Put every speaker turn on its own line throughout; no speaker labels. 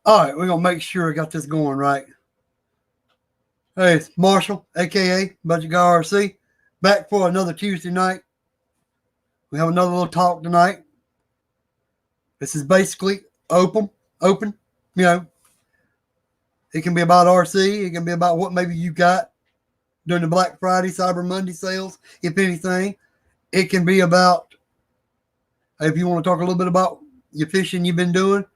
All right, we're going to make sure I got this going right. Hey, it's Marshall, a.k.a. Budget Guy RC, back for another Tuesday night. We have another little talk tonight. This is basically open. You know, it can be about RC. It can be about what maybe you got during the Black Friday, Cyber Monday sales, if anything. It can be about, if you want to talk a little bit about your fishing you've been doing,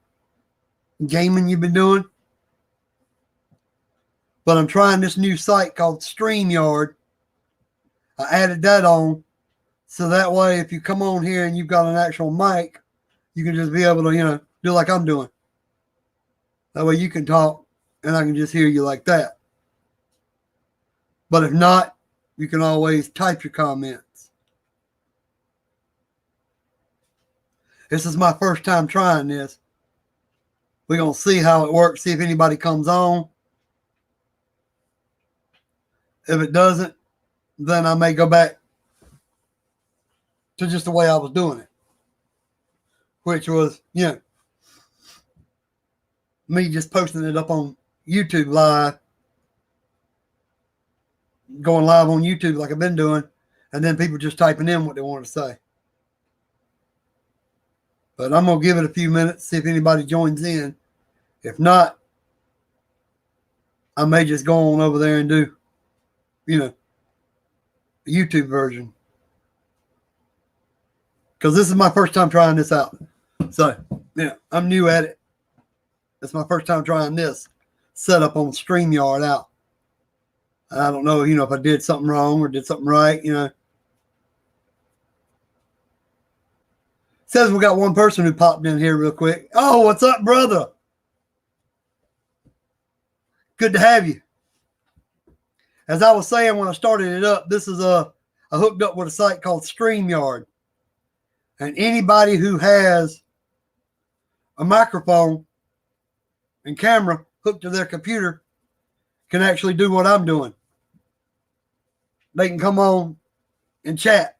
gaming you've been doing. But I'm trying this new site called StreamYard. I added that on so that way if you come on here and you've got an actual mic, you can just be able to, do like I'm doing. That way you can talk and I can just hear you like that. But if not, you can always type your comments. This is my first time trying this. We're going to see how it works, see if anybody comes on. If it doesn't, then I may go back to just the way I was doing it, which was, me just posting it up on YouTube live, going live on YouTube like I've been doing, and then people just typing in what they want to say. But I'm going to give it a few minutes, see if anybody joins in. If not, I may just go on over there and do, the YouTube version. Because this is my first time trying this out. So, I'm new at it. It's my first time trying this setup on StreamYard out. I don't know, if I did something wrong or did something right, Says we got one person who popped in here real quick. Oh, what's up, brother? Good to have you. As I was saying when I started it up, this is I hooked up with a site called StreamYard. And anybody who has a microphone and camera hooked to their computer can actually do what I'm doing. They can come on and chat.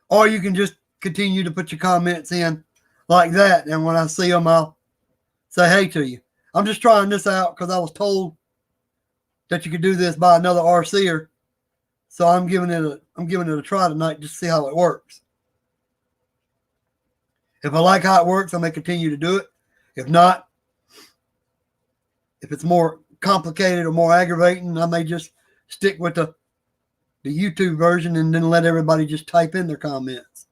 Or you can just continue to put your comments in like that. And when I see them, I'll say hey to you. I'm just trying this out because I was told that you could do this by another RCer. So I'm giving it a try tonight just to see how it works. If I like how it works, I may continue to do it. If not, if it's more complicated or more aggravating, I may just stick with the YouTube version and then let everybody just type in their comments.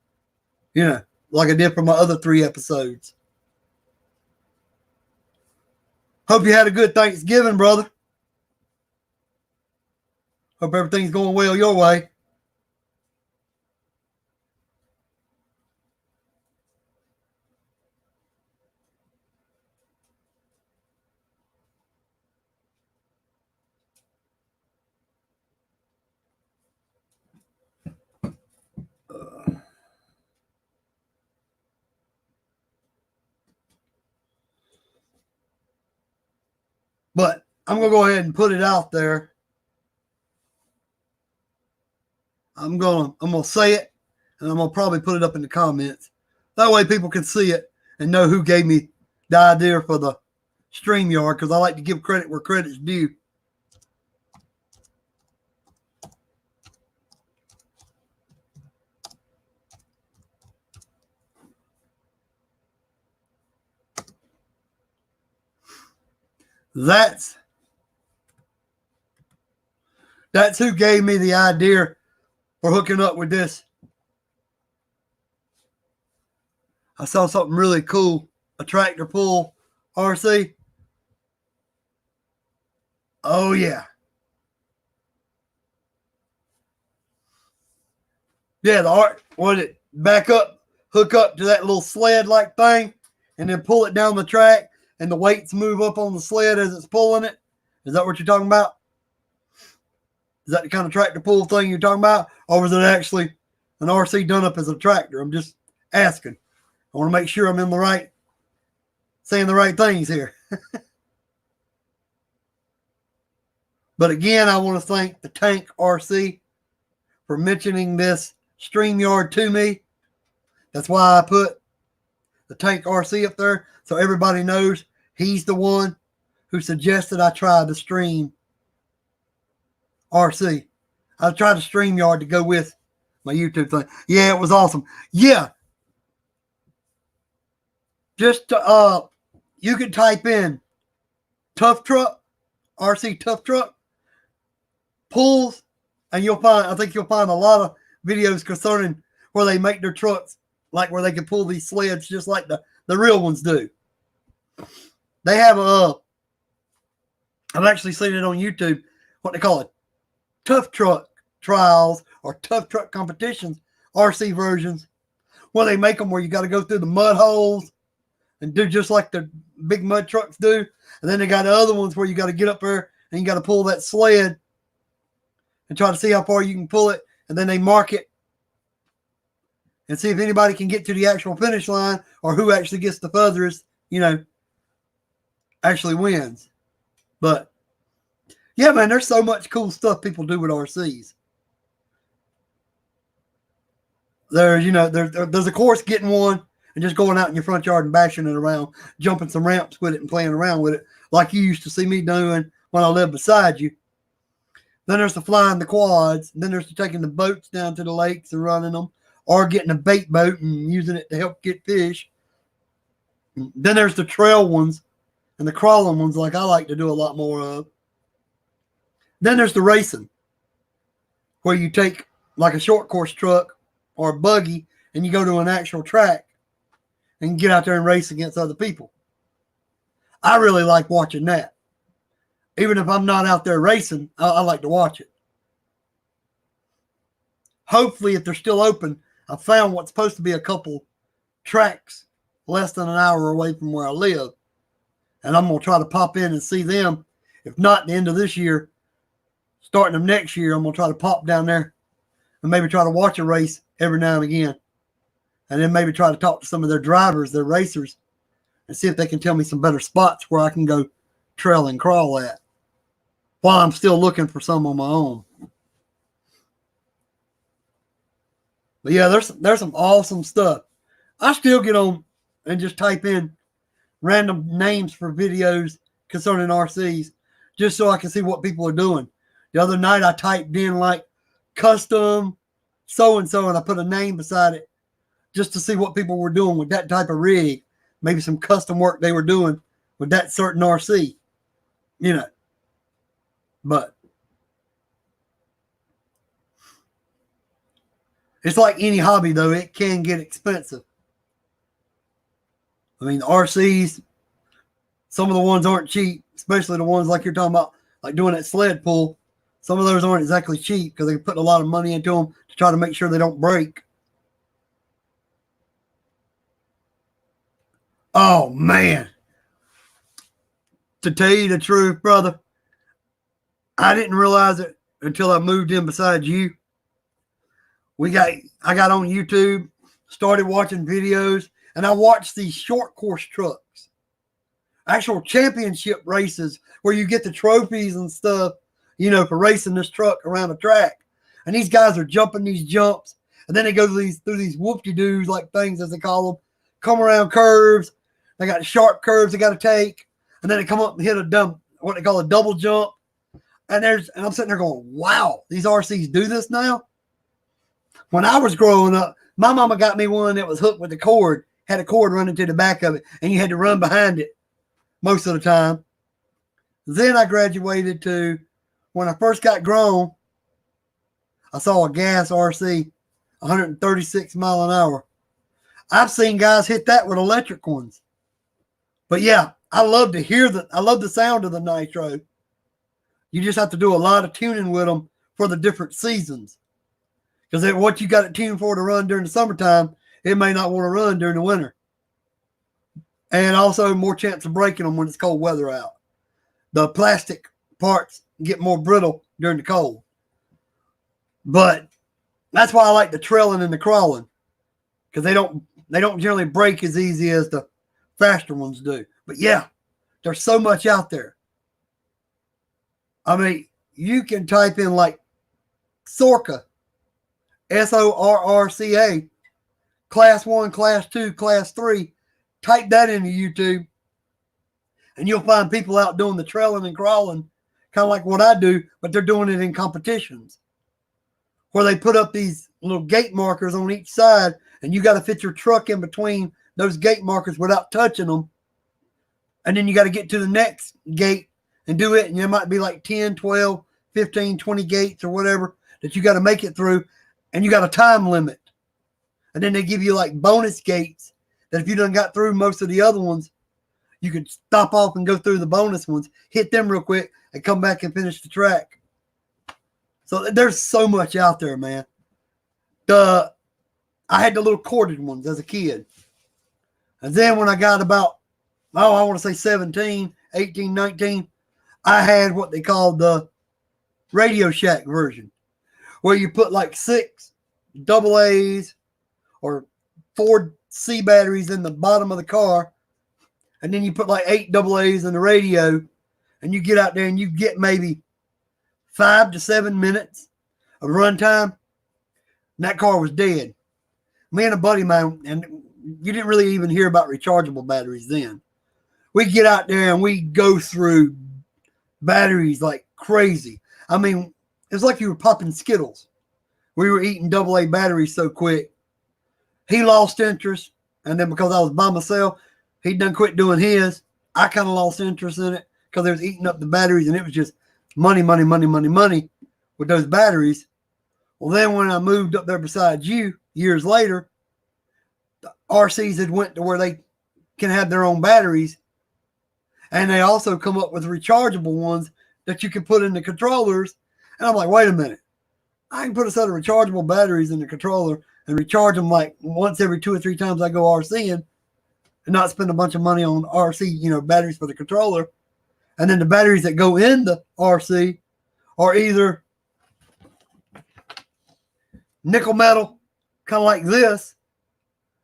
Like I did for my other 3 episodes. Hope you had a good Thanksgiving, brother. Hope everything's going well your way. But I'm going to go ahead and put it out there. I'm going to say it, and I'm going to probably put it up in the comments. That way people can see it and know who gave me the idea for the StreamYard, because I like to give credit where credit's due. That's who gave me the idea for hooking up with this. I saw something really cool, a tractor pull RC. Oh yeah. Yeah, the art, what it back up, hook up to that little sled like thing, and then pull it down the track, and the weights move up on the sled as it's pulling it. Is that what you're talking about? Is that the kind of tractor pull thing you're talking about? Or was it actually an RC done up as a tractor? I'm just asking. I want to make sure I'm in the right, saying the right things here. But again, I want to thank the Tank RC for mentioning this StreamYard to me. That's why I put the Tank RC up there, so everybody knows He's the one who suggested I try the Stream RC. I tried the StreamYard to go with my YouTube thing. Yeah, it was awesome. Yeah. Just you can type in Tough Truck, RC Tough Truck, pulls, and I think you'll find a lot of videos concerning where they make their trucks, like where they can pull these sleds just like the real ones do. They have I've actually seen it on YouTube, what they call it, Tough Truck trials or Tough Truck competitions, RC versions, where they make them where you got to go through the mud holes and do just like the big mud trucks do. And then they got other ones where you got to get up there and you got to pull that sled and try to see how far you can pull it. And then they mark it and see if anybody can get to the actual finish line or who actually gets the furthest, actually wins. But yeah, man, there's so much cool stuff people do with RCs. There's of course getting one and just going out in your front yard and bashing it around, jumping some ramps with it and playing around with it like you used to see me doing when I lived beside you. Then there's the flying the quads. Then there's the taking the boats down to the lakes and running them, or getting a bait boat and using it to help get fish. Then there's the trail ones and the crawling ones like I like to do a lot more of. Then there's the racing, where you take like a short course truck or a buggy and you go to an actual track and get out there and race against other people. I really like watching that. Even if I'm not out there racing, I like to watch it. Hopefully, if they're still open, I found what's supposed to be a couple tracks less than an hour away from where I live. And I'm going to try to pop in and see them. If not at the end of this year, starting them next year, I'm going to try to pop down there and maybe try to watch a race every now and again. And then maybe try to talk to some of their drivers, their racers, and see if they can tell me some better spots where I can go trail and crawl at while I'm still looking for some on my own. But yeah, there's some awesome stuff. I still get on and just type in random names for videos concerning RCs just so I can see what people are doing. The other night I typed in like custom so-and-so and I put a name beside it just to see what people were doing with that type of rig. Maybe some custom work they were doing with that certain RC. But it's like any hobby, though. It can get expensive. I mean, RCs, some of the ones aren't cheap, especially the ones like you're talking about, like doing that sled pull. Some of those aren't exactly cheap because they're putting a lot of money into them to try to make sure they don't break. Oh, man. To tell you the truth, brother, I didn't realize it until I moved in beside you. I got on YouTube, started watching videos, and I watched these short course trucks, actual championship races where you get the trophies and stuff, for racing this truck around the track. And these guys are jumping these jumps, and then they go through these whoop-de-doos, like things as they call them, come around curves. They got sharp curves they got to take, and then they come up and hit what they call a double jump. And I'm sitting there going, wow, these RCs do this now? When I was growing up, my mama got me one that was hooked with a cord, had a cord running to the back of it, and you had to run behind it most of the time. Then I graduated to, when I first got grown, I saw a gas RC, 136 mile an hour. I've seen guys hit that with electric ones. But yeah, I love the sound of the nitro. You just have to do a lot of tuning with them for the different seasons. Because what you got it tuned for to run during the summertime, it may not want to run during the winter. And also more chance of breaking them when it's cold weather out. The plastic parts get more brittle during the cold. But that's why I like the trailing and the crawling. Because they don't generally break as easy as the faster ones do. But yeah, there's so much out there. I mean, you can type in like Sorca, Sorrca, class 1, class 2, class 3. Type that into YouTube. And you'll find people out doing the trailing and crawling, kind of like what I do, but they're doing it in competitions where they put up these little gate markers on each side, and you got to fit your truck in between those gate markers without touching them. And then you got to get to the next gate and do it. And there might be like 10, 12, 15, 20 gates or whatever that you got to make it through. And you got a time limit. And then they give you like bonus gates that if you done got through most of the other ones, you could stop off and go through the bonus ones, hit them real quick, and come back and finish the track. So there's so much out there, man. I had the little corded ones as a kid. And then when I got about, I want to say 17, 18, 19, I had what they called the Radio Shack version, where you put like 6 AA's or 4 C batteries in the bottom of the car, and then you put like 8 AA's in the radio, and you get out there and you get maybe 5 to 7 minutes of runtime. And that car was dead. Me and a buddy of mine, and you didn't really even hear about rechargeable batteries then. We get out there and we go through batteries like crazy. I mean, it was like you were popping Skittles. We were eating AA batteries so quick. He lost interest, and then because I was by myself, he done quit doing his. I kind of lost interest in it because they was eating up the batteries, and it was just money, money, money, money, money with those batteries. Well, then when I moved up there beside you years later, the RCs had went to where they can have their own batteries, and they also come up with rechargeable ones that you can put in the controllers. And I'm like, wait a minute. I can put a set of rechargeable batteries in the controller and recharge them like once every 2 or 3 times I go RCing and not spend a bunch of money on RC, batteries for the controller. And then the batteries that go in the RC are either nickel metal, kind of like this.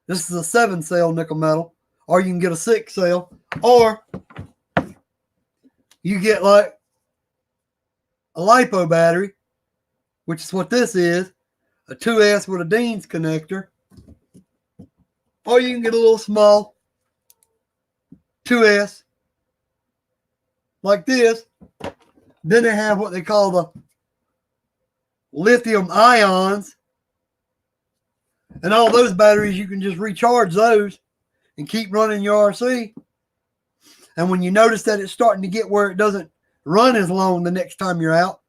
This is a 7-cell nickel metal, or you can get a 6-cell, or you get like a LiPo battery, which is what this is, a 2S with a Dean's connector, or you can get a little small 2S like this. Then they have what they call the lithium ions, and all those batteries, you can just recharge those and keep running your RC. And when you notice that it's starting to get where it doesn't run as long the next time you're out,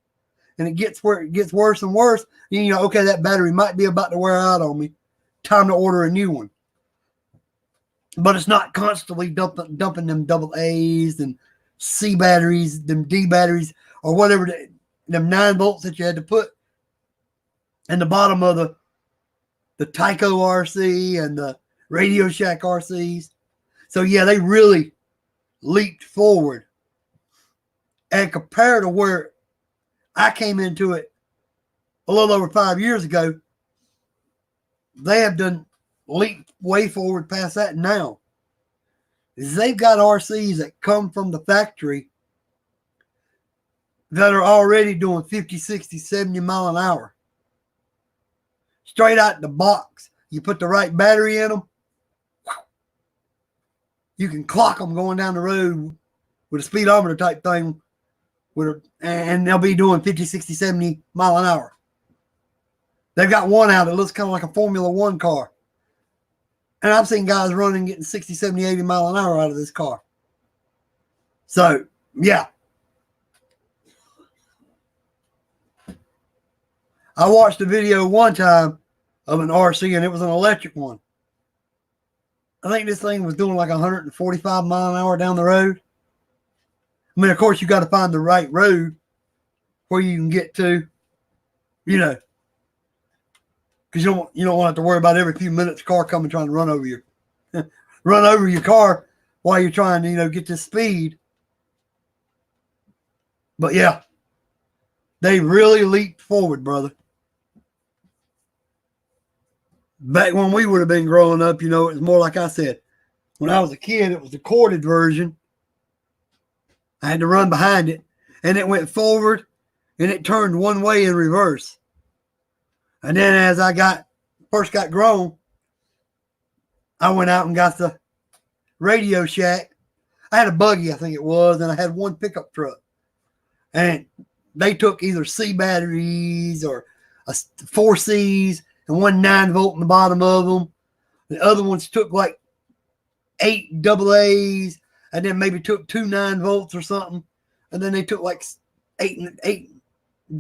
and it gets where it gets worse and worse, you know, okay, that battery might be about to wear out on me. Time to order a new one. But it's not constantly dumping them AA's and C batteries, them D batteries, or whatever, them 9 volts that you had to put in the bottom of the Tyco RC and the Radio Shack RCs. So yeah, they really leaped forward. And compared to where I came into it a little over 5 years ago, they have done leaped way forward past that now. They've got RCs that come from the factory that are already doing 50, 60, 70 mile an hour. Straight out the box. You put the right battery in them, you can clock them going down the road with a speedometer type thing, and they'll be doing 50, 60, 70 mile an hour. They've got one out that looks kind of like a Formula One car. And I've seen guys running, getting 60, 70, 80 mile an hour out of this car. So, yeah. I watched a video one time of an RC, and it was an electric one. I think this thing was doing like 145 mile an hour down the road. I mean, of course, you got to find the right road where you can get to, because you don't want to have to worry about every few minutes a car coming trying to run over your car while you're trying to, get this speed. But yeah, they really leaped forward, brother. Back when we would have been growing up, it was more like I said. When I was a kid, it was the corded version. I had to run behind it, and it went forward, and it turned one way in reverse. And then as I first got grown, I went out and got the Radio Shack. I had a buggy, I think it was, and I had one pickup truck. And they took either C batteries or 4Cs and one 9-volt in the bottom of them. The other ones took like 8 AA's and then maybe took 2 9-volts or something. And then they took like 8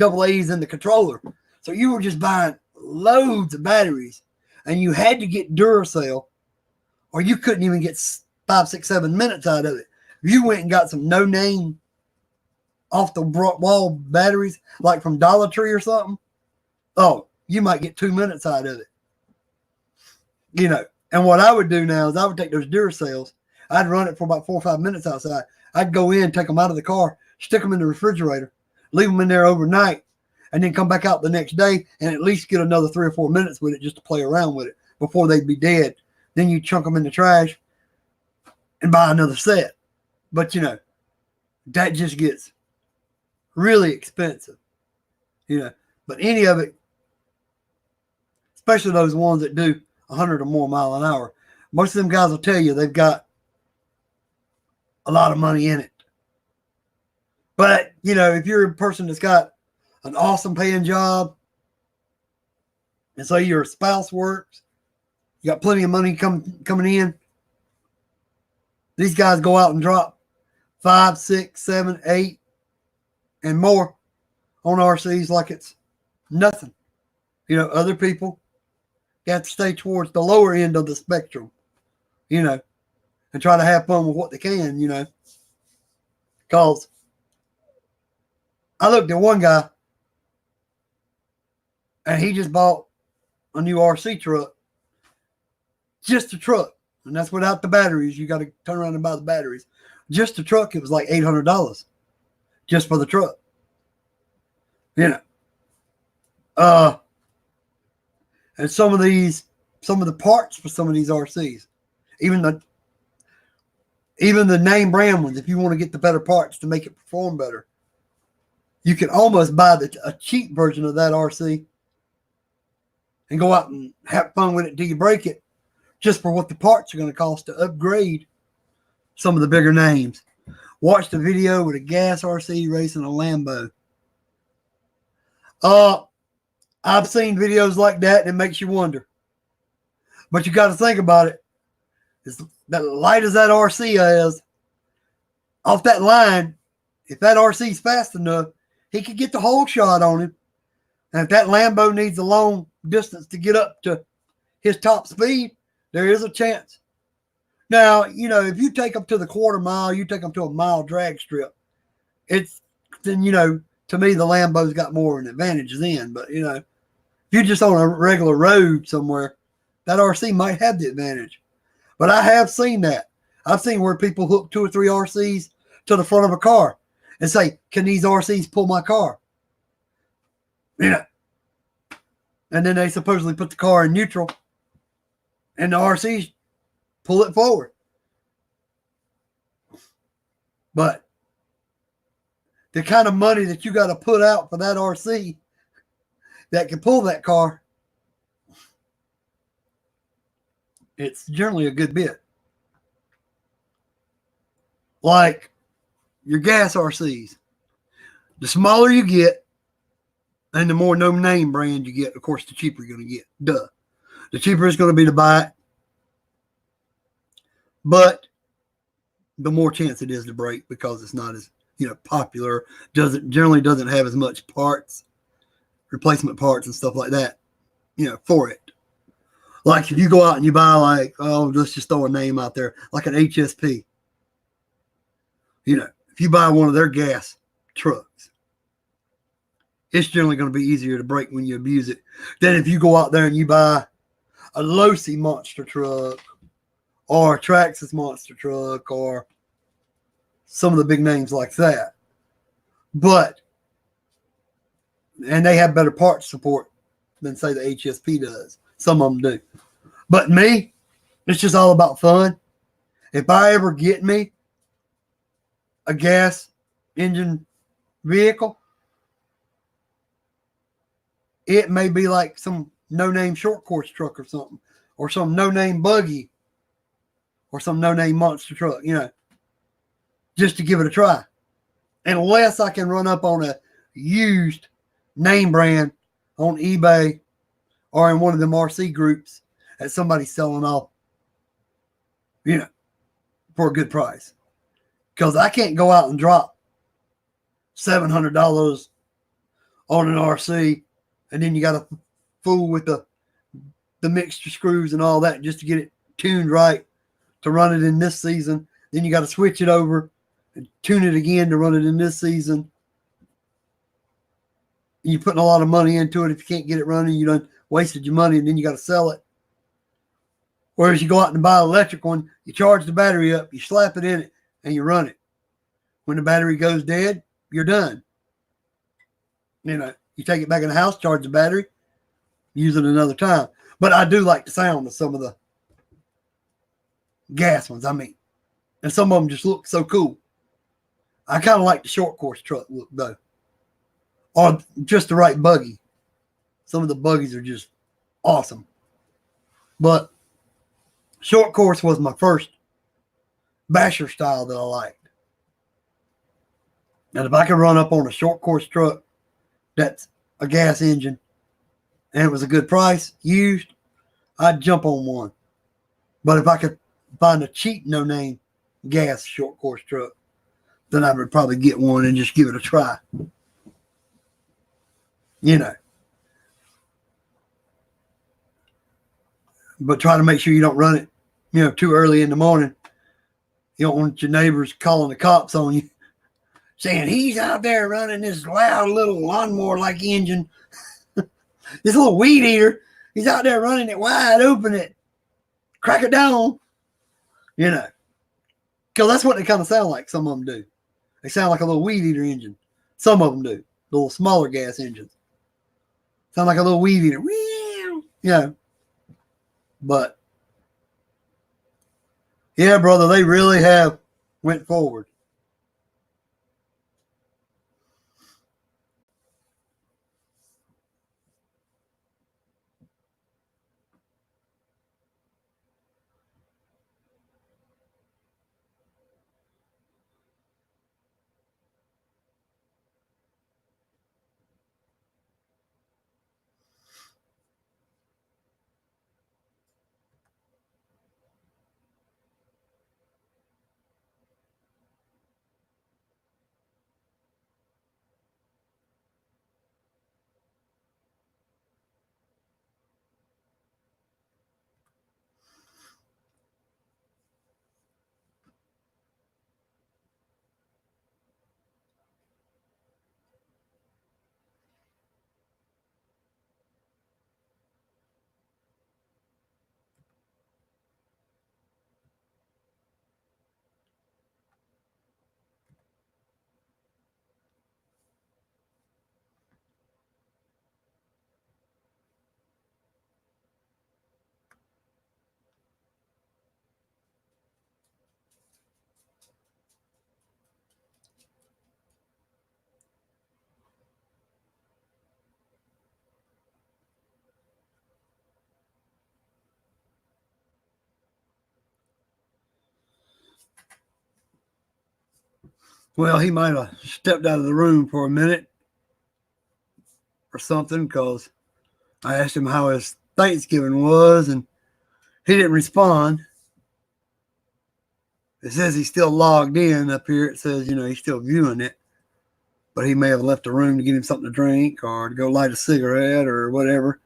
AA's in the controller. So you were just buying loads of batteries, and you had to get Duracell, or you couldn't even get 5, 6, 7 minutes out of it. If you went and got some no-name off the wall batteries, like from Dollar Tree or something, oh, you might get 2 minutes out of it. You know, and what I would do now is I would take those Duracells, I'd run it for about 4 or 5 minutes outside. I'd go in, take them out of the car, stick them in the refrigerator, leave them in there overnight, and then come back out the next day and at least get another 3 or 4 minutes with it just to play around with it before they'd be dead. Then you chunk them in the trash and buy another set. But, you know, that just gets really expensive, you know. But any of it, especially those ones that do 100 or more mile an hour, most of them guys will tell you they've got a lot of money in it. But, you know, if you're a person that's got an awesome paying job, and so your spouse works, you got plenty of money coming in, these guys go out and drop 5, 6, 7, 8 and more on RCs like it's nothing. You know, other people got to stay towards the lower end of the spectrum, you know, and try to have fun with what they can, you know. Because I looked at one guy, and he just bought a new RC truck, just a truck, and that's without the batteries. You got to turn around and buy the batteries. Just the truck, it was like $800 just for the truck. You know, and some of the parts for some of these RCs, even the name brand ones, if you want to get the better parts to make it perform better, you can almost buy a cheap version of that RC and go out and have fun with it until you break it, just for what the parts are going to cost to upgrade some of the bigger names. Watch the video with a gas RC racing a Lambo. I've seen videos like that, and it makes you wonder. But you got to think about it. As that light as that RC is, off that line, if that RC's fast enough, he could get the whole shot on him. And if that Lambo needs a long distance to get up to his top speed, there is a chance. Now, you know, if you take them to the quarter mile, you take them to a mile drag strip, then, you know, to me, the Lambo's got more of an advantage then. But, you know, if you're just on a regular road somewhere, that RC might have the advantage. But I have seen that. I've seen where people hook 2 or 3 RCs to the front of a car and say, can these RCs pull my car? You know, and then they supposedly put the car in neutral and the RCs pull it forward. But the kind of money that you got to put out for that RC that can pull that car, it's generally a good bit. Like your gas RCs. The smaller you get and the more no-name brand you get, of course, the cheaper you're going to get. Duh. The cheaper it's going to be to buy it. But the more chance it is to break because it's not as, you know, popular. Generally doesn't have as much parts, replacement parts and stuff like that, you know, for it. Like if you go out and you buy like, let's just throw a name out there, like an HSP. You know, if you buy one of their gas trucks, it's generally going to be easier to break when you abuse it than if you go out there and you buy a Losi monster truck or a Traxxas monster truck or some of the big names like that. And they have better parts support than, say, the HSP does. Some of them do. But me, it's just all about fun. If I ever get me a gas engine vehicle, it may be like some no-name short course truck or something, or some no-name buggy, or some no-name monster truck, you know. just to give it a try. Unless I can run up on a used name brand on eBay or in one of them RC groups that somebody's selling off, for a good price. Because I can't go out and drop $700 on an RC, and then you got to fool with the mixture screws and all that just to get it tuned right to run it in this season. Then you got to switch it over and tune it again to run it in this season. And you're putting a lot of money into it. If you can't get it running, you done wasted your money, and then you got to sell it. Whereas you go out and buy an electric one, you charge the battery up, you slap it in it, and you run it. When the battery goes dead, you're done. You take it back in the house, charge the battery, use it another time. But I do like the sound of some of the gas ones, and some of them just look so cool. I kind of like the short course truck look, though. Or just the right buggy. Some of the buggies are just awesome. But short course was my first basher style that I liked. And if I could run up on a short course truck that's a gas engine and it was a good price, used, I'd jump on one. But if I could find a cheap no-name gas short course truck, then I would probably get one and just give it a try. But try to make sure you don't run it, too early in the morning. You don't want your neighbors calling the cops on you, saying he's out there running this loud little lawnmower-like engine. This little weed eater, he's out there running it wide open at crack it down. Because that's what they kind of sound like. Some of them do. They sound like a little weed eater engine. Some of them do. The little smaller gas engines. Sound like a little weed eater. But, yeah, brother, they really have went forward. Well, he might have stepped out of the room for a minute or something, because I asked him how his Thanksgiving was, and he didn't respond. It says he's still logged in up here. It says, he's still viewing it. But he may have left the room to get him something to drink or to go light a cigarette or whatever.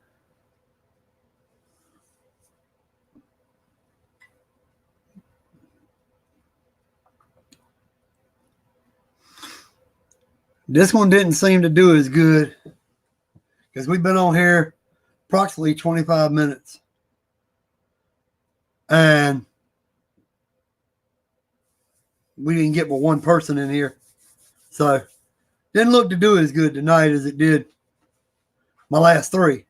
This one didn't seem to do as good, because we've been on here approximately 25 minutes. And we didn't get but one person in here. So didn't look to do as good tonight as it did my last three.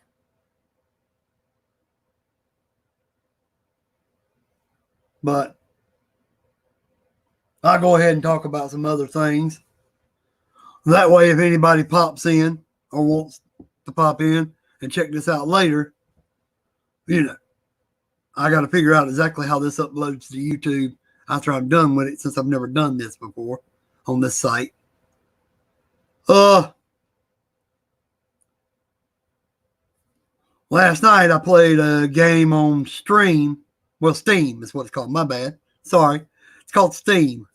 But I'll go ahead and talk about some other things. That way, if anybody pops in or wants to pop in and check this out later, I got to figure out exactly how this uploads to YouTube after I'm done with it, since I've never done this before on this site. Last night I played a game on Steam. Well, Steam is what it's called. My bad. Sorry. It's called Steam.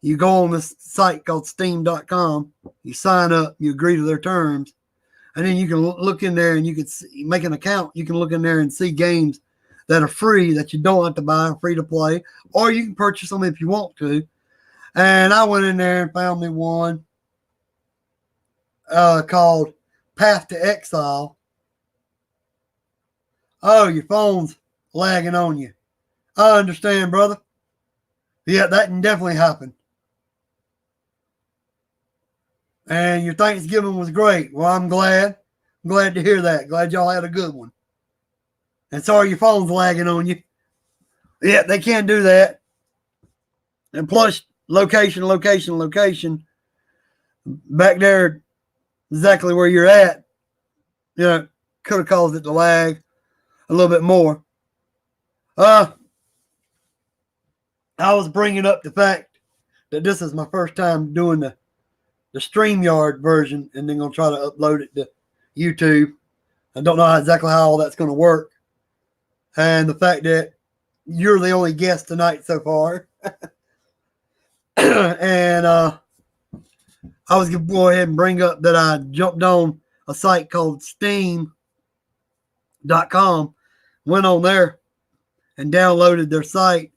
You go on this site called Steam.com. You sign up. You agree to their terms. And then you can look in there and you can make an account. You can look in there and see games that are free that you don't have to buy, free to play. Or you can purchase them if you want to. And I went in there and found me one called Path to Exile. Oh, your phone's lagging on you. I understand, brother. Yeah, that can definitely happen. And your Thanksgiving was great. Well, I'm glad. I'm glad to hear that. Glad y'all had a good one. And sorry your phone's lagging on you. Yeah, they can do that. And plus, location. Back there, exactly where you're at, could have caused it to lag a little bit more. I was bringing up the fact that this is my first time doing the StreamYard version, and then going to try to upload it to YouTube. I don't know exactly how all that's going to work. And the fact that you're the only guest tonight so far. And I was going to go ahead and bring up that I jumped on a site called Steam.com, went on there and downloaded their site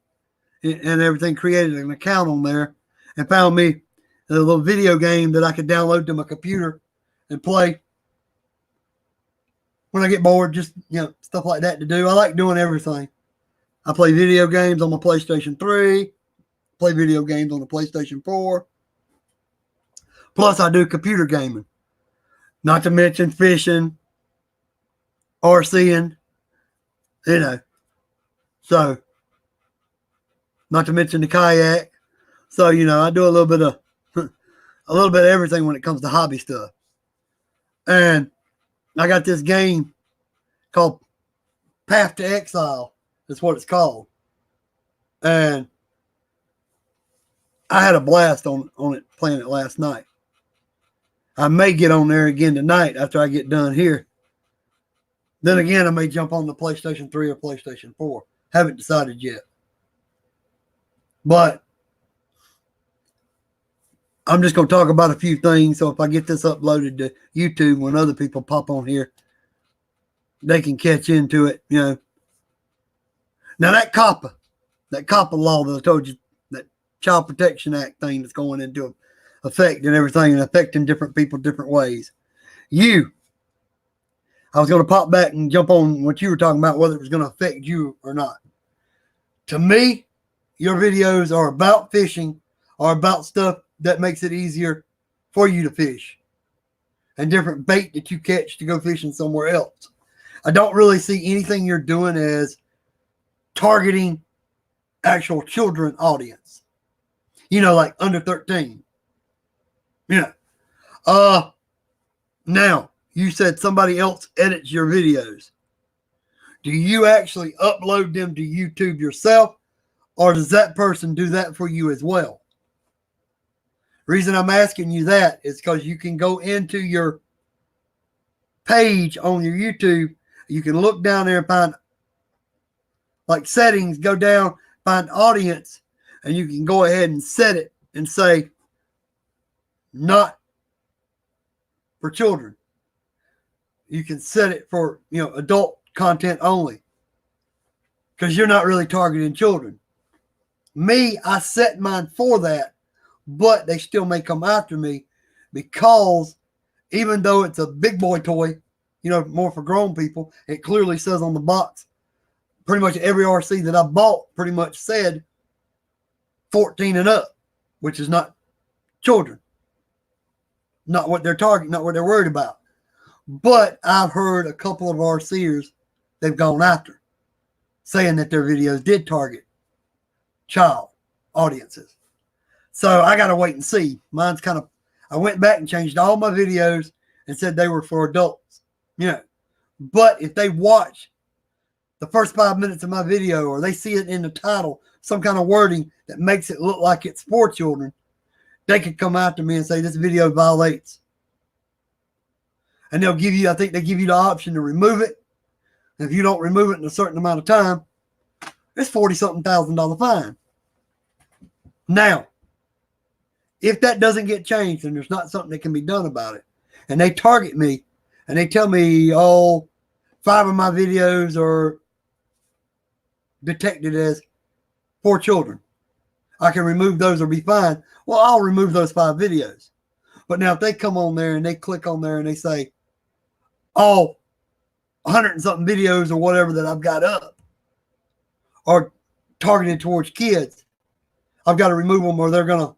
and everything, created an account on there, and found me a little video game that I could download to my computer and play when I get bored, just, stuff like that to do. I like doing everything. I play video games on my PlayStation 3, play video games on the PlayStation 4. Plus, I do computer gaming. Not to mention fishing, RCing, So, not to mention the kayak. So, I do a little bit of everything when it comes to hobby stuff. And I got this game called Path to Exile. That's what it's called. And I had a blast on it, playing it last night. I may get on there again tonight after I get done here. Then again, I may jump on the PlayStation 3 or PlayStation 4. Haven't decided yet. But I'm just going to talk about a few things. So if I get this uploaded to YouTube, when other people pop on here, they can catch into it, Now that COPPA law that I told you, that Child Protection Act thing that's going into effect and everything, and affecting different people different ways. I was going to pop back and jump on what you were talking about, whether it was going to affect you or not. To me, your videos are about fishing, or about stuff that makes it easier for you to fish, and different bait that you catch to go fishing somewhere else. I don't really see anything you're doing as targeting actual children audience. Like under 13. Now, you said somebody else edits your videos. Do you actually upload them to YouTube yourself, or does that person do that for you as well? Reason I'm asking you that is because you can go into your page on your YouTube. You can look down there and find like settings, go down, find audience, and you can go ahead and set it and say not for children. You can set it for, adult content only, because you're not really targeting children. Me, I set mine for that, but they still may come after me, because even though it's a big boy toy, more for grown people, it clearly says on the box, pretty much every RC that I bought pretty much said 14 and up, which is not children. Not what they're targeting, not what they're worried about. But I've heard a couple of RCers they've gone after, saying that their videos did target child audiences. So I got to wait and see. Mine's I went back and changed all my videos and said they were for adults. But if they watch the first 5 minutes of my video, or they see it in the title, some kind of wording that makes it look like it's for children, they could come after me and say this video violates. And they'll give you, I think they give you the option to remove it. And if you don't remove it in a certain amount of time, it's $40-something thousand fine. Now, if that doesn't get changed and there's not something that can be done about it, and they target me and they tell me, oh, 5 of my videos are detected as for children, I can remove those or be fine. Well, I'll remove those 5 videos. But now if they come on there and they click on there and they say, oh, 100 and something videos or whatever that I've got up are targeted towards kids, I've got to remove them or they're going to,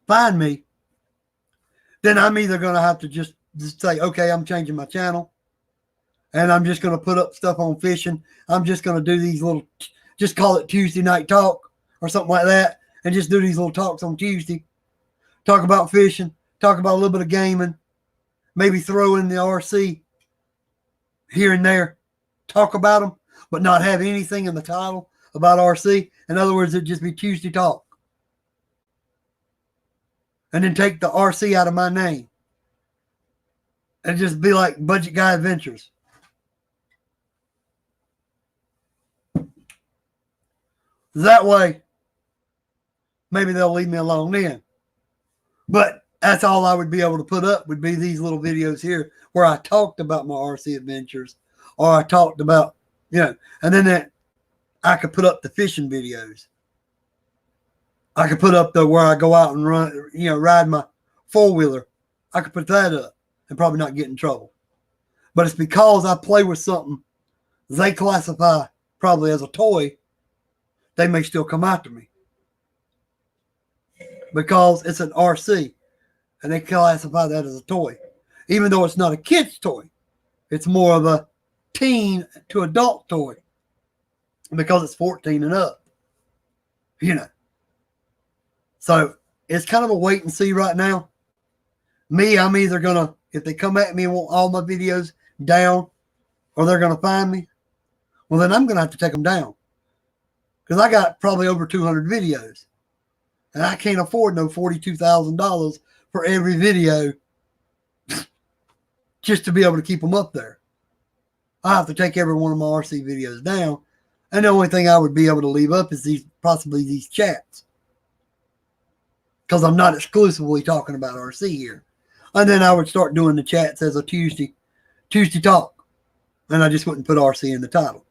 find me. Then I'm either going to have to just say, okay, I'm changing my channel and I'm just going to put up stuff on fishing. I'm just going to do these little, just call it Tuesday Night Talk or something like that, and just do these little talks on Tuesday. Talk about fishing, talk about a little bit of gaming, maybe throw in the RC here and there, talk about them, but not have anything in the title about RC. In other words, it'd just be Tuesday Talk. And then take the RC out of my name. And just be like Budget Guy Adventures. That way, maybe they'll leave me alone then. But that's all I would be able to put up would be these little videos here where I talked about my RC adventures, or I talked about, and then that I could put up the fishing videos. I could put up where I go out and run, ride my 4-wheeler. I could put that up and probably not get in trouble. But it's because I play with something they classify probably as a toy, they may still come after me. Because it's an RC and they classify that as a toy. Even though it's not a kid's toy. It's more of a teen to adult toy. Because it's 14 and up. So it's kind of a wait and see right now. Me, I'm either going to, if they come at me and want all my videos down, or they're going to find me, well, then I'm going to have to take them down. Because I got probably over 200 videos. And I can't afford no $42,000 for every video just to be able to keep them up there. I have to take every one of my RC videos down. And the only thing I would be able to leave up is possibly these chats. Because I'm not exclusively talking about RC here. And then I would start doing the chats as a Tuesday Talk. And I just wouldn't put RC in the title.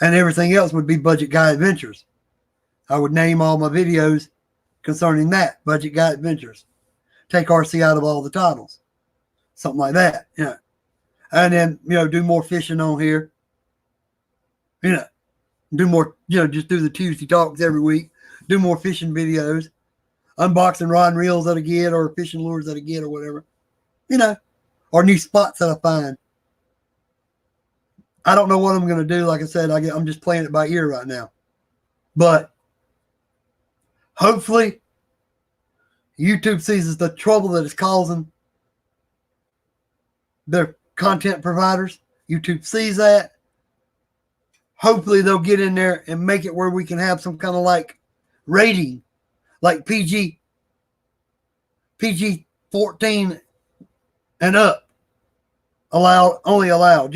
And everything else would be Budget Guy Adventures. I would name all my videos concerning that, Budget Guy Adventures. Take RC out of all the titles. Something like that. And then, do more fishing on here. Do more, just do the Tuesday Talks every week. Do more fishing videos, unboxing rod and reels that I get, or fishing lures that I get, or whatever, or new spots that I find. I don't know what I'm going to do. Like I said, I'm just playing it by ear right now. But hopefully YouTube sees the trouble that it's causing their content providers. YouTube sees that. Hopefully they'll get in there and make it where we can have some kind of rating, like PG 14 and up, only allowed,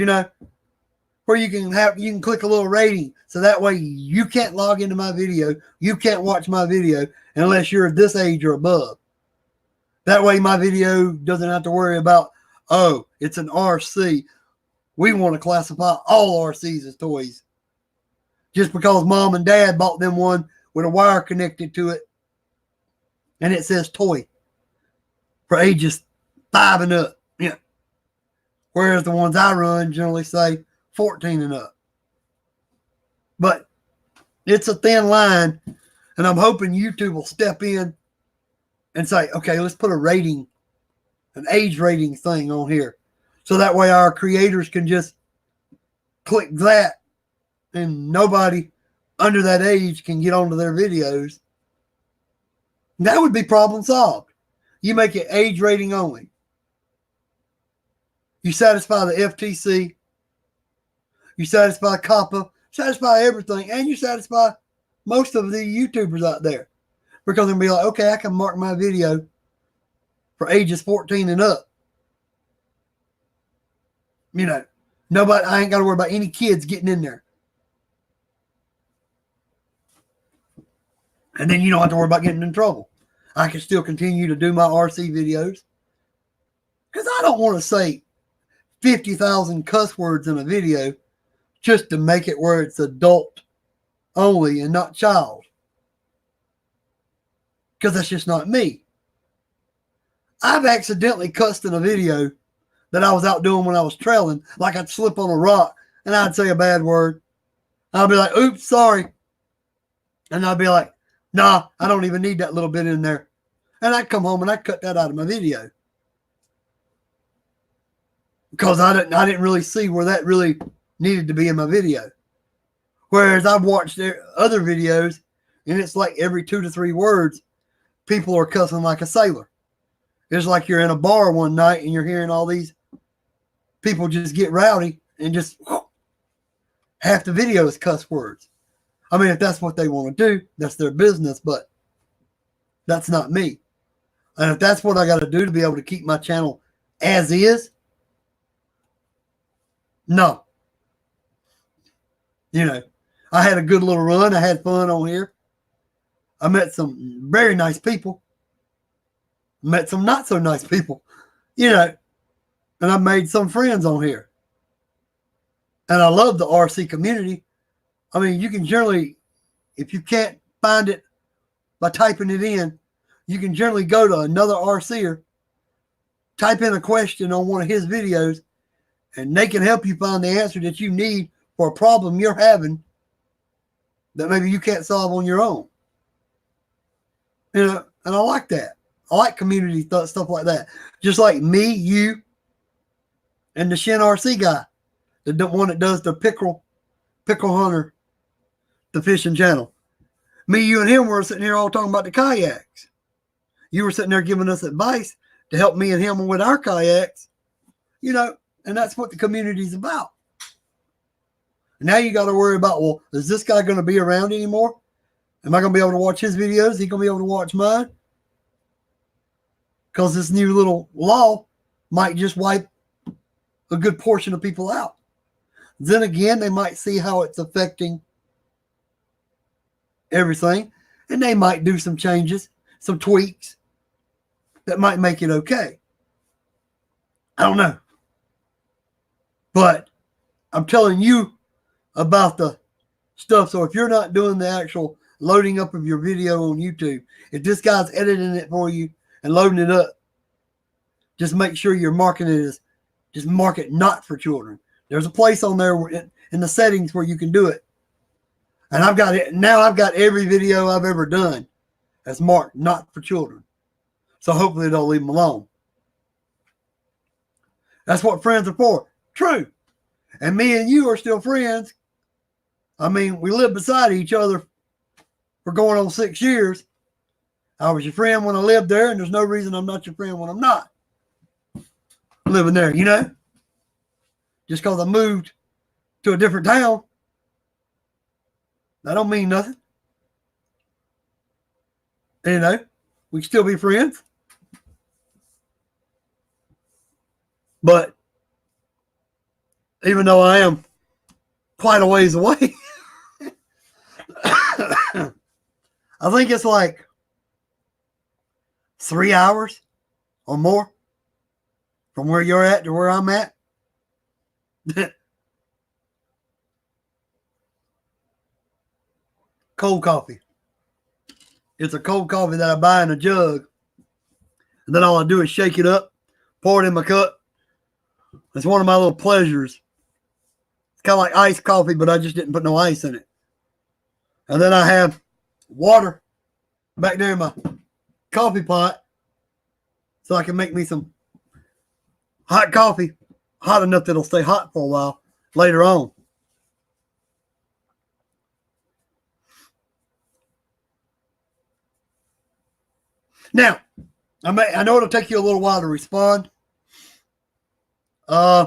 where you can click a little rating, so that way you can't log into my video, you can't watch my video unless you're this age or above. That way my video doesn't have to worry about, oh, it's an RC. We want to classify all RCs as toys. Just because mom and dad bought them one with a wire connected to it, and it says toy for ages 5 and up. Whereas the ones I run generally say 14 and up. But it's a thin line, and I'm hoping YouTube will step in and say, okay, let's put a rating, an age rating thing on here. So that way our creators can just click that, and nobody under that age can get onto their videos. That would be problem solved. You make it age rating only. You satisfy the FTC. You satisfy COPPA. Satisfy everything. And you satisfy most of the YouTubers out there. Because they'll be like, okay, I can mark my video for ages 14 and up. You know, nobody, I ain't got to worry about any kids getting in there. And then you don't have to worry about getting in trouble. I can still continue to do my RC videos. Because I don't want to say 50,000 cuss words in a video just to make it where it's adult only and not child. Because that's just not me. I've accidentally cussed in a video that I was out doing when I was trailing. Like I'd slip on a rock and I'd say a bad word. I'd be like, oops, sorry. And I'd be like, nah, I don't even need that little bit in there. And I'd come home and I'd cut that out of my video. Because I didn't really see where that really needed to be in my video. Whereas I've watched other videos and it's like every 2 to 3 words, people are cussing like a sailor. It's like you're in a bar one night and you're hearing all these people just get rowdy and just half the video is cuss words. I mean, if that's what they want to do, that's their business, but that's not me. And if that's what I got to do to be able to keep my channel as is, no. You know, I had a good little run. I had fun on here. I met some very nice people. Met some not so nice people, you know, and I made some friends on here. And I love the RC community. I mean, you can generally, if you can't find it by typing it in, you can generally go to another RCer, type in a question on one of his videos, and they can help you find the answer that you need for a problem you're having that maybe you can't solve on your own. You know, and I like that. I like community stuff like that. Just like me, you, and the Shin RC guy, the one that does the Pickle Hunter, the fishing channel. Me, you, and him were sitting here all talking about the kayaks. You were sitting there giving us advice to help me and him with our kayaks. You know, and that's what the community's about. Now you got to worry about, well, is this guy going to be around anymore? Am I going to be able to watch his videos? Is he going to be able to watch mine? Because this new little law might just wipe a good portion of people out. Then again, they might see how it's affecting everything, and they might do some changes, some tweaks that might make it okay. I don't know. But I'm telling you about the stuff. So if you're not doing the actual loading up of your video on YouTube, if this guy's editing it for you and loading it up, just make sure you're marking it as, just mark it not for children. There's a place on there where in the settings where you can do it. And I've got it now. I've got every video I've ever done as marked not for children. So hopefully they'll leave them alone. That's what friends are for. True. And me and you are still friends. I mean, we live beside each other for going on 6 years. I was your friend when I lived there, and there's no reason I'm not your friend when I'm not living there, you know? Just because I moved to a different town, that don't mean nothing. You know, we can still be friends. But even though I am quite a ways away, I think it's like 3 hours or more from where you're at to where I'm at. Cold coffee. It's a cold coffee that I buy in a jug. And then all I do is shake it up, pour it in my cup. It's one of my little pleasures. It's kind of like iced coffee, but I just didn't put no ice in it. And then I have water back there in my coffee pot so I can make me some hot coffee, hot enough that it'll stay hot for a while later on. Now, I know it'll take you a little while to respond. Uh,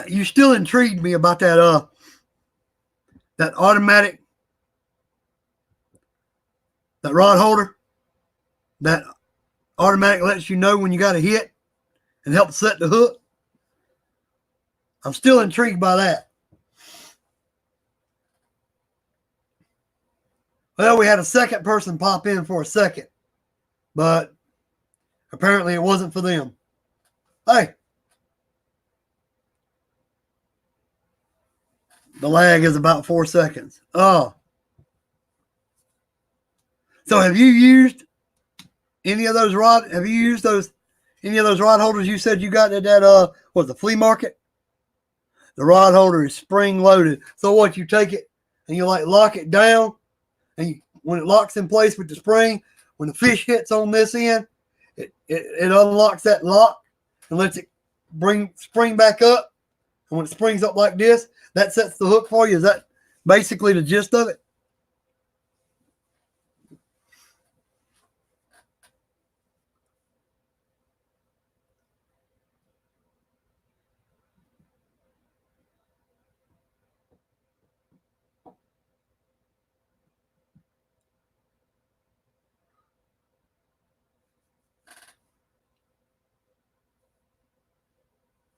you still intrigued me about that automatic, that rod holder, that automatic lets you know when you got a hit and helps set the hook. I'm still intrigued by that. Well, we had a second person pop in for a second, but apparently it wasn't for them. Hey, the lag is about 4 seconds. Oh. So have you used any of those rod? Have you used any of those rod holders you said you got at that the flea market? The rod holder is spring loaded. So what, you take it and you like lock it down, and when it locks in place with the spring, when the fish hits on this end, it unlocks that lock and lets it spring back up. And when it springs up like this, that sets the hook for you. Is that basically the gist of it?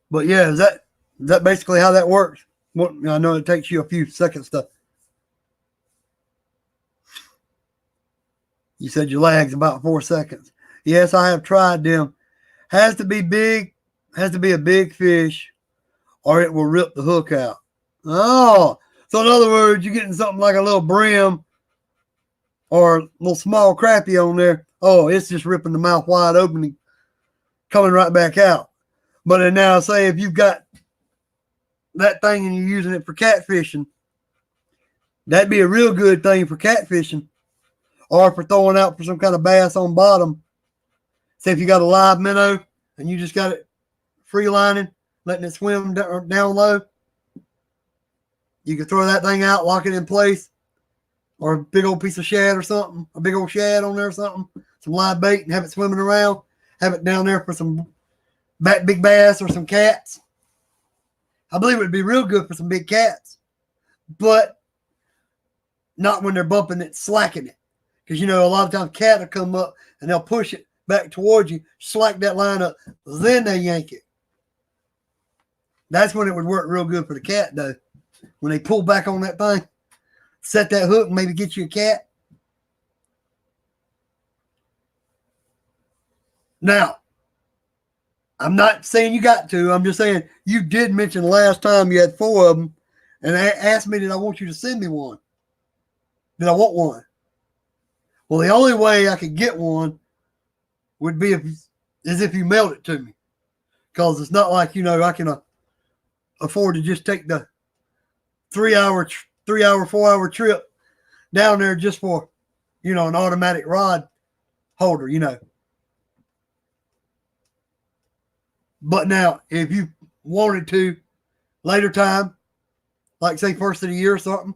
But yeah, is that basically how that works? Well, I know it takes you a few seconds to. You said your lag's about 4 seconds. Yes, I have tried them. Has to be big. Has to be a big fish, or it will rip the hook out. Oh, so in other words, you're getting something like a little brim or a little small crappie on there. Oh, it's just ripping the mouth wide open and coming right back out. But then now, say if you've got that thing and you're using it for catfishing, that'd be a real good thing for catfishing, or for throwing out for some kind of bass on bottom. Say if you got a live minnow and you just got it free lining, letting it swim down low, you can throw that thing out, lock it in place, or a big old piece of shad or something, a big old shad on there or something, some live bait, and have it swimming around. Have it down there for some big bass or some cats. I believe it would be real good for some big cats, but not when they're bumping it, slacking it. Because, a lot of times cat will come up and they'll push it back towards you, slack that line up, then they yank it. That's when it would work real good for the cat, though. When they pull back on that thing, set that hook, maybe get you a cat. Now, I'm not saying you got to. I'm just saying you did mention last time you had 4 of them, and asked me, did I want you to send me one? Did I want one? Well, the only way I could get one would be if you mailed it to me, because it's not like I can afford to just take the 3-hour, 4-hour trip down there just for an automatic rod holder. But now, if you wanted to later time, like say first of the year or something,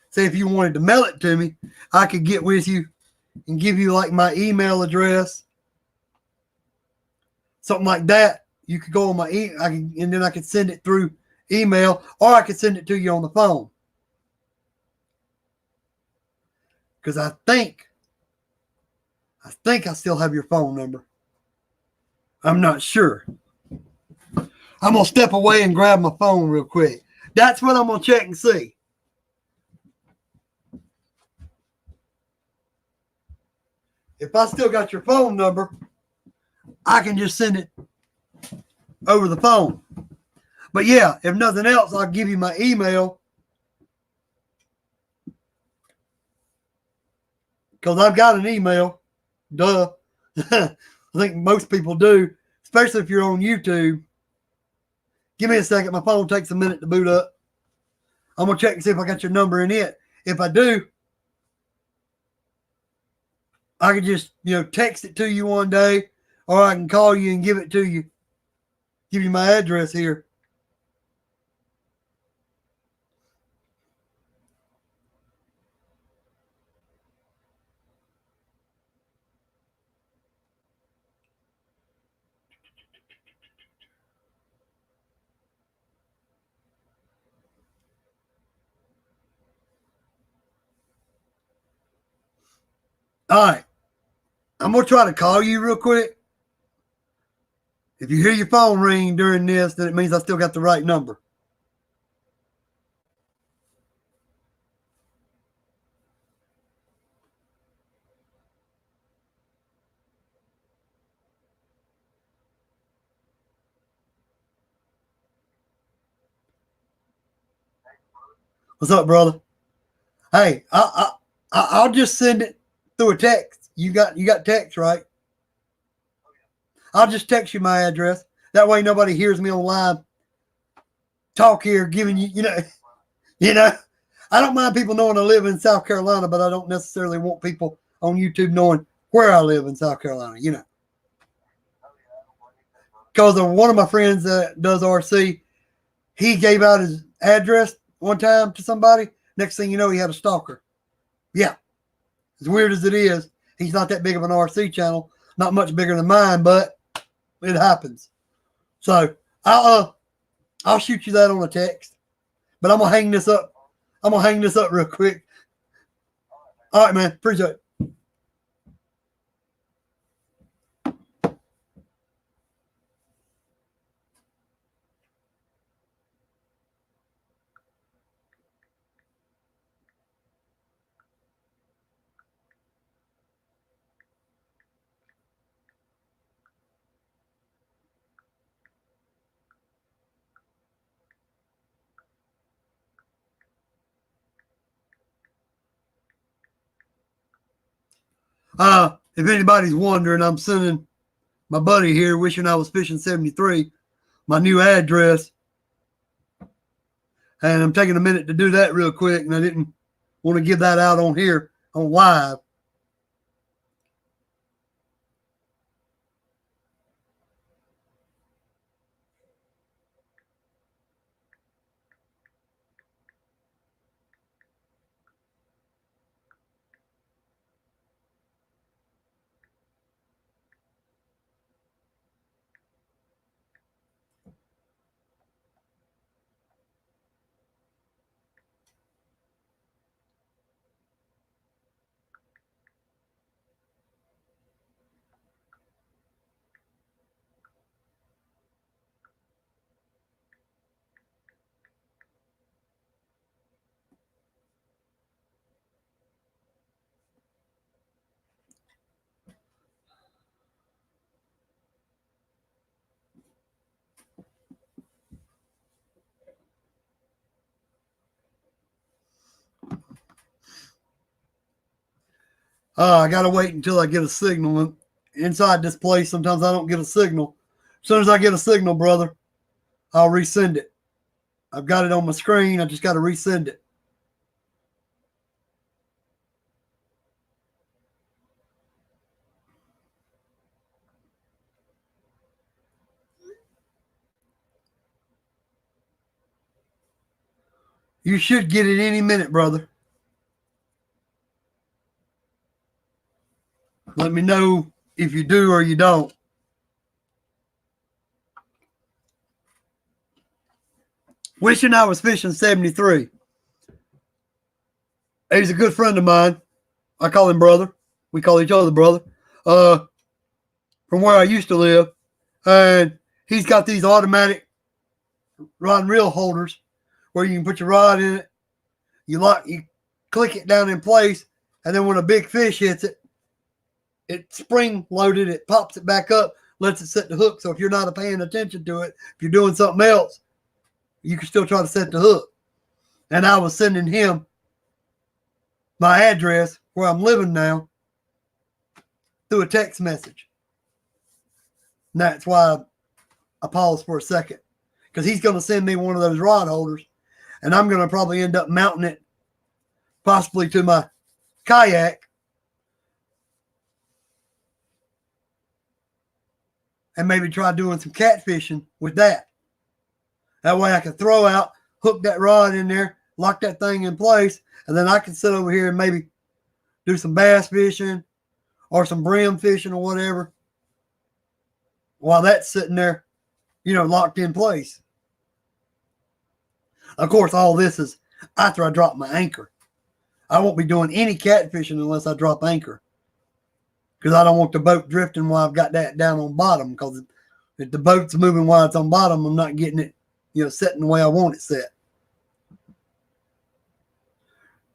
say if you wanted to mail it to me, I could get with you and give you like my email address, something like that. You could go on my and then I could send it through email, or I could send it to you on the phone. Because I think I still have your phone number. I'm not sure. I'm going to step away and grab my phone real quick. That's what I'm going to check and see. If I still got your phone number, I can just send it over the phone. But yeah, if nothing else, I'll give you my email. Because I've got an email. Duh. I think most people do, especially if you're on YouTube. Give me a second. My phone takes a minute to boot up. I'm going to check and see if I got your number in it. If I do, I can just, text it to you one day, or I can call you and give it to you. Give you my address here. All right. I'm going to try to call you real quick. If you hear your phone ring during this, then it means I still got the right number. What's up, brother? Hey, I'll just send it through a text. You got text, right? I'll just text you my address. That way nobody hears me on live talk here giving you, you know. I don't mind people knowing I live in South Carolina, but I don't necessarily want people on YouTube knowing where I live in South Carolina, Because one of my friends that does RC, he gave out his address one time to somebody. Next thing you know, he had a stalker. Yeah. As weird as it is, he's not that big of an RC channel, not much bigger than mine, but it happens. So I'll shoot you that on a text. But I'm gonna hang this up. I'm gonna hang this up real quick. All right, man. Appreciate it. If anybody's wondering, I'm sending my buddy here wishing I was fishing 73, my new address. And I'm taking a minute to do that real quick, and I didn't want to give that out on here on live. I got to wait until I get a signal. Inside this place, sometimes I don't get a signal. As soon as I get a signal, brother, I'll resend it. I've got it on my screen. I just got to resend it. You should get it any minute, brother. Let me know if you do or you don't. Wishing I was fishing 73. He's a good friend of mine. I call him brother. We call each other brother. From where I used to live. And he's got these automatic rod and reel holders where you can put your rod in it. You click it down in place, and then when a big fish hits it, it's spring loaded. It pops it back up, lets it set the hook. So if you're not paying attention to it, if you're doing something else, you can still try to set the hook. And I was sending him my address where I'm living now through a text message. And that's why I paused for a second, because he's going to send me one of those rod holders, and I'm going to probably end up mounting it possibly to my kayak and maybe try doing some catfishing with that. That way I can throw out, hook that rod in there, lock that thing in place, and then I can sit over here and maybe do some bass fishing or some brim fishing or whatever while that's sitting there, locked in place. Of course, all this is after I drop my anchor. I won't be doing any catfishing unless I drop anchor. because I don't want the boat drifting while I've got that down on bottom, because if the boat's moving while it's on bottom, I'm not getting it, set in the way I want it set.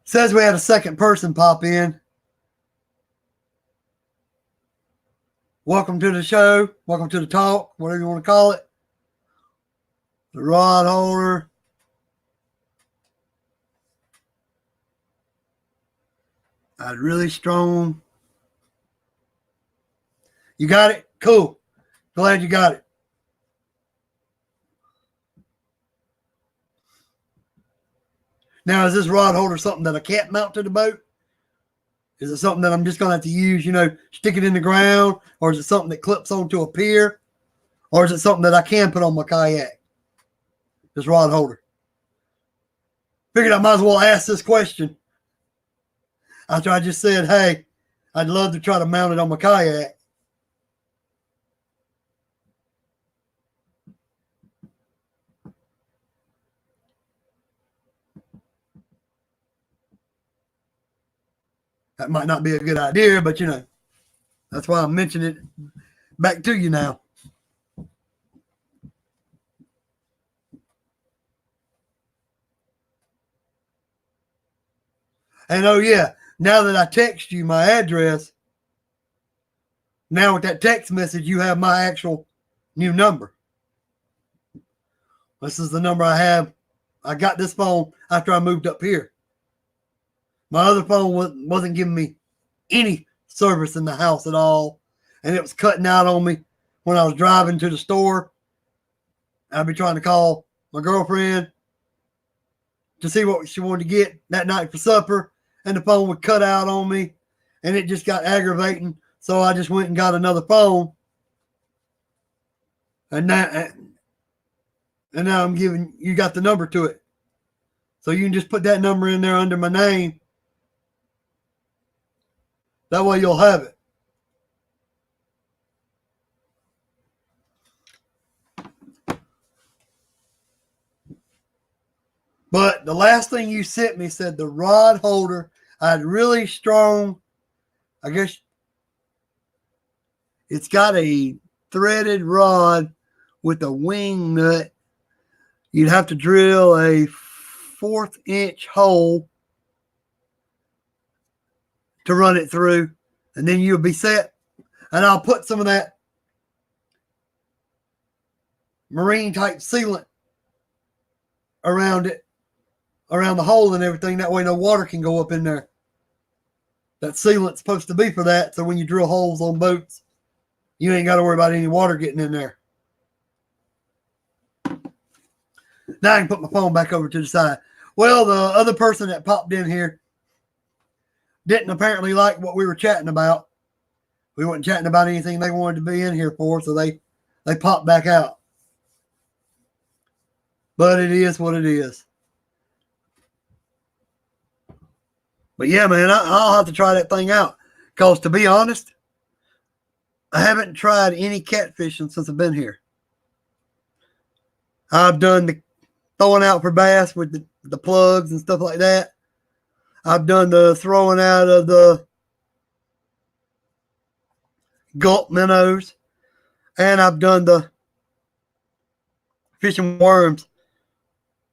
Says we had a second person pop in. Welcome to the show. Welcome to the talk, whatever you want to call it. The rod holder. I'd really strong. You got it? Cool. Glad you got it. Now, is this rod holder something that I can't mount to the boat? Is it something that I'm just going to have to use, stick it in the ground? Or is it something that clips onto a pier? Or is it something that I can put on my kayak? This rod holder. Figured I might as well ask this question. After I just said, hey, I'd love to try to mount it on my kayak. That might not be a good idea, but that's why I'm mentioning it back to you now. And oh yeah, now that I text you my address, now with that text message, you have my actual new number. This is the number I have. I got this phone after I moved up here. My other phone wasn't giving me any service in the house at all. And it was cutting out on me when I was driving to the store. I'd be trying to call my girlfriend to see what she wanted to get that night for supper. And the phone would cut out on me. And it just got aggravating. So I just went and got another phone. And now I'm giving you got the number to it. So you can just put that number in there under my name. That way you'll have it. But the last thing you sent me said the rod holder, I had really strong, I guess it's got a threaded rod with a wing nut. You'd have to drill a 1/4 inch hole to run it through, and then you'll be set. And I'll put some of that marine type sealant around it, around the hole and everything. That way no water can go up in there. That sealant's supposed to be for that, so when you drill holes on boats, you ain't got to worry about any water getting in there. Now I can put my phone back over to the side. Well, the other person that popped in here didn't apparently like what we were chatting about. We weren't chatting about anything they wanted to be in here for, so they popped back out. But it is what it is. But yeah, man, I'll have to try that thing out. Because to be honest, I haven't tried any catfishing since I've been here. I've done the throwing out for bass with the plugs and stuff like that. I've done the throwing out of the gulp minnows. And I've done the fishing worms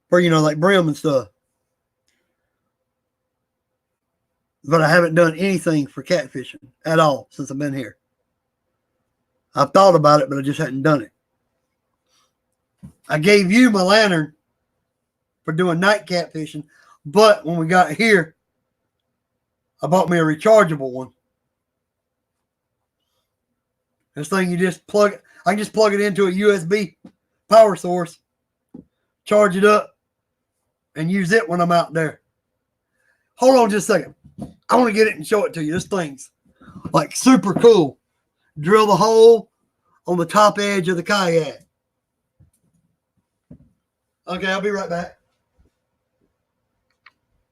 for, like brim and stuff. But I haven't done anything for catfishing at all since I've been here. I've thought about it, but I just hadn't done it. I gave you my lantern for doing night catfishing, but when we got here, I bought me a rechargeable one. This thing I can just plug it into a USB power source, charge it up, and use it when I'm out there. Hold on just a second. I want to get it and show it to you. This thing's like super cool. Drill the hole on the top edge of the kayak. Okay, I'll be right back.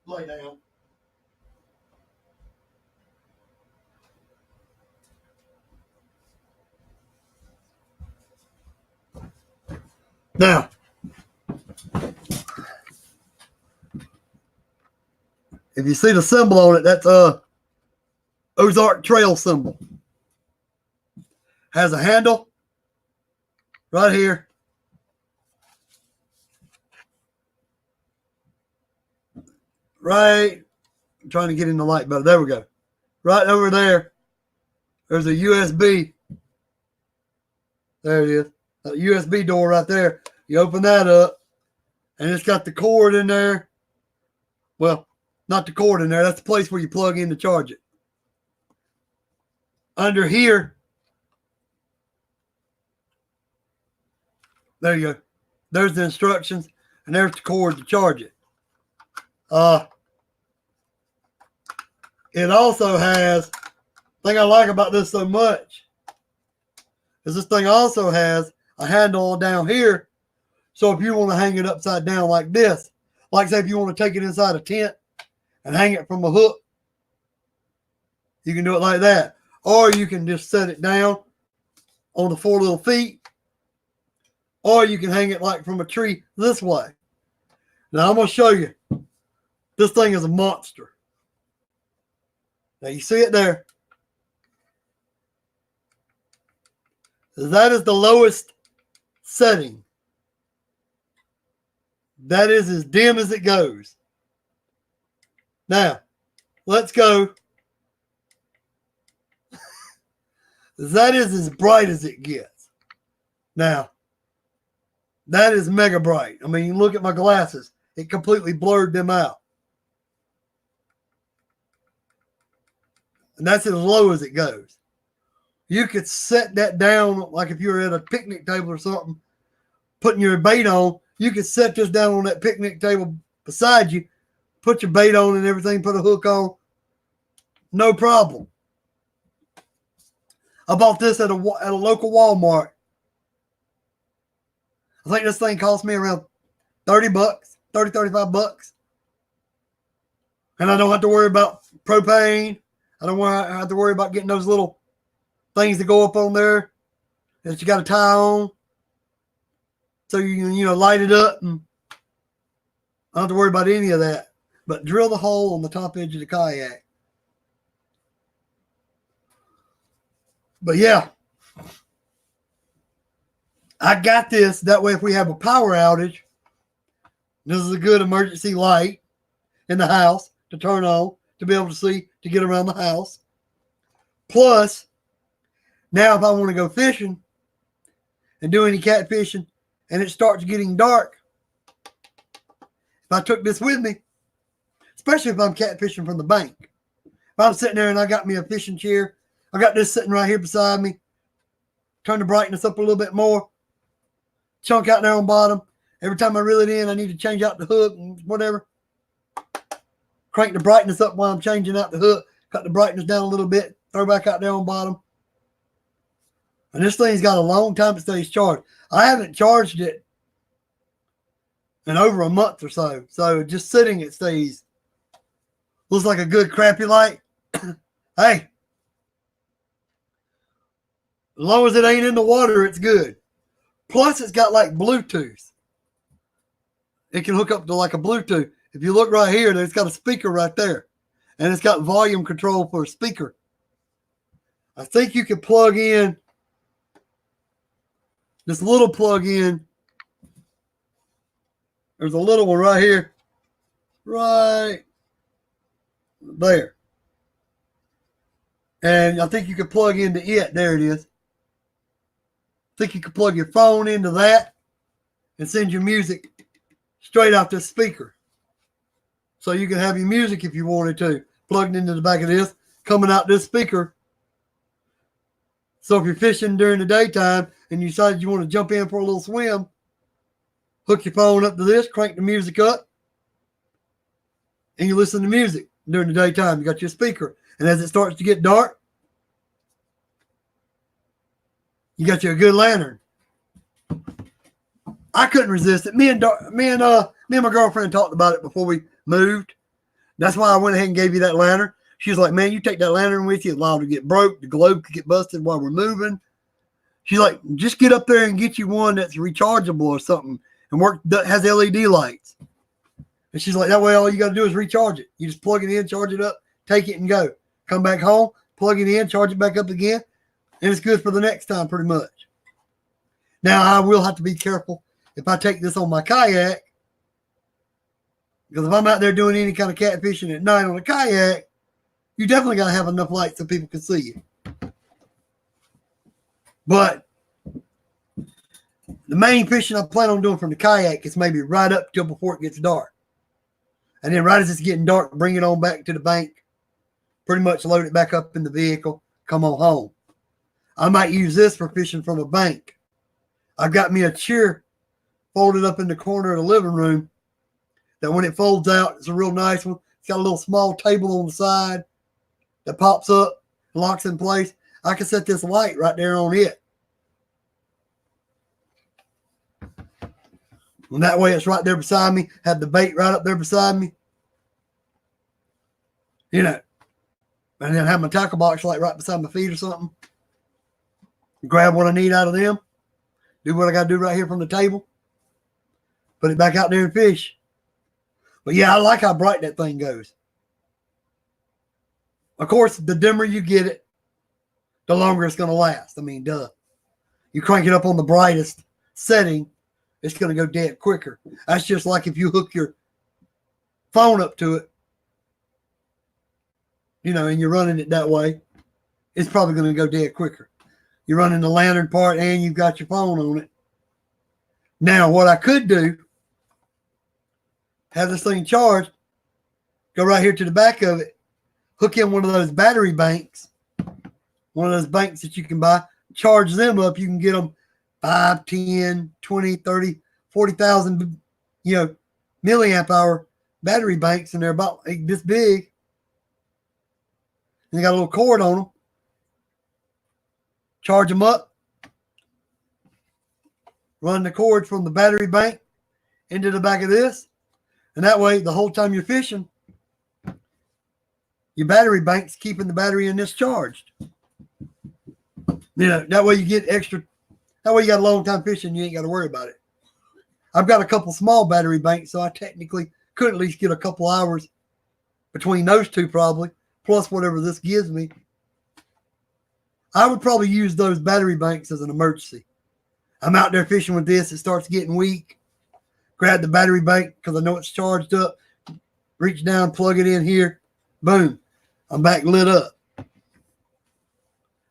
Lay down. Now, if you see the symbol on it, that's a Ozark Trail symbol. has a handle right here. Right, I'm trying to get in the light better. There we go. Right over there, there's a USB. There it is. A USB door right there. You open that up, and it's got the cord in there. Well, not the cord in there. That's the place where you plug in to charge it. Under here, there you go. There's the instructions, and there's the cord to charge it. It also has, the thing I like about this so much is this thing also has a handle down here. So if you want to hang it upside down like this, like say if you want to take it inside a tent and hang it from a hook, you can do it like that. Or you can just set it down on the 4 little feet. Or you can hang it like from a tree this way. Now I'm going to show you. This thing is a monster. Now you see it there. That is the lowest setting. That is as dim as it goes. Now, let's go. That is as bright as it gets. Now, that is mega bright. I mean, you look at my glasses. It completely blurred them out. And that's as low as it goes. You could set that down like if you were at a picnic table or something, putting your bait on. You could set this down on that picnic table beside you, put your bait on and everything, put a hook on. No problem. I bought this at a local Walmart. I think this thing cost me around 30 bucks, 30, 35 bucks. And I don't have to worry about propane. I don't have to worry about getting those little things that go up on there that you got to tie on. So you can, light it up, and I don't have to worry about any of that. But drill the hole on the top edge of the kayak. But yeah, I got this. That way, if we have a power outage, this is a good emergency light in the house to turn on to be able to see, to get around the house. Plus, now if I want to go fishing and do any catfishing and it starts getting dark, if I took this with me, especially if I'm catfishing from the bank, if I'm sitting there and I got me a fishing chair, I got this sitting right here beside me, turn the brightness up a little bit more, chunk out there on bottom. Every time I reel it in, I need to change out the hook and whatever. Crank the brightness up while I'm changing out the hook, cut the brightness down a little bit, throw back out there on bottom. And this thing's got a long time it stays charged. I haven't charged it in over a month or so. So just sitting, it stays. Looks like a good crappy light. Hey, as long as it ain't in the water, it's good. Plus, it's got like Bluetooth. It can hook up to like a Bluetooth. If you look right here, it's got a speaker right there. And it's got volume control for a speaker. I think you can plug in this little plug-in. There's a little one right here. Right there. And I think you can plug into it. There it is. I think you can plug your phone into that and send your music straight out this speaker. So you can have your music if you wanted to, plugged into the back of this, coming out this speaker. So if you're fishing during the daytime and you decide you want to jump in for a little swim, hook your phone up to this, crank the music up, and you listen to music during the daytime. You got your speaker. And as it starts to get dark, you got you a good lantern. I couldn't resist it. Me and my girlfriend talked about it before we moved. That's why I went ahead and gave you that lantern. She was like, man, you take that lantern with you, it's liable to get broke. The globe could get busted while we're moving. She's like, just get up there and get you one that's rechargeable or something and has LED lights. And she's like, that way all you got to do is recharge it. You just plug it in, charge it up, take it and go. Come back home, plug it in, charge it back up again, and it's good for the next time pretty much. Now, I will have to be careful if I take this on my kayak, because if I'm out there doing any kind of catfishing at night on a kayak, you definitely got to have enough light so people can see you. But the main fishing I plan on doing from the kayak is maybe right up till before it gets dark. And then right as it's getting dark, bring it on back to the bank, pretty much load it back up in the vehicle, come on home. I might use this for fishing from a bank. I've got me a chair folded up in the corner of the living room that when it folds out, it's a real nice one. It's got a little small table on the side that pops up, locks in place. I can set this light right there on it. And that way it's right there beside me. Have the bait right up there beside me. You know. And then have my tackle box like right beside my feet or something. Grab what I need out of them. Do what I got to do right here from the table. Put it back out there and fish. But yeah, I like how bright that thing goes. Of course, the dimmer you get it, the longer it's going to last. I mean, duh. You crank it up on the brightest setting, it's going to go dead quicker. That's just like if you hook your phone up to it, you know, and you're running it that way, it's probably going to go dead quicker. You're running the lantern part and you've got your phone on it. Now, what I could do, have this thing charged, go right here to the back of it, hook in one of those battery banks, one of those banks that you can buy, charge them up. You can get them 5, 10, 20, 30, 40,000, you know, milliamp hour battery banks, and they're about like this big. And they got a little cord on them. Charge them up. Run the cord from the battery bank into the back of this. And that way, the whole time you're fishing, your battery bank's keeping the battery in this charged. You know, that way you get extra. That way you got a long time fishing, you ain't got to worry about it. I've got a couple small battery banks, so I technically could at least get a couple hours between those two probably, plus whatever this gives me. I would probably use those battery banks as an emergency. I'm out there fishing with this. It starts getting weak. Grab the battery bank because I know it's charged up. Reach down, plug it in here. Boom. I'm back lit up.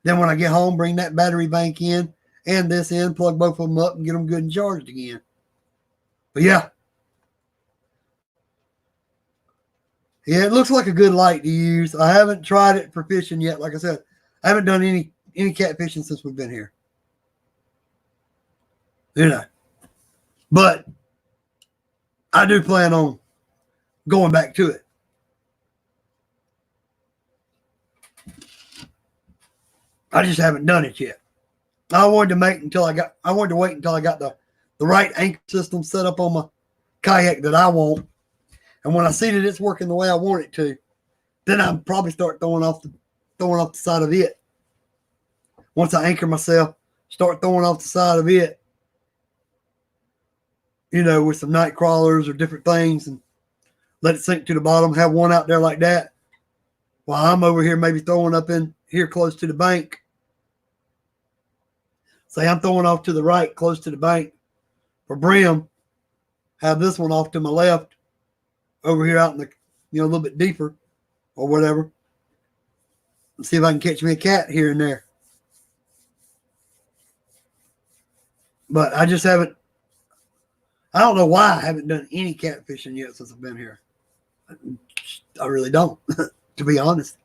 Then when I get home, bring that battery bank in and this in, plug both of them up and get them good and charged again. But yeah. Yeah, it looks like a good light to use. I haven't tried it for fishing yet. Like I said, I haven't done any catfishing since we've been here. You know. But I do plan on going back to it. I just haven't done it yet. I wanted to wait until I got the right anchor system set up on my kayak that I want. And when I see that it's working the way I want it to, then I'll probably start throwing off the side of it. Once I anchor myself, start throwing off the side of it, you know, with some night crawlers or different things, and let it sink to the bottom. Have one out there like that while I'm over here maybe throwing up in here close to the bank. Say I'm throwing off to the right close to the bank for brim. Have this one off to my left over here out in the, you know, a little bit deeper or whatever. Let's see if I can catch me a cat here and there. But I just haven't, I don't know why I haven't done any catfishing yet since I've been here. I really don't, to be honest.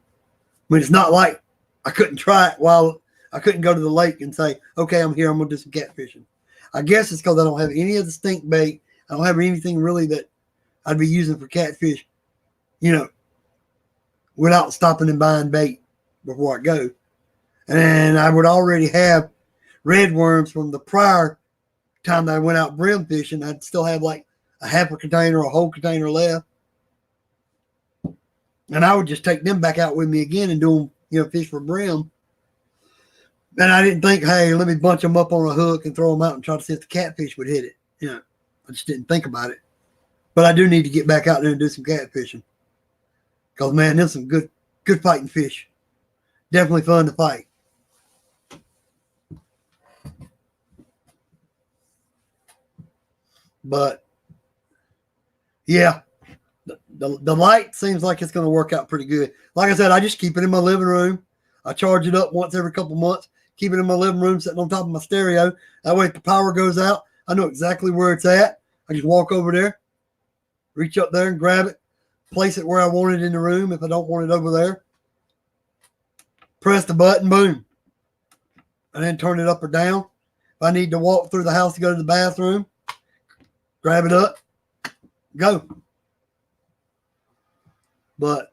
I mean, it's not like I couldn't try it while I couldn't go to the lake and say, okay, I'm here, I'm going to do some catfishing. I guess it's because I don't have any of the stink bait. I don't have anything really that I'd be using for catfish, you know, without stopping and buying bait before I go. And I would already have red worms from the prior time that I went out brim fishing. I'd still have like a half a container or a whole container left. And I would just take them back out with me again and do them, you know, fish for brim. And I didn't think, hey, let me bunch them up on a hook and throw them out and try to see if the catfish would hit it. You know, I just didn't think about it. But I do need to get back out there and do some catfishing. Because, man, there's some good fighting fish. Definitely fun to fight. But yeah, the light seems like it's going to work out pretty good. Like I said, I just keep it in my living room. I charge it up once every couple months. Keep it in my living room, sitting on top of my stereo. That way, if the power goes out, I know exactly where it's at. I just walk over there, reach up there and grab it, place it where I want it in the room. If I don't want it over there, press the button, boom, and then turn it up or down. If I need to walk through the house to go to the bathroom, grab it up, go. But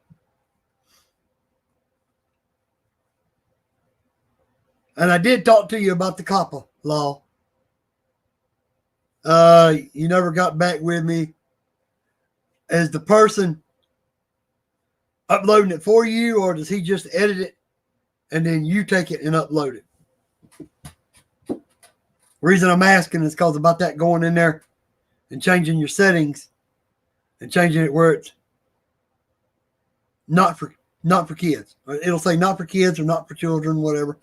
and I did talk to you about the COPPA law. You never got back with me. Is the person uploading it for you, or does he just edit it and then you take it and upload it? The reason I'm asking is because about that going in there and changing your settings and changing it where it's not for kids. It'll say not for kids or not for children, whatever.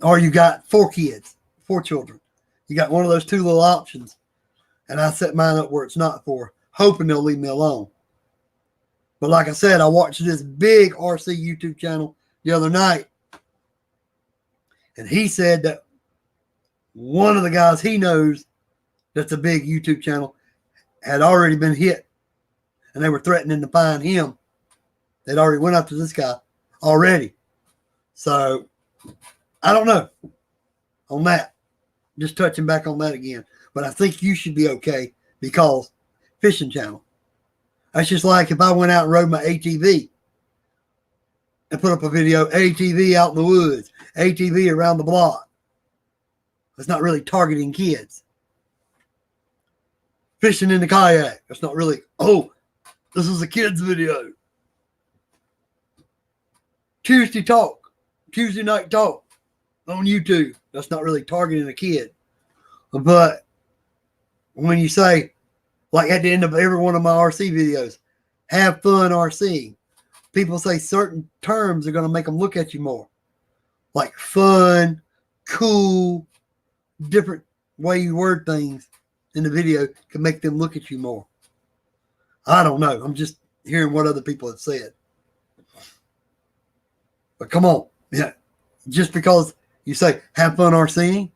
Or you got 4 kids, 4 children. You got one of those 2 little options. And I set mine up where it's not for, hoping they'll leave me alone. But like I said, I watched this big RC YouTube channel the other night. And he said that one of the guys he knows that's a big YouTube channel had already been hit. And they were threatening to fine him. They'd already went after this guy already. So I don't know on that. Just touching back on that again. But I think you should be okay because fishing channel. That's just like if I went out and rode my ATV and put up a video, ATV out in the woods, ATV around the block. That's not really targeting kids. Fishing in the kayak. That's not really, oh, this is a kid's video. Tuesday night talk on YouTube. That's not really targeting a kid. But when you say, like at the end of every one of my RC videos, have fun RC, people say certain terms are going to make them look at you more. Like fun, cool, different way you word things in the video can make them look at you more. I don't know. I'm just hearing what other people have said. But come on. Yeah. Just because you say have fun RCing,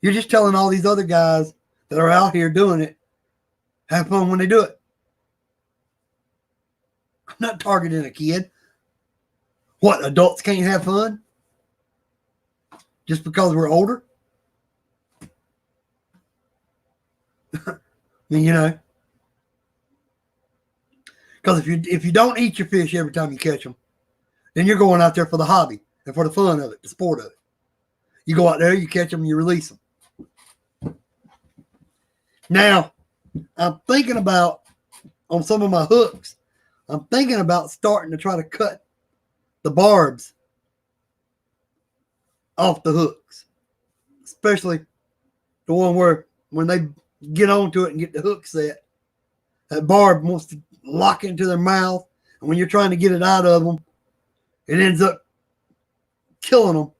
you're just telling all these other guys that are out here doing it, have fun when they do it. I'm not targeting a kid. What, adults can't have fun? Just because we're older? I mean, you know. Because if you don't eat your fish every time you catch them, then you're going out there for the hobby and for the fun of it, the sport of it. You go out there, you catch them, you release them. Now, I'm thinking about, on some of my hooks, I'm thinking about starting to try to cut the barbs off the hooks. Especially the one where when they get onto it and get the hook set, that barb wants to lock into their mouth. And when you're trying to get it out of them, it ends up killing them.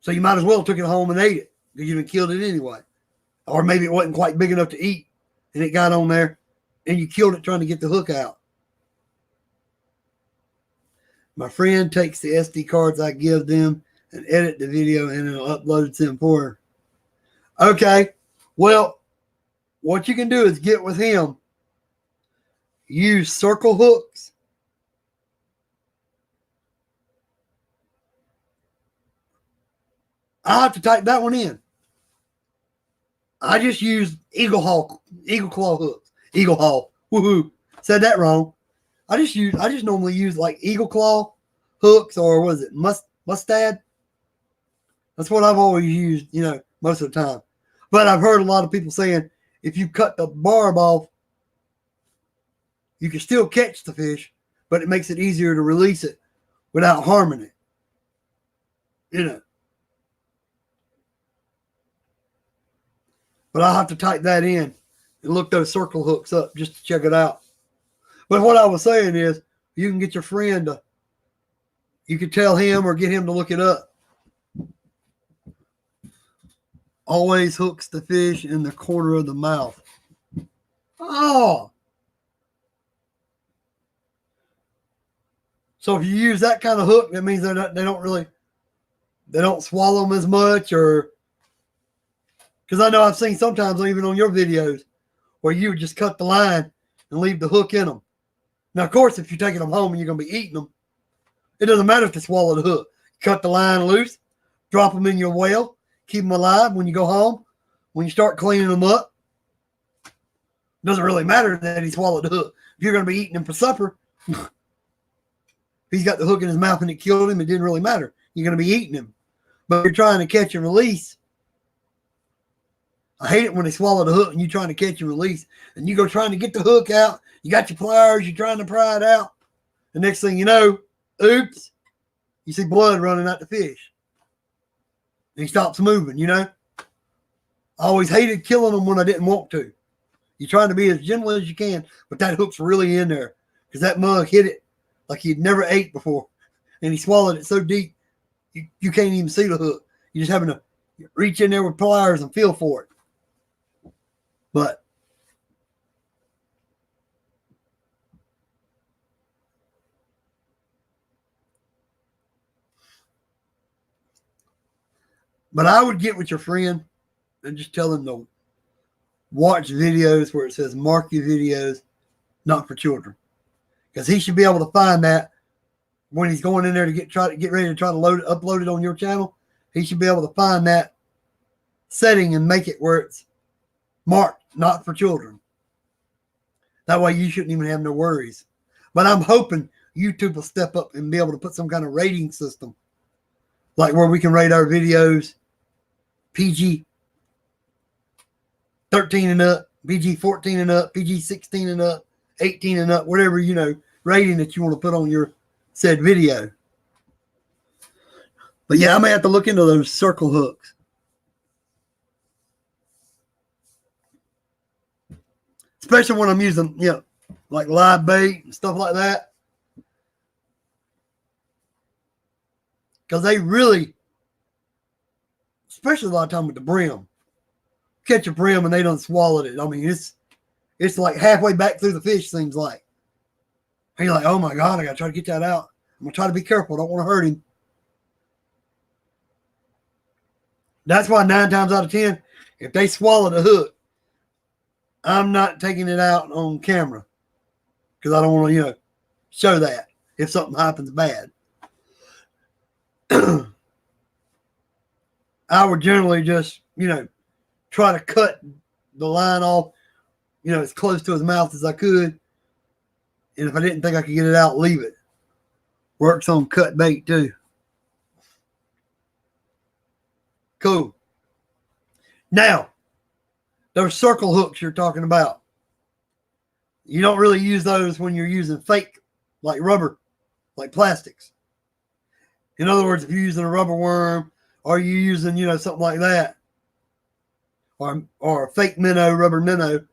So you might as well took it home and ate it because you killed it anyway. Or maybe it wasn't quite big enough to eat and it got on there and you killed it trying to get the hook out. My friend takes the SD cards I give them and edit the video and it'll upload them for her. Okay. Well, what you can do is get with him. Use circle hooks. I'll have to type that one in. I just use eagle claw hooks. Eagle haul. Woohoo. Said that wrong. I just normally use like eagle claw hooks, or was it mustad? That's what I've always used, most of the time. But I've heard a lot of people saying if you cut the barb off, you can still catch the fish, but it makes it easier to release it without harming it. But I'll have to type that in and look those circle hooks up just to check it out. But what I was saying is you can get your friend you can tell him or get him to look it up. always hooks the fish in the corner of the mouth. Oh. So if you use that kind of hook, that means they don't swallow them as much, or because I know I've seen sometimes even on your videos where you would just cut the line and leave the hook in them. Now, of course, if you're taking them home and you're going to be eating them, it doesn't matter if they swallow the hook. Cut the line loose, drop them in your well, keep them alive when you go home. When you start cleaning them up, it doesn't really matter that he swallowed the hook. If you're going to be eating them for supper, if he's got the hook in his mouth and it killed him, it didn't really matter. You're going to be eating him. But if you're trying to catch and release, I hate it when they swallow the hook and you're trying to catch and release, and you go trying to get the hook out. You got your pliers, you're trying to pry it out. The next thing you know, oops, you see blood running out the fish. And he stops moving, you know. I always hated killing them when I didn't want to. You're trying to be as gentle as you can, but that hook's really in there because that mug hit it like he'd never ate before. And he swallowed it so deep, you can't even see the hook. You're just having to reach in there with pliers and feel for it. But I would get with your friend and just tell him to watch videos where it says mark your videos not for children, because he should be able to find that when he's going in there to get ready to try to upload it on your channel. He should be able to find that setting and make it where it's marked not for children. That way you shouldn't even have no worries. But I'm hoping YouTube will step up and be able to put some kind of rating system, like where we can rate our videos PG 13 and up, PG 14 and up, PG 16 and up, 18 and up, whatever, rating that you want to put on your said video. But yeah, I may have to look into those circle hooks. Especially when I'm using, like live bait and stuff like that. Because they really, especially a lot of time with the brim, catch a brim and they done swallowed it. I mean, it's like halfway back through the fish, seems like. And you're like, oh my God, I got to try to get that out. I'm going to try to be careful. I don't want to hurt him. That's why 9 times out of 10, if they swallow the hook, I'm not taking it out on camera because I don't want to, show that if something happens bad. I would generally just, try to cut the line off, as close to his mouth as I could. And if I didn't think I could get it out, leave it. Works on cut bait too. Cool. Now, those circle hooks you're talking about, you don't really use those when you're using fake, like rubber, like plastics. In other words, if you're using a rubber worm, or you're using, something like that, or a fake minnow, rubber minnow,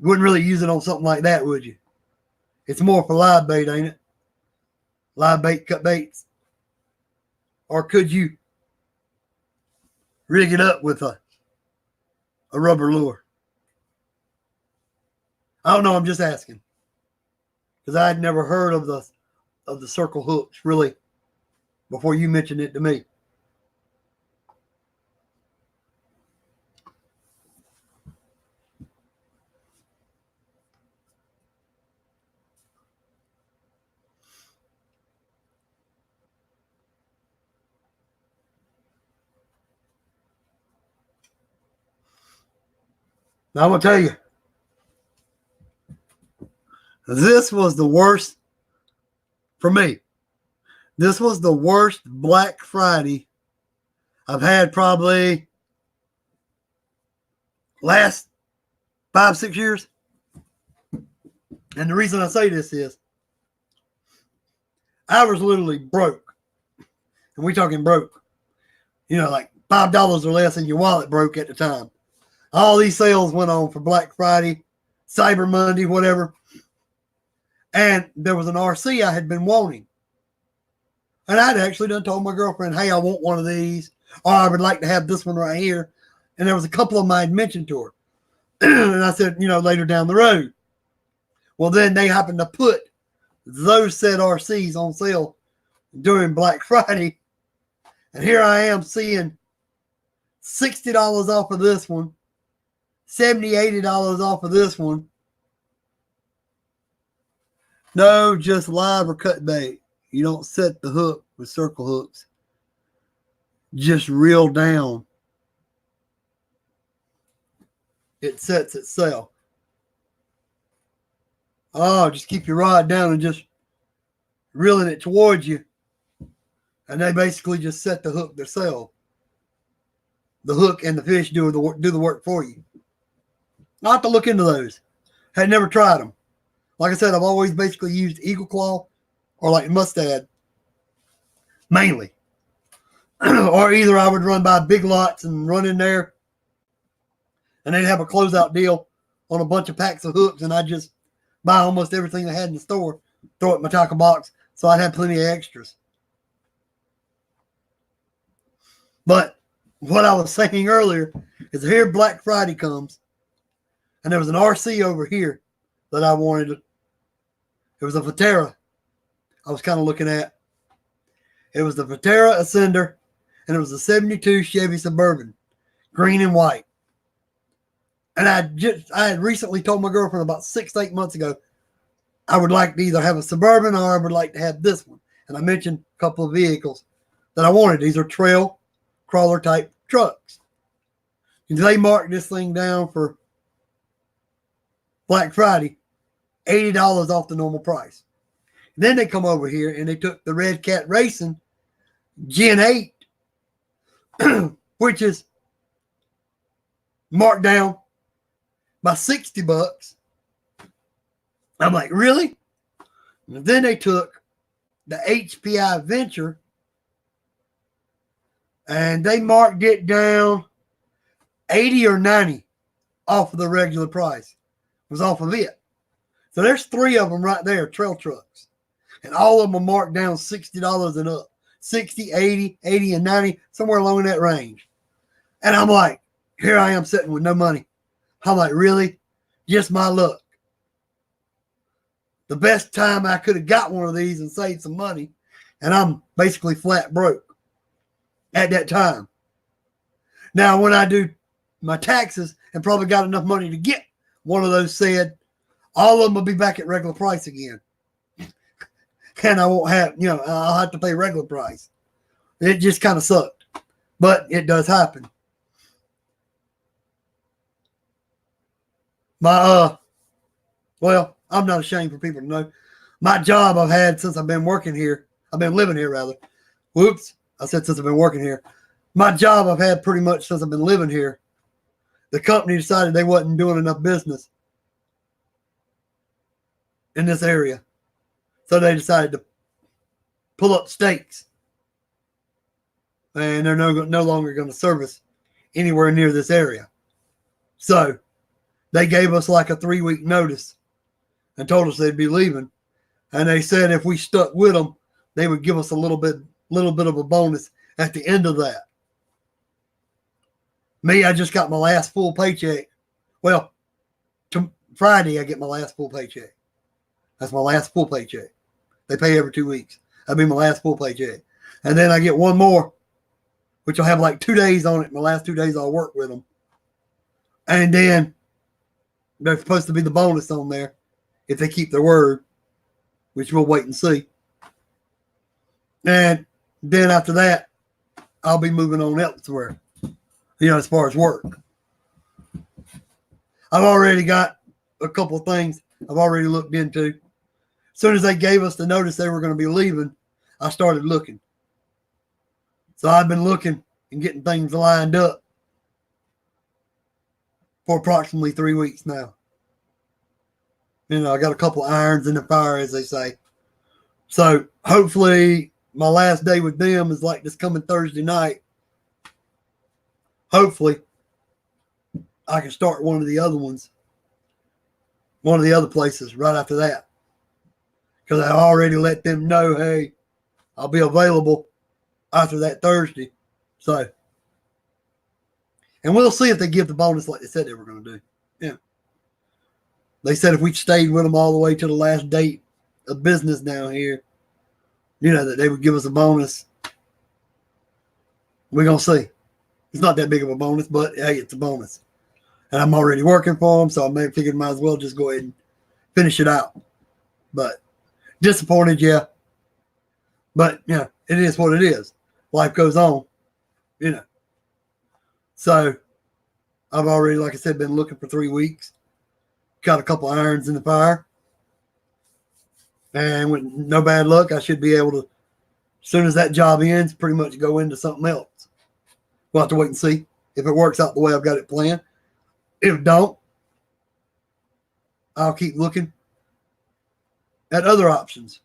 you wouldn't really use it on something like that, would you? It's more for live bait, ain't it? Live bait, cut baits. Or could you rig it up with a rubber lure? I don't know. I'm just asking, because I had never heard of the circle hooks really before you mentioned it to me. Now I'm gonna tell you, this was the worst for me. This was the worst Black Friday I've had probably last 5-6 years. And the reason I say this is I was literally broke. And we talking broke. Like $5 or less in your wallet broke at the time. All these sales went on for Black Friday, Cyber Monday, whatever. And there was an RC I had been wanting. And I'd actually done told my girlfriend, hey, I want one of these. or I would like to have this one right here. And there was a couple of them I had mentioned to her. And I said, later down the road. Well, then they happened to put those said RCs on sale during Black Friday. And here I am seeing $60 off of this one, $70, $80 off of this one. No, just live or cut bait. You don't set the hook with circle hooks. Just reel down. It sets itself. Oh, just keep your rod down and just reeling it towards you. And they basically just set the hook themselves. The hook and the fish do the work for you. I'll have to look into those. Had never tried them. Like I said, I've always basically used Eagle Claw or like Mustad. Mainly. Or either I would run by Big Lots and run in there and they'd have a closeout deal on a bunch of packs of hooks, and I'd just buy almost everything they had in the store, throw it in my tackle box, so I'd have plenty of extras. But what I was saying earlier is here Black Friday comes, and there was an RC over here that I wanted. It was a Viterra I was kind of looking at. It was the Viterra Ascender, and it was a 72 Chevy Suburban, green and white. And I had recently told my girlfriend about 6 to 8 months ago, I would like to either have a Suburban or I would like to have this one. And I mentioned a couple of vehicles that I wanted. These are trail crawler type trucks. And they marked this thing down for Black Friday, $80 off the normal price. And then they come over here and they took the Red Cat Racing Gen 8, which is marked down by $60. I'm like, really? And then they took the HPI Venture and they marked it down 80 or 90 off of the regular price. It was off of it. So there's 3 of them right there, trail trucks. And all of them are marked down $60 and up. 60, 80, 80 and 90, somewhere along in that range. And I'm like, here I am sitting with no money. I'm like, really? Just my luck. The best time I could have got one of these and saved some money, and I'm basically flat broke at that time. Now, when I do my taxes and probably got enough money to get one of those said, all of them will be back at regular price again. And I won't have, I'll have to pay regular price. It just kind of sucked, but it does happen. Well, I'm not ashamed for people to know. My job I've had since I've been working here. I've been living here, rather. Whoops. I said since I've been working here. My job I've had pretty much since I've been living here. The company decided they wasn't doing enough business in this area. So they decided to pull up stakes. And they're no longer going to service anywhere near this area. So they gave us like a 3-week notice and told us they'd be leaving. And they said if we stuck with them, they would give us a little bit of a bonus at the end of that. Me, I just got my last full paycheck. Well, Friday I get my last full paycheck. That's my last full paycheck. They pay every 2 weeks. That'll be my last full paycheck. And then I get one more, which will have like 2 days on it. My last 2 days I'll work with them. And then there's supposed to be the bonus on there if they keep their word, which we'll wait and see. And then after that, I'll be moving on elsewhere, as far as work. I've already got a couple of things I've already looked into. As soon as they gave us the notice they were going to be leaving, I started looking. So I've been looking and getting things lined up for approximately 3 weeks now. I got a couple irons in the fire, as they say. So hopefully my last day with them is like this coming Thursday night. Hopefully I can start one of the other ones, one of the other places right after that. Because I already let them know, hey, I'll be available after that Thursday. So And we'll see if they give the bonus like they said they were going to do. Yeah. They said if we stayed with them all the way to the last date of business down here, that they would give us a bonus. We're going to see. It's not that big of a bonus, but hey, it's a bonus. And I'm already working for them, so I figured might as well just go ahead and finish it out. But disappointed, yeah. But, it is what it is. Life goes on, So I've already, like I said, been looking for 3 weeks. Got a couple irons in the fire. And with no bad luck, I should be able to, as soon as that job ends, pretty much go into something else. We'll have to wait and see if it works out the way I've got it planned. If it don't, I'll keep looking at other options.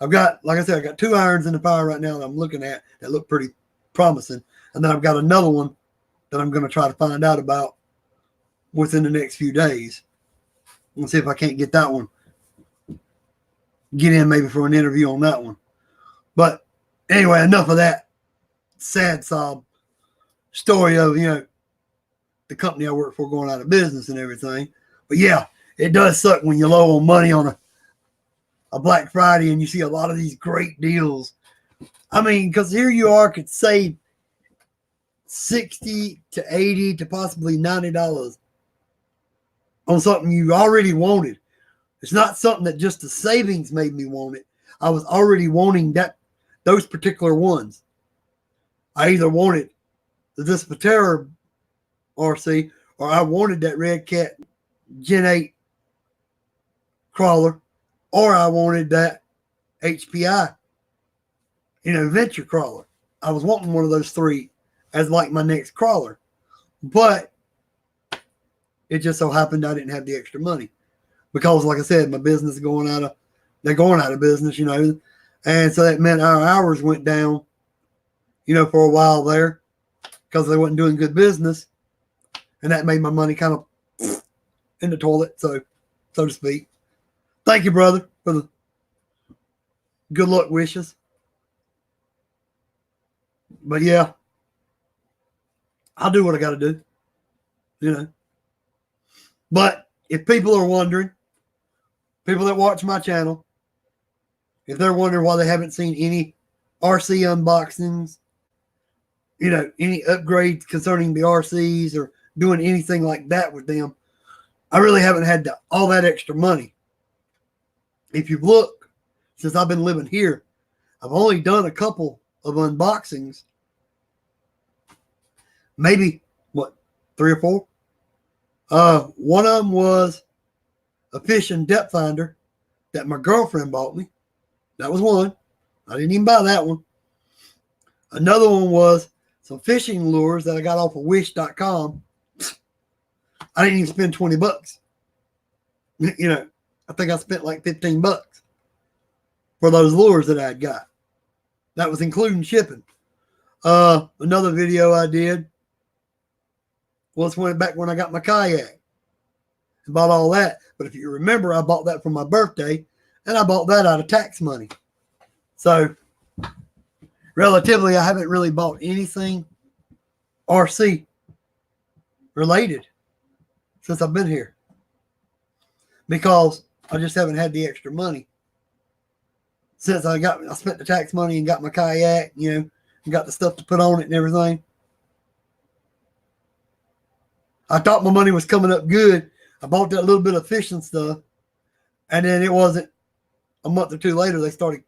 I've got, like I said, I got 2 irons in the fire right now that I'm looking at that look pretty promising. And then I've got another one that I'm going to try to find out about within the next few days. And see if I can't get that one. Get in maybe for an interview on that one. But anyway, enough of that sad sob story of, the company I work for going out of business and everything. But yeah, it does suck when you're low on money on a Black Friday and you see a lot of these great deals. I mean, because here you are, could save $60 to $80 to possibly $90 on something you already wanted. It's not something that just the savings made me want it. I was already wanting those particular ones. I either wanted this Patera RC or I wanted that Red Cat Gen 8 crawler, or I wanted that HPI, venture crawler. I was wanting one of those 3 as like my next crawler. But it just so happened I didn't have the extra money. Because, like I said, my business is they're going out of business, And so that meant our hours went down, for a while there because they wasn't doing good business. And that made my money kind of in the toilet, so to speak. Thank you, brother, for the good luck wishes. But yeah, I'll do what I got to do, But if people are wondering, people that watch my channel, if they're wondering why they haven't seen any RC unboxings, any upgrades concerning the RCs or doing anything like that with them, I really haven't had all that extra money. If you look, since I've been living here, I've only done a couple of unboxings. Maybe, 3 or 4? One of them was a fishing depth finder that my girlfriend bought me. That was one. I didn't even buy that one. Another one was some fishing lures that I got off of wish.com. I didn't even spend $20. I think I spent like $15 for those lures that I had got. That was including shipping. Another video I did was back when I got my kayak and bought all that. But if you remember, I bought that for my birthday and I bought that out of tax money. So relatively, I haven't really bought anything RC related since I've been here because I just haven't had the extra money since I spent the tax money and got my kayak, and got the stuff to put on it and everything. I thought my money was coming up good. I bought that little bit of fishing stuff, and then it wasn't a month or 2 later, they started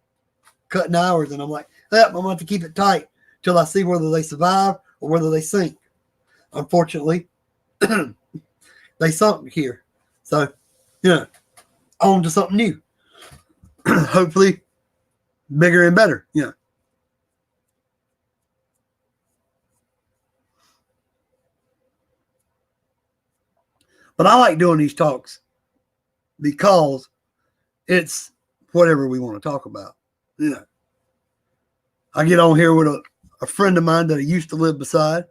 cutting hours, and I'm like, I'm going to have to keep it tight till I see whether they survive or whether they sink. Unfortunately, they sunk here. So, on to something new. Hopefully, bigger and better, But I like doing these talks because it's whatever we want to talk about. I get on here with a friend of mine that I used to live beside,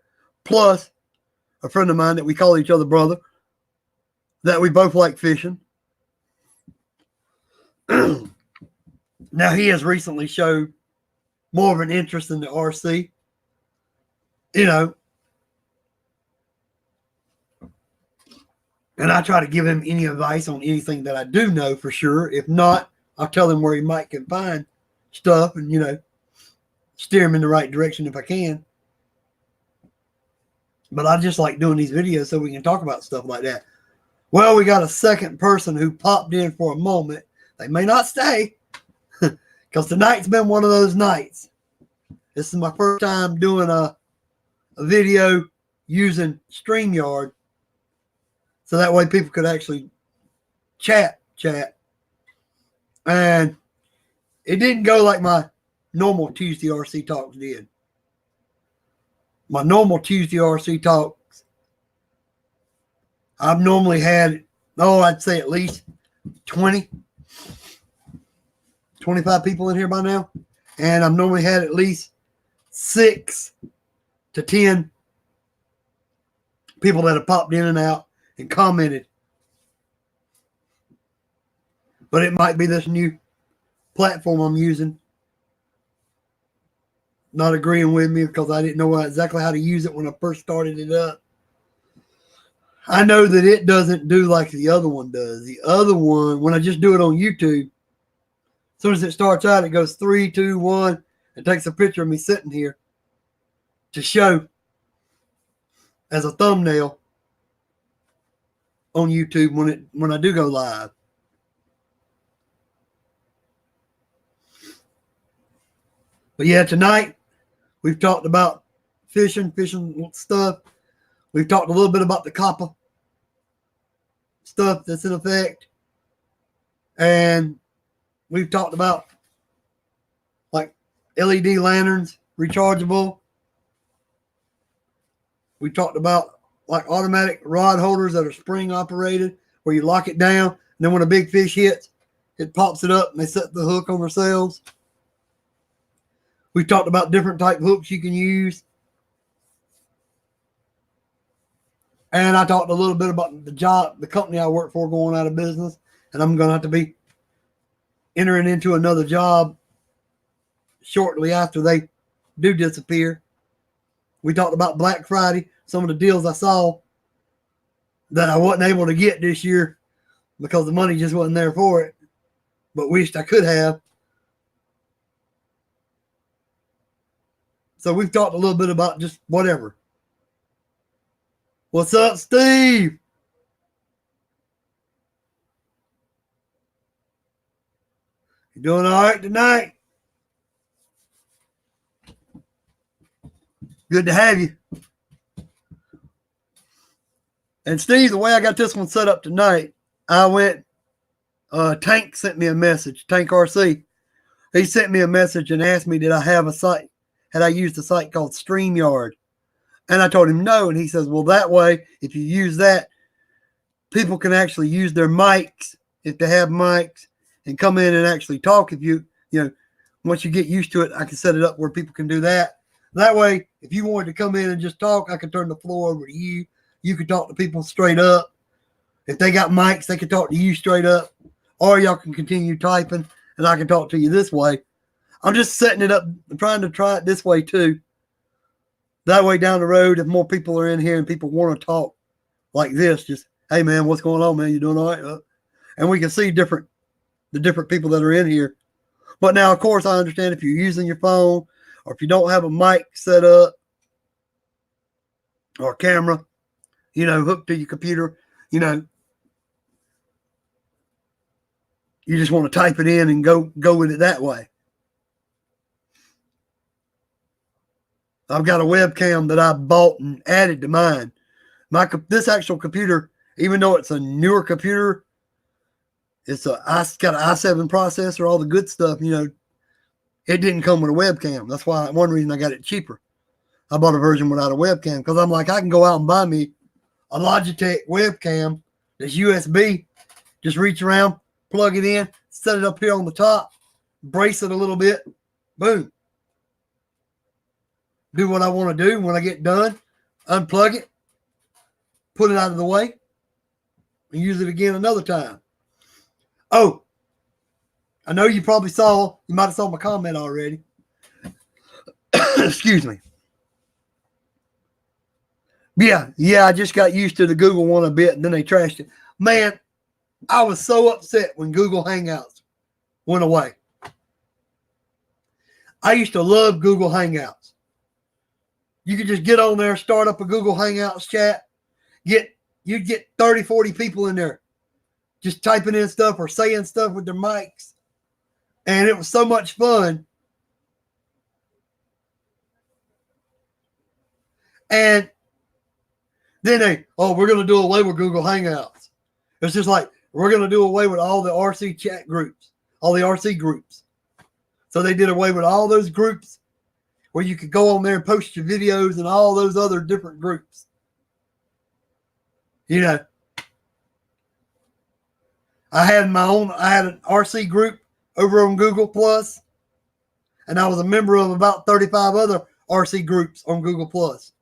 plus a friend of mine that we call each other brother, that we both like fishing. Now, he has recently showed more of an interest in the RC. And I try to give him any advice on anything that I do know for sure. If not, I'll tell him where he might can find stuff and, steer him in the right direction if I can. But I just like doing these videos so we can talk about stuff like that. Well, we got a second person who popped in for a moment. They may not stay because tonight's been one of those nights. This is my first time doing a video using StreamYard. So that way people could actually chat. And it didn't go like my normal Tuesday RC Talks did. My normal Tuesday RC Talks, I've normally had, I'd say at least 20, 25 people in here by now. And I've normally had at least 6 to 10 people that have popped in and out and commented. But it might be this new platform I'm using not agreeing with me because I didn't know exactly how to use it when I first started it up. I know that it doesn't do like the other one does. The other one, when I just do it on YouTube, as soon as it starts out, it goes 3, 2, 1, and takes a picture of me sitting here to show as a thumbnail on YouTube when I do go live. But yeah, tonight we've talked about fishing stuff. We've talked a little bit about the copper stuff that's in effect. And we've talked about like LED lanterns, rechargeable. We talked about like automatic rod holders that are spring operated where you lock it down. And then when a big fish hits, it pops it up and they set the hook on themselves. We talked about different type hooks you can use. And I talked a little bit about the company I work for going out of business. And I'm going to have to be entering into another job shortly after they do disappear. We talked about Black Friday, some of the deals I saw that I wasn't able to get this year because the money just wasn't there for it, but wished I could have. So we've talked a little bit about just whatever. What's up, Steve? You doing all right tonight? Good to have you. And Steve, the way I got this one set up tonight, I went, Tank sent me a message, Tank RC. He sent me a message and asked me, did I have a site? Had I used a site called StreamYard? And I told him no. And he says, well, that way, if you use that, people can actually use their mics, if they have mics, and come in and actually talk. If once you get used to it, I can set it up where people can do that. That way, if you wanted to come in and just talk, I could turn the floor over to you. You could talk to people straight up. If they got mics, they could talk to you straight up. Or y'all can continue typing, and I can talk to you this way. I'm just setting it up, trying to try it this way too. That way down the road, if more people are in here and people want to talk like this, just, hey man, what's going on, man? You doing all right? And we can see the different people that are in here. But now, of course, I understand if you're using your phone or if you don't have a mic set up or a camera, hooked to your computer, you just want to type it in and go with it that way. I've got a webcam that I bought and added to mine. This actual computer, even though it's a newer computer, it's got an i7 processor, all the good stuff, it didn't come with a webcam. That's why one reason I got it cheaper. I bought a version without a webcam because I'm like, I can go out and buy me a Logitech webcam that's USB. Just reach around, plug it in, set it up here on the top, brace it a little bit, boom. Do what I want to do. When I get done, unplug it, put it out of the way, and use it again another time. Oh, I know you probably you might have saw my comment already. Excuse me. Yeah. I just got used to the Google one a bit, and then they trashed it. Man, I was so upset when Google Hangouts went away. I used to love Google Hangouts. You could just get on there, start up a Google Hangouts chat. You'd get 30, 40 people in there just typing in stuff or saying stuff with their mics. And it was so much fun. And then we're going to do away with Google Hangouts. It's just like, we're going to do away with all the RC chat groups, all the RC groups. So they did away with all those groups where you could go on there and post your videos and all those other different groups. You know, I had an RC group over on Google Plus, and I was a member of about 35 other RC groups on Google Plus.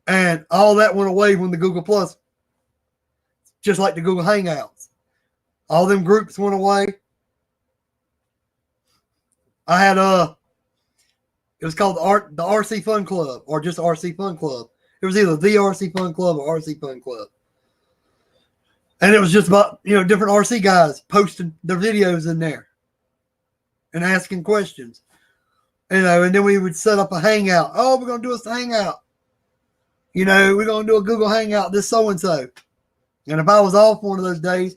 And all that went away when the Google Plus, just like the Google Hangouts. All them groups went away. I had it was called the RC Fun Club, or just RC Fun Club. It was either the RC Fun Club or RC Fun Club. And it was just about, different RC guys posting their videos in there and asking questions. And then we would set up a hangout. Oh, we're going to do a hangout. We're going to do a Google Hangout this so-and-so. And if I was off one of those days,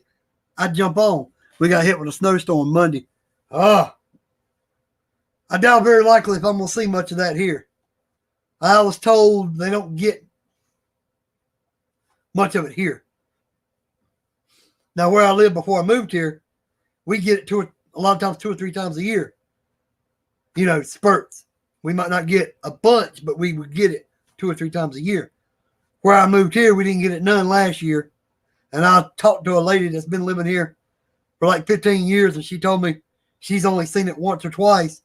I'd jump on. We got hit with a snowstorm Monday. I doubt very likely if I'm going to see much of that here. I was told they don't get much of it here. Now, where I lived before I moved here, we get it a lot of times 2 or 3 times a year. Spurts. We might not get a bunch, but we would get it 2 or 3 times a year. Where I moved here, we didn't get it none last year. And I talked to a lady that's been living here for like 15 years, and she told me she's only seen it once or twice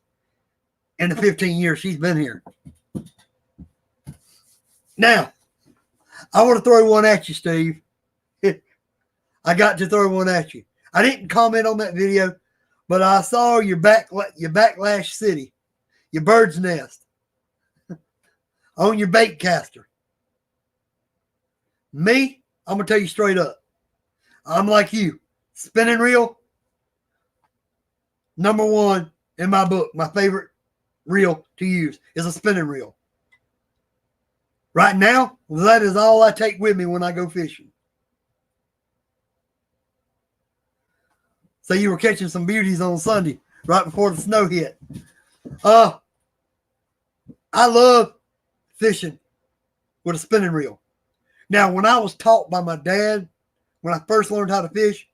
in the 15 years she's been here. Now, I want to throw one at you, Steve. I got to throw one at you. I didn't comment on that video, but I saw your Backlash City, your bird's nest, on your bait caster. Me, I'm going to tell you straight up. I'm like you. Spinning reel, number one in my book. My favorite reel to use is a spinning reel. Right now, that is all I take with me when I go fishing. So you were catching some beauties on Sunday, right before the snow hit. I love fishing with a spinning reel. Now, when I was taught by my dad, when I first learned how to fish,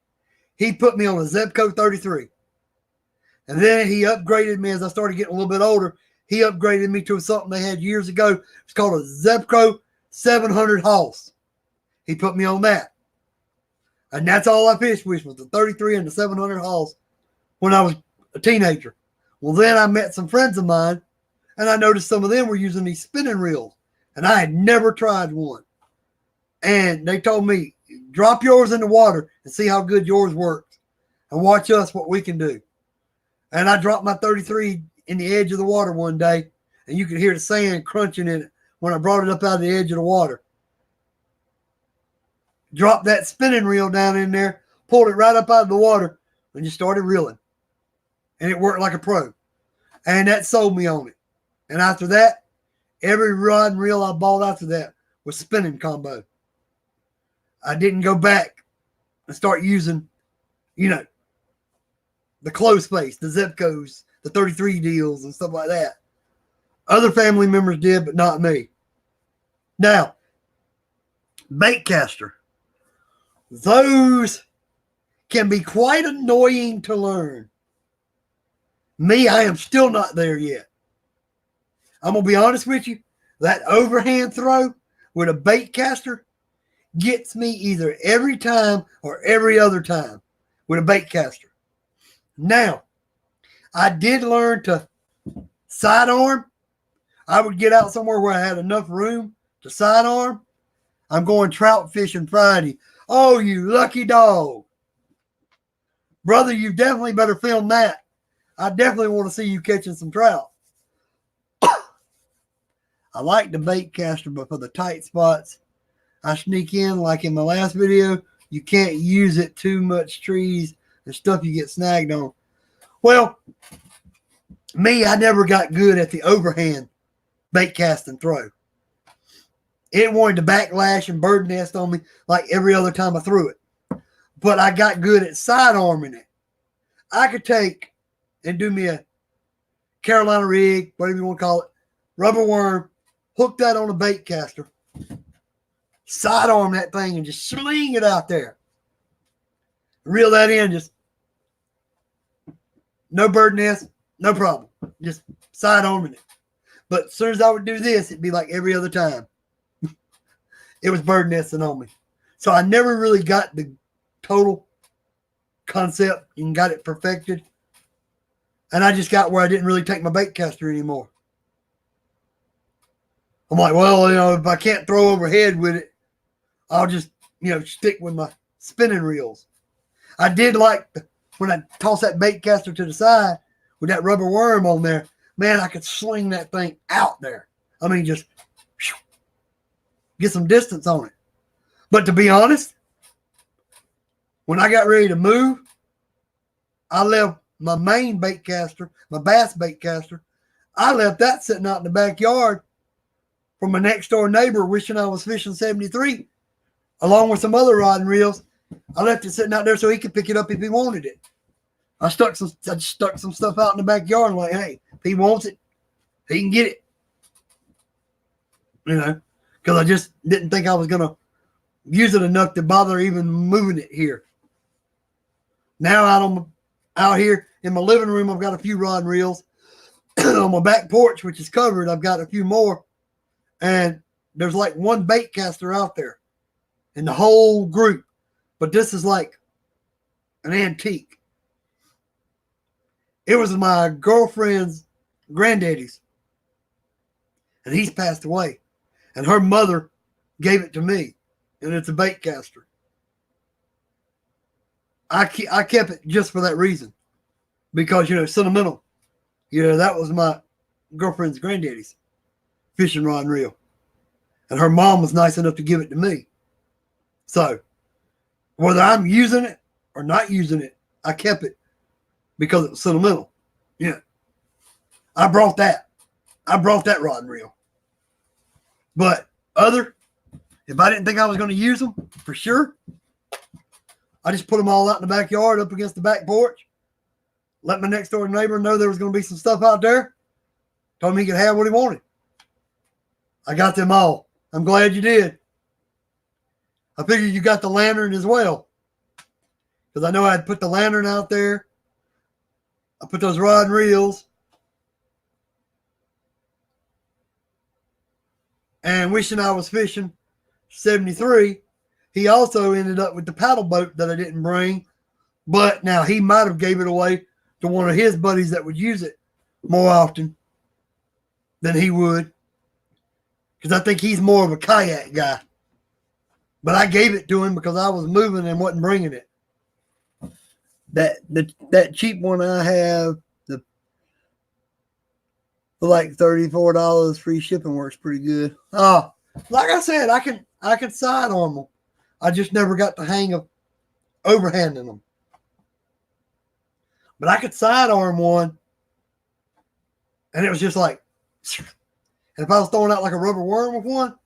he put me on a Zebco 33. And then he upgraded me as I started getting a little bit older. He upgraded me to something they had years ago. It's called a Zebco 700 Hoss. He put me on that. And that's all I fished with was the 33 and the 700 Hoss when I was a teenager. Well, then I met some friends of mine, and I noticed some of them were using these spinning reels. And I had never tried one. And they told me, drop yours in the water and see how good yours works. And watch us what we can do. And I dropped my 33 in the edge of the water one day, and you could hear the sand crunching in it when I brought it up out of the edge of the water. Dropped that spinning reel down in there, pulled it right up out of the water, and just started reeling. And it worked like a pro. And that sold me on it. And after that, every rod and reel I bought after that was spinning combo. I didn't go back and start using, the close space, the Zebcos, the 33 deals and stuff like that. Other family members did, but not me. Now, bait caster. Those can be quite annoying to learn. Me, I am still not there yet. I'm going to be honest with you. That overhand throw with a bait caster gets me either every time or every other time with a bait caster. Now, I did learn to sidearm. I would get out somewhere where I had enough room to sidearm. I'm going trout fishing Friday. Oh, you lucky dog. Brother, you definitely better film that. I definitely want to see you catching some trout. I like the bait caster, but for the tight spots, I sneak in. Like in my last video, you can't use it too much trees and stuff you get snagged on. Well, me, I never got good at the overhand bait cast and throw. It wanted to backlash and bird nest on me like every other time I threw it. But I got good at side arming it. I could take and do me a Carolina rig, whatever you want to call it, rubber worm, hook that on a bait caster, sidearm that thing and just sling it out there. Reel that in, just no bird nest, no problem. Just sidearming it. But as soon as I would do this, it'd be like every other time. It was bird nesting on me. So I never really got the total concept and got it perfected. And I just got where I didn't really take my bait caster anymore. I'm like, well, if I can't throw overhead with it, I'll just, stick with my spinning reels. I did like when I toss that bait caster to the side with that rubber worm on there, man, I could sling that thing out there. I mean, just get some distance on it. But to be honest, when I got ready to move, I left my main bait caster, my bass bait caster, I left that sitting out in the backyard for my next door neighbor wishing I was fishing 73, along with some other rod and reels. I left it sitting out there so he could pick it up if he wanted it. I stuck some stuff out in the backyard and like, hey, if he wants it, he can get it. Because I just didn't think I was going to use it enough to bother even moving it here. Now out here in my living room, I've got a few rod and reels. On my back porch, which is covered, I've got a few more. And there's like one bait caster out there in the whole group. But this is like an antique. It was my girlfriend's granddaddy's. And he's passed away. And her mother gave it to me. And it's a bait caster. I kept it just for that reason. Because, sentimental. That was my girlfriend's granddaddy's fishing rod and reel. And her mom was nice enough to give it to me. So, whether I'm using it or not using it, I kept it because it was sentimental. Yeah. I brought that rod and reel. But if I didn't think I was going to use them, for sure, I just put them all out in the backyard up against the back porch. Let my next door neighbor know there was going to be some stuff out there. Told him he could have what he wanted. I got them all. I'm glad you did. I figured you got the lantern as well. Because I know I'd put the lantern out there. I put those rod and reels. And wishing I was fishing 73, he also ended up with the paddle boat that I didn't bring. But now he might have gave it away to one of his buddies that would use it more often than he would. Because I think he's more of a kayak guy. But I gave it to him because I was moving and wasn't bringing it. That cheap one I have, for like $34, free shipping works pretty good. Like I said, I can sidearm them. I just never got the hang of overhanding them. But I could sidearm one, and it was just like, and if I was throwing out like a rubber worm with one,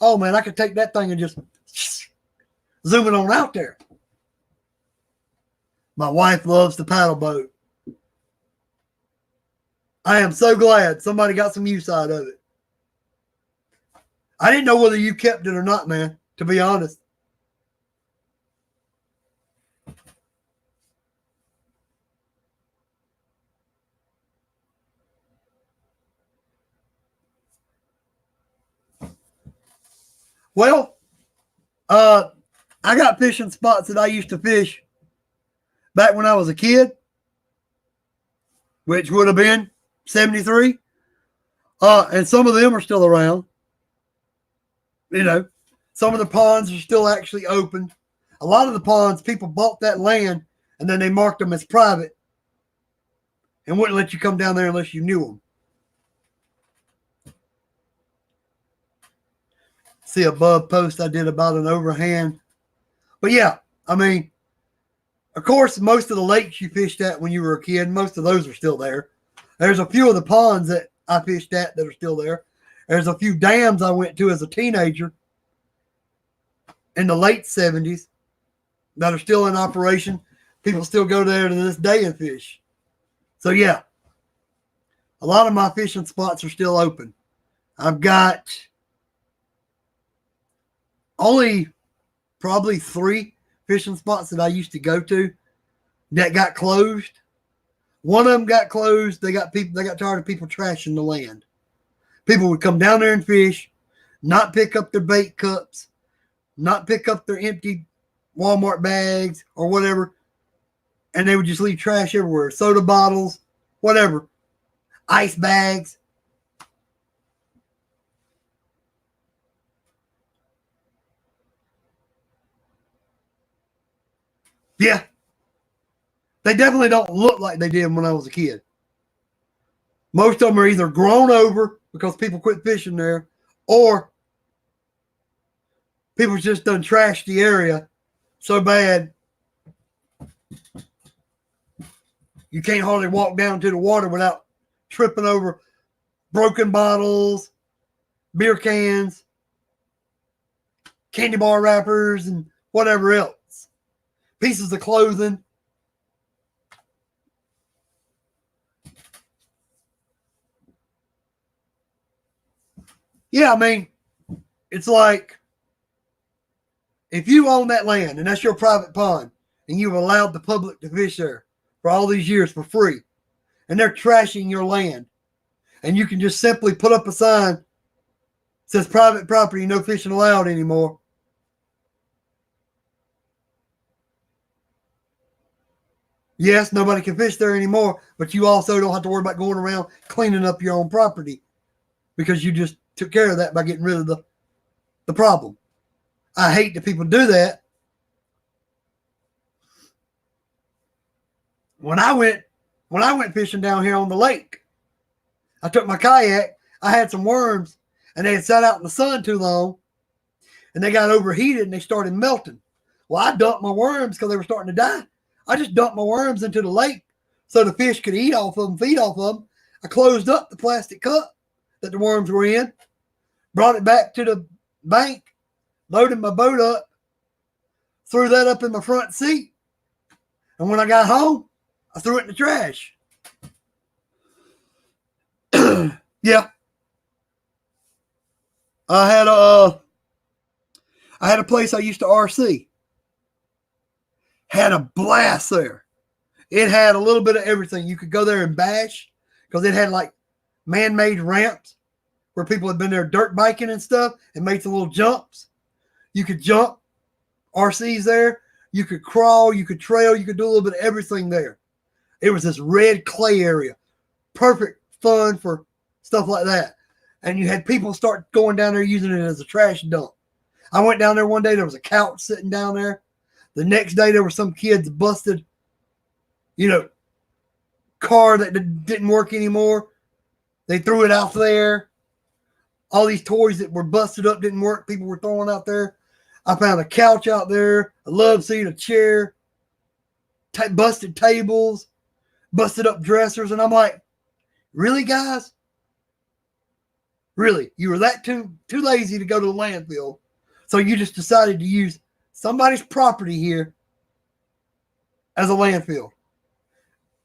oh man, I could take that thing and just zoom it on out there. My wife loves the paddle boat. I am so glad somebody got some use out of it. I didn't know whether you kept it or not, man, to be honest. Well, I got fishing spots that I used to fish back when I was a kid, which would have been 73. And some of them are still around. Some of the ponds are still actually open. A lot of the ponds, people bought that land and then they marked them as private and wouldn't let you come down there unless you knew them. see above post I did about an overhand. But yeah, I mean, of course, most of the lakes you fished at when you were a kid, most of those are still there. There's a few of the ponds that I fished at that are still there. There's a few dams I went to as a teenager in the late 70s that are still in operation. People still go there to this day and fish. So yeah, a lot of my fishing spots are still open. I've got only probably 3 fishing spots that I used to go to that got closed. One of them got closed. They got tired of people trashing the land. People would come down there and fish, not pick up their bait cups, not pick up their empty Walmart bags or whatever, and they would just leave trash everywhere. Soda bottles, whatever, ice bags. Yeah. They definitely don't look like they did when I was a kid. Most of them are either grown over because people quit fishing there, or people just done trashed the area so bad you can't hardly walk down to the water without tripping over broken bottles, beer cans, candy bar wrappers, and whatever else. Pieces of clothing. Yeah, I mean, it's like if you own that land and that's your private pond and you've allowed the public to fish there for all these years for free, and they're trashing your land, and you can just simply put up a sign that says private property, no fishing allowed anymore. Yes, nobody can fish there anymore, but you also don't have to worry about going around cleaning up your own property because you just took care of that by getting rid of the problem. I hate that people do that. When I went fishing down here on the lake, I took my kayak. I had some worms, and they had sat out in the sun too long, and they got overheated and they started melting. Well, I dumped my worms because they were starting to die. I just dumped my worms into the lake so the fish could eat off of them, feed off of them. I closed up the plastic cup that the worms were in, brought it back to the bank, loaded my boat up, threw that up in my front seat, and when I got home, I threw it in the trash. Yeah. I had a place I used to RC. Had a blast there. It had a little bit of everything. You could go there and bash because it had like man-made ramps where people had been there dirt biking and stuff and made some little jumps. You could jump RCs there. You could crawl. You could trail. You could do a little bit of everything there. It was this red clay area. Perfect fun for stuff like that. And you had people start going down there using it as a trash dump. I went down there one day. There was a couch sitting down there. The next day, there were some kids busted, car that didn't work anymore. They threw it out there. All these toys that were busted up didn't work. People were throwing out there. I found a couch out there, a love seat, a chair, busted tables, busted up dressers. And I'm like, really, guys? Really? You were that too lazy to go to the landfill. So you just decided to use somebody's property here as a landfill.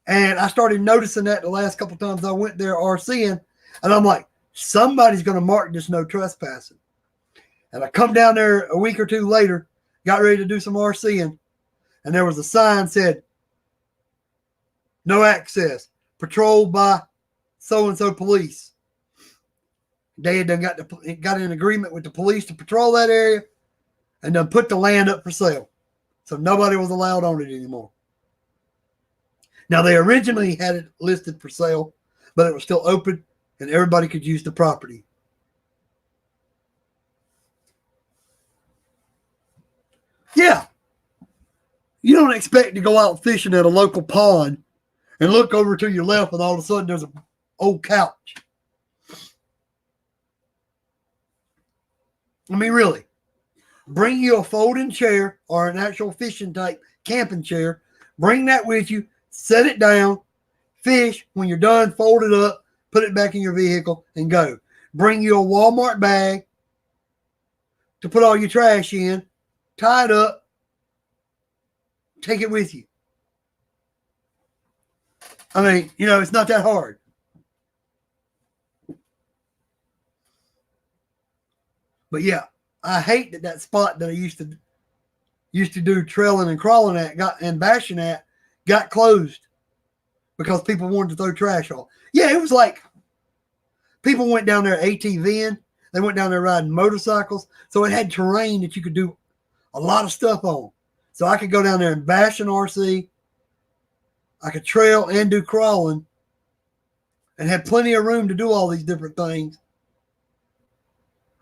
And I started noticing that the last couple times I went there RCing, and I'm like, somebody's going to mark this no trespassing. And I come down there a week or two later, got ready to do some RCing, and there was a sign said, no access, patrolled by so-and-so police. They had done got an agreement with the police to patrol that area and then put the land up for sale. So nobody was allowed on it anymore. Now, they originally had it listed for sale, but it was still open and everybody could use the property. Yeah. You don't expect to go out fishing at a local pond and look over to your left and all of a sudden there's an old couch. I mean, really. Bring you a folding chair or an actual fishing type camping chair. Bring that with you. Set it down. Fish. When you're done, fold it up. Put it back in your vehicle and go. Bring you a Walmart bag to put all your trash in. Tie it up. Take it with you. I mean, it's not that hard. But yeah, I hate that spot that I used to do trailing and crawling at and bashing at got closed because people wanted to throw trash off. Yeah, it was like people went down there ATVing. They went down there riding motorcycles. So it had terrain that you could do a lot of stuff on. So I could go down there and bash an RC. I could trail and do crawling and had plenty of room to do all these different things.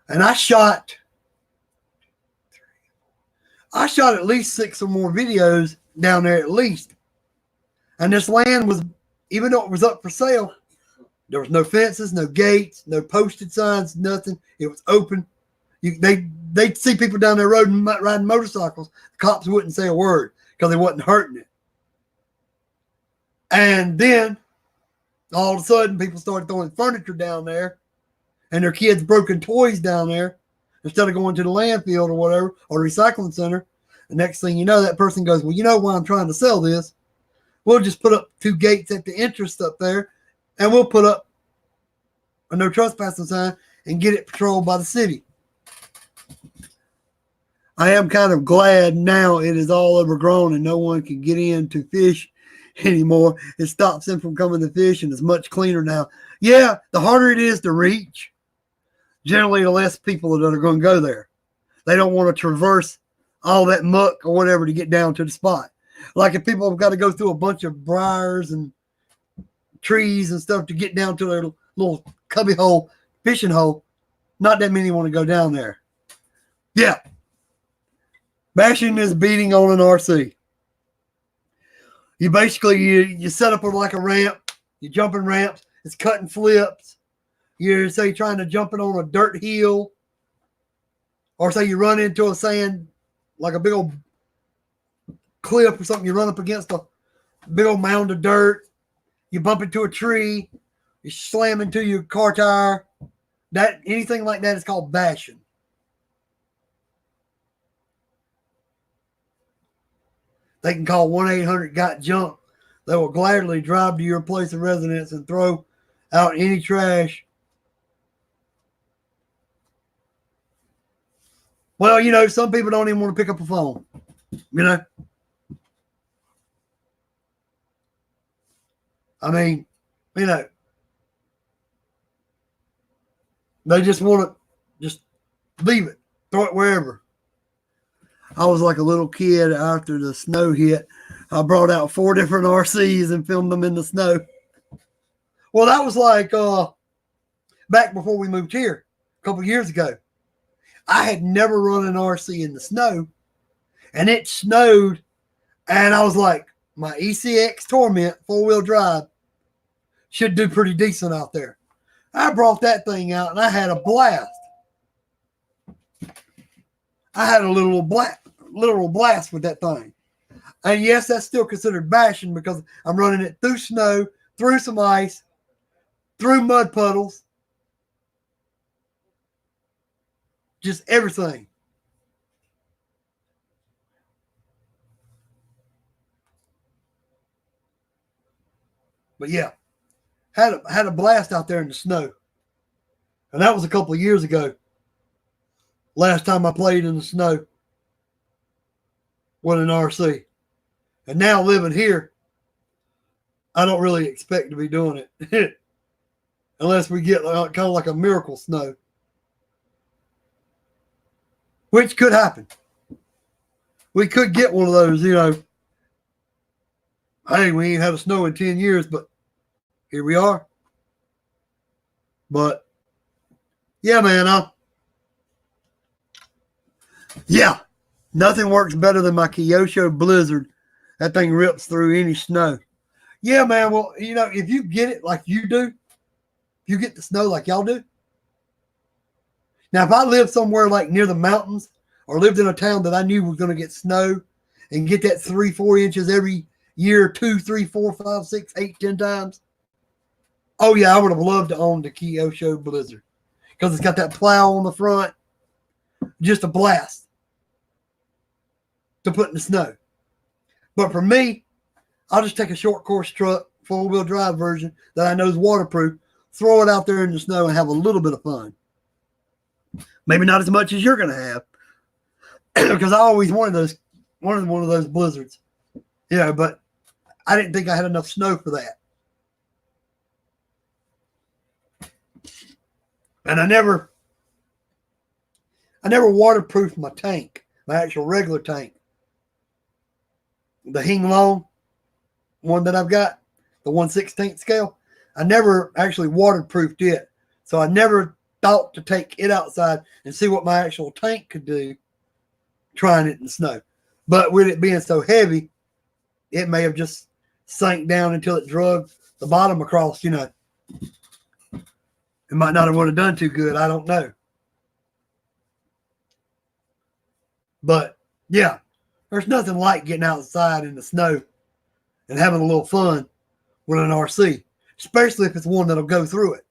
And I shot at least 6 or more videos down there at least. And this land was, even though it was up for sale, there was no fences, no gates, no posted signs, nothing. It was open. They'd see people down there riding motorcycles. The cops wouldn't say a word because they wasn't hurting it. And then all of a sudden people started throwing furniture down there and their kids' broken toys down there instead of going to the landfill or whatever, or recycling center. The next thing you know, that person goes, well, you know why I'm trying to sell this? We'll just put up 2 gates at the entrance up there, and we'll put up a no trespassing sign and get it patrolled by the city. I am kind of glad now it is all overgrown and no one can get in to fish anymore. It stops them from coming to fish, and it's much cleaner now. Yeah, the harder it is to reach, generally the less people that are going to go there. They don't want to traverse all that muck or whatever to get down to the spot. Like if people have got to go through a bunch of briars and trees and stuff to get down to their little cubby hole, fishing hole, not that many want to go down there. Yeah. Bashing is beating on an RC. You basically, you set up like a ramp, you're jumping ramps, it's cutting flips. You're, say, trying to jump it on a dirt hill, or say you run into a sand, like a big old cliff or something, you run up against a big old mound of dirt, you bump into a tree, you slam into your car tire. Anything like that is called bashing. They can call 1-800-GOT-JUNK. They will gladly drive to your place of residence and throw out any trash. Well, some people don't even want to pick up a phone. I mean, they just want to just leave it, throw it wherever. I was like a little kid after the snow hit. I brought out 4 different RCs and filmed them in the snow. Well, that was like back before we moved here a couple years ago. I had never run an RC in the snow, and it snowed, and I was like, my ECX Torment 4-wheel drive should do pretty decent out there. I brought that thing out, and I had a blast. I had a literal blast with that thing. And yes, that's still considered bashing because I'm running it through snow, through some ice, through mud puddles, just everything. But yeah, had a blast out there in the snow. And that was a couple of years ago. Last time I played in the snow with an RC. And now living here, I don't really expect to be doing it. Unless we get kind of like a miracle snow. Which could happen. We could get one of those, hey, we ain't had a snow in 10 years, but here we are. But, yeah, man, yeah, nothing works better than my Kyosho Blizzard. That thing rips through any snow. Yeah, man, well, if you get it like you do, you get the snow like y'all do, Now, if I lived somewhere like near the mountains or lived in a town that I knew was going to get snow and get that 3-4 inches every year, 2, 3, 4, 5, 6, 8, 10 times, oh yeah, I would have loved to own the Kyosho Blizzard because it's got that plow on the front, just a blast to put in the snow. But for me, I'll just take a short course truck, 4-wheel drive version that I know is waterproof, throw it out there in the snow and have a little bit of fun. Maybe not as much as you're going to have, because I always wanted one of those blizzards, but I didn't think I had enough snow for that. And I never waterproofed my tank, my actual regular tank. The Hinglong one that I've got, the 1/16 scale, I never actually waterproofed it. So I never thought to take it outside and see what my actual tank could do trying it in the snow. But with it being so heavy, it may have just sank down until it drug the bottom across, It might not have would have done too good. I don't know. But yeah, there's nothing like getting outside in the snow and having a little fun with an RC, especially if it's one that'll go through it.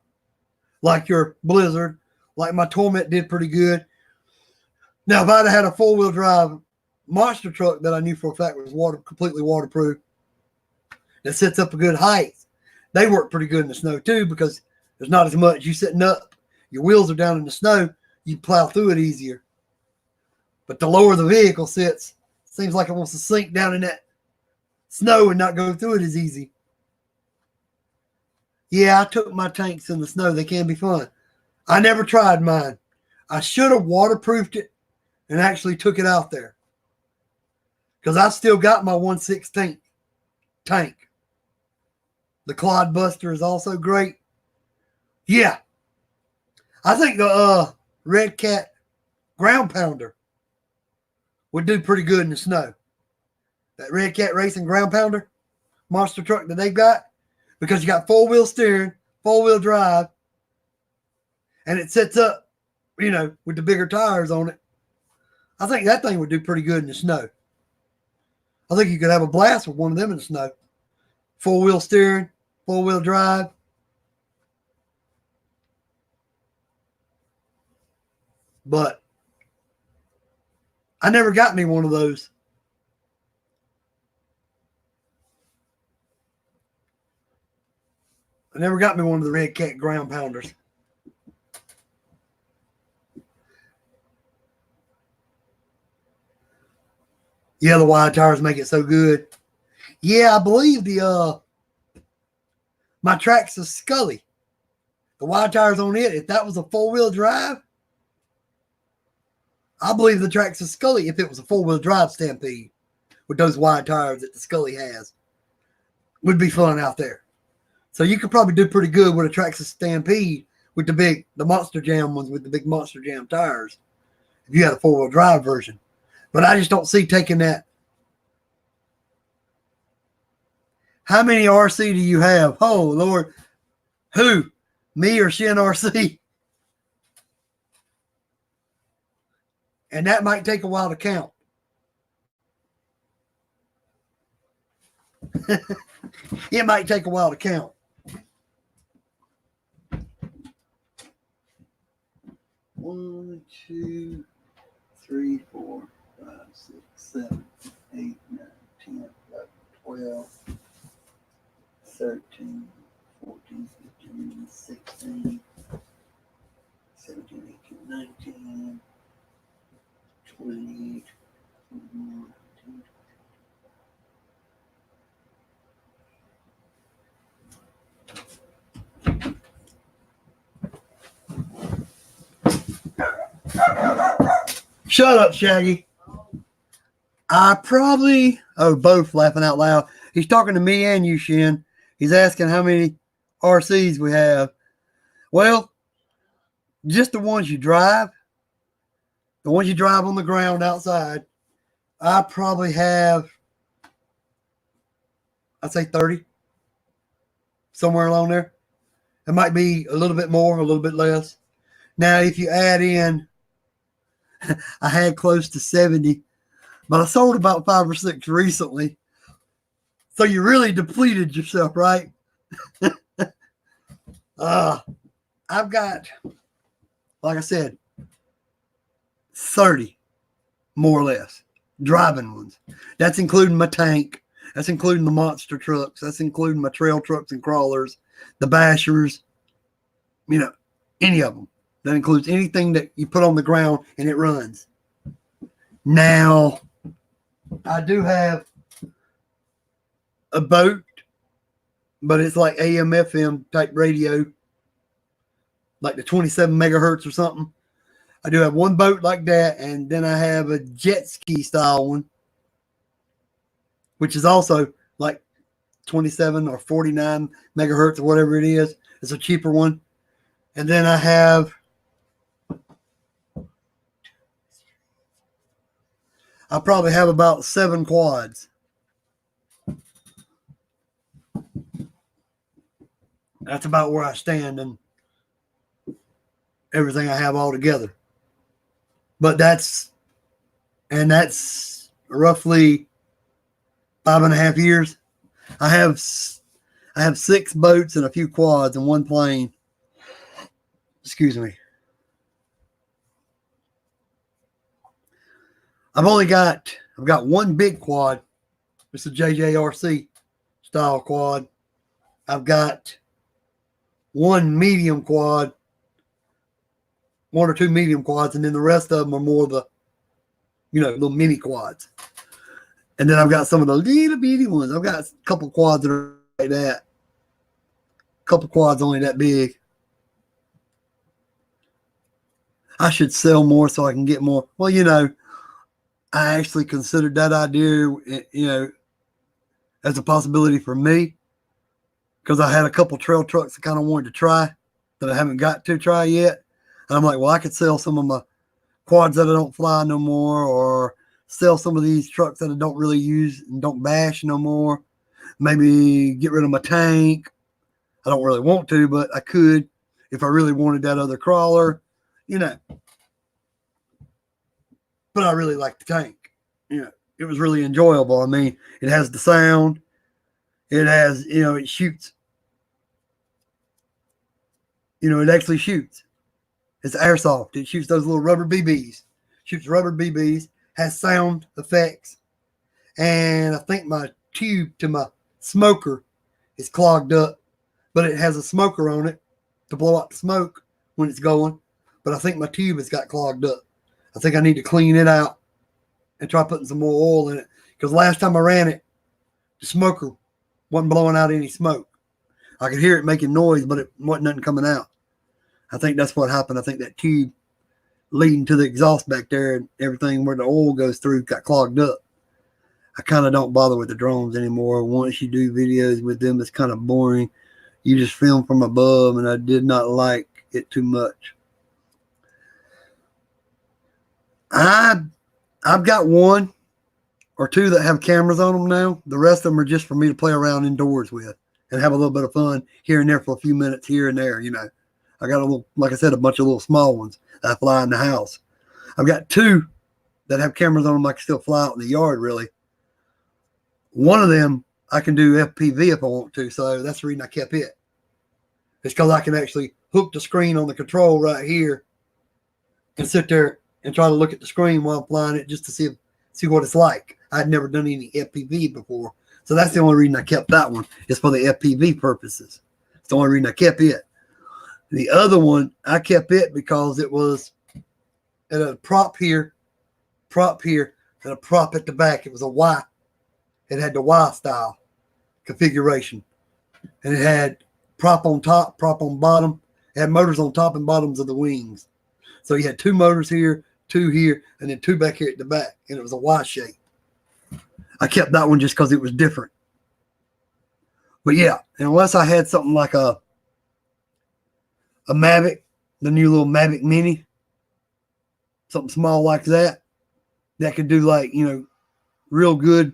Like your Blizzard, like my Torment did pretty good. Now, if I'd had a 4-wheel drive monster truck that I knew for a fact was completely waterproof, that sits up a good height, they work pretty good in the snow too, because there's not as much. You sitting up, your wheels are down in the snow, you plow through it easier. But the lower the vehicle sits, seems like it wants to sink down in that snow and not go through it as easy. Yeah, I took my tanks in the snow. They can be fun. I never tried mine. I should have waterproofed it and actually took it out there, because I still got my 1/16 tank. The Clodbuster is also great. Yeah. I think the Red Cat Ground Pounder would do pretty good in the snow. That Red Cat Racing Ground Pounder monster truck that they've got, because you got 4-wheel steering, 4-wheel drive, and it sets up, with the bigger tires on it. I think that thing would do pretty good in the snow. I think you could have a blast with one of them in the snow. 4-wheel steering, 4-wheel drive. But I never got me one of those. I never got me one of the Red Cat Ground Pounders. Yeah, the wide tires make it so good. Yeah, I believe my Traxxas Scully, the wide tires on it, if that was a 4-wheel drive, I believe the Traxxas Scully, if it was a 4-wheel drive Stampede with those wide tires that the Scully has, would be fun out there. So you could probably do pretty good with a Traxxas Stampede with the Monster Jam ones with the big Monster Jam tires if you had a 4-wheel drive version. But I just don't see taking that. How many RC do you have? Oh, Lord. Who? Me or Shin RC? And that might take a while to count. It might take a while to count. One, 2, 3, 4, 5, 6, 7, 8, 9, 10, 11, 12, 13, 14, 15, 16, 17, 18, 19, 20, 21, 22. Shut up, Shaggy. Both laughing out loud. He's talking to me and you, Shin. He's asking how many RCs we have. Well, just the ones you drive. The ones you drive on the ground outside. I probably have, I'd say 30. Somewhere along there. It might be a little bit more, a little bit less. Now, if you add in, I had close to 70, but I sold about 5 or 6 recently. So you really depleted yourself, right? I've got, like I said, 30 more or less driving ones. That's including my tank. That's including the monster trucks. That's including my trail trucks and crawlers, the bashers, any of them. That includes anything that you put on the ground and it runs. Now, I do have a boat, but it's like AM, FM type radio, like the 27 megahertz or something. I do have one boat like that, and then I have a jet ski style one, which is also like 27 or 49 megahertz or whatever it is. It's a cheaper one. And then I probably have about 7 quads. That's about where I stand and everything I have all together. But that's roughly 5.5 years. I have 6 boats and a few quads and 1 plane. Excuse me. I've got 1 big quad. It's a JJRC style quad. I've got 1 medium quad, 1 or 2 medium quads, and then the rest of them are more the, little mini quads. And then I've got some of the little bitty ones. I've got a couple quads that are like that. A couple quads only that big. I should sell more so I can get more. Well, I actually considered that idea, as a possibility for me, because I had a couple trail trucks I kind of wanted to try that I haven't got to try yet. And I'm like, well, I could sell some of my quads that I don't fly no more, or sell some of these trucks that I don't really use and don't bash no more. Maybe get rid of my tank. I don't really want to, but I could if I really wanted that other crawler, But I really like the tank. It was really enjoyable. I mean, it has the sound. It has, it shoots. It actually shoots. It's airsoft. It shoots those little rubber BBs. Shoots rubber BBs. Has sound effects. And I think my tube to my smoker is clogged up. But it has a smoker on it to blow out the smoke when it's going. But I think my tube has got clogged up. I think I need to clean it out and try putting some more oil in it. Because last time I ran it, the smoker wasn't blowing out any smoke. I could hear it making noise, but it wasn't nothing coming out. I think that's what happened. I think that tube leading to the exhaust back there and everything where the oil goes through got clogged up. I kind of don't bother with the drones anymore. Once you do videos with them, it's kind of boring. You just film from above, and I did not like it too much. I've got 1 or 2 that have cameras on them now. The rest of them are just for me to play around indoors with and have a little bit of fun here and there for a few minutes here and there. I got like I said, a bunch of little small ones that I fly in the house. I've got 2 that have cameras on them I can still fly out in the yard, really. One of them, I can do FPV if I want to, so that's the reason I kept it. It's because I can actually hook the screen on the control right here and sit there and try to look at the screen while I'm flying it just to see what it's like. I'd never done any FPV before. So that's the only reason I kept that one, is for the FPV purposes. It's the only reason I kept it. The other one, I kept it because it was at a prop here, and a prop at the back. It was a Y. It had the Y style configuration. And it had prop on top, prop on bottom. It had motors on top and bottoms of the wings. So you had 2 motors here, 2 here, and then 2 back here at the back. And it was a Y shape. I kept that one just because it was different. But yeah, unless I had something like a Mavic, the new little Mavic Mini, something small like that could do like, real good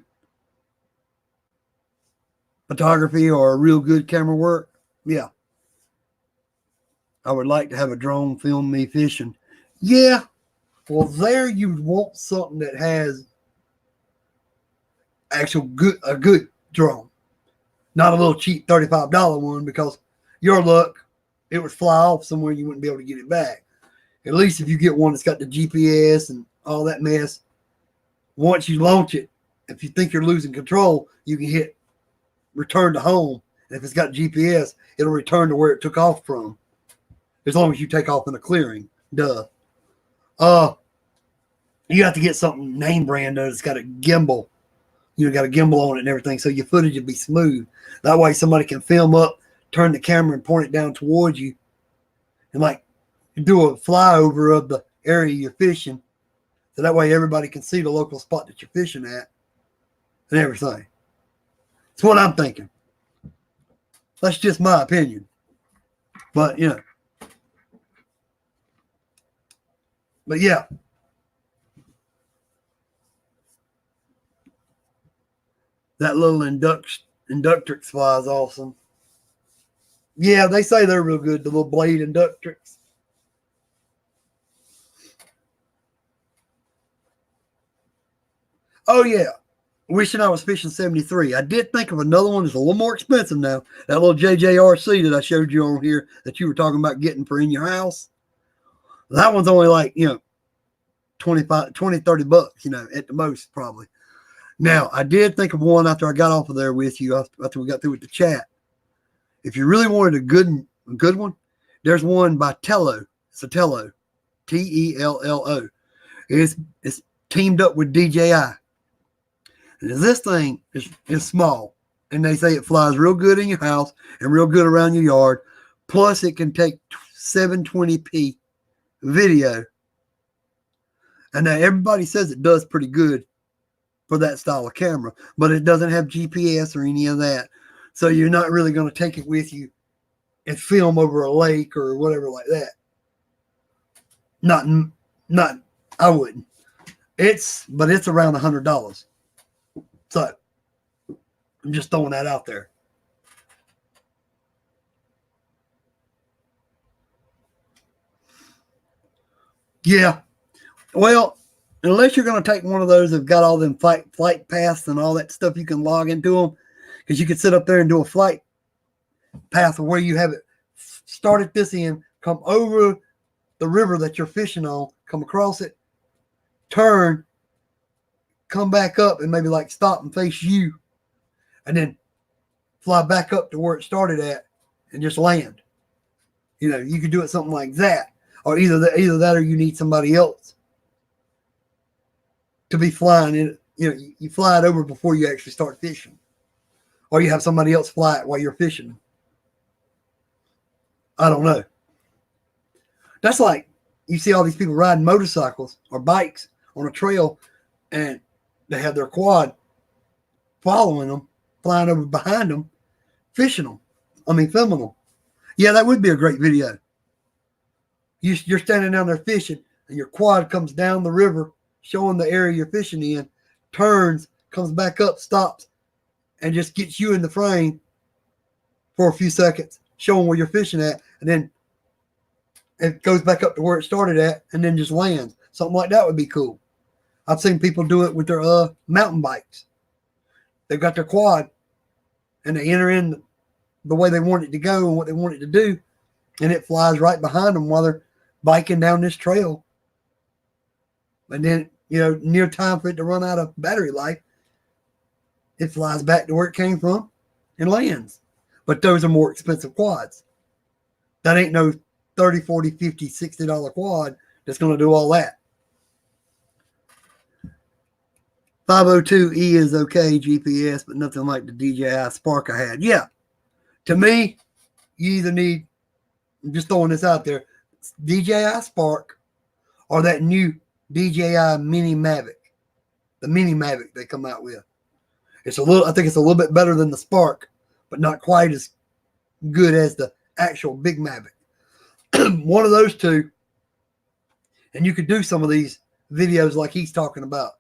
photography or real good camera work. Yeah. I would like to have a drone film me fishing. Yeah. Well, there you want something that has a good drone, not a little cheap $35 one, because your luck, it would fly off somewhere, you wouldn't be able to get it back. At least if you get one that's got the GPS and all that mess, once you launch it, if you think you're losing control, you can hit return to home. And if it's got GPS, it'll return to where it took off from, as long as you take off in a clearing. Duh. You have to get something name brand that's got a gimbal. Got a gimbal on it and everything, so your footage will be smooth. That way somebody can film up, turn the camera and point it down towards you, and like do a flyover of the area you're fishing. So that way everybody can see the local spot that you're fishing at and everything. That's what I'm thinking. That's just my opinion. But, But yeah. That little Inductrix fly is awesome. Yeah, they say they're real good, the little blade Inductrix. Oh, yeah. Wishing I was fishing 73. I did think of another one that's a little more expensive now. That little JJRC that I showed you on here that you were talking about getting for in your house. That one's only like, 25, 20, 30 bucks, at the most probably. Now, I did think of one after I got off of there with you, after we got through with the chat. If you really wanted a good one, there's one by Tello. It's a Tello. Tello. It's teamed up with DJI. And this thing is small. And they say it flies real good in your house and real good around your yard. Plus, it can take 720p video. And now everybody says it does pretty good for that style of camera, but it doesn't have GPS or any of that. So you're not really going to take it with you and film over a lake or whatever like that. Not, I wouldn't. But it's around $100. So I'm just throwing that out there. Yeah. Well, unless you're going to take one of those that got all them flight paths and all that stuff, you can log into them, because you could sit up there and do a flight path where you have it start at this end, come over the river that you're fishing on, come across it, turn, come back up, and maybe like stop and face you, and then fly back up to where it started at and just land. You could do it something like that, or either that or you need somebody else to be flying it. You fly it over before you actually start fishing, or you have somebody else fly it while you're fishing. I don't know. That's like you see all these people riding motorcycles or bikes on a trail, and they have their quad following them, flying over behind them, filming them. Yeah, that would be a great video. You're standing down there fishing, and your quad comes down the river, showing the area you're fishing in, turns, comes back up, stops, and just gets you in the frame for a few seconds, showing where you're fishing at, and then it goes back up to where it started at, and then just lands. Something like that would be cool. I've seen people do it with their mountain bikes. They've got their quad, and they enter in the way they want it to go and what they want it to do, and it flies right behind them while they're biking down this trail. And then, near time for it to run out of battery life, it flies back to where it came from and lands. But those are more expensive quads. That ain't no $30, $40, $50, $60 quad that's going to do all that. 502E is okay, GPS, but nothing like the DJI Spark I had. Yeah. To me, you either need, I'm just throwing this out there, DJI Spark or that new DJI Mini Mavic. The Mini Mavic they come out with. I think it's a little bit better than the Spark, but not quite as good as the actual big Mavic. One of those two, and you could do some of these videos like he's talking about.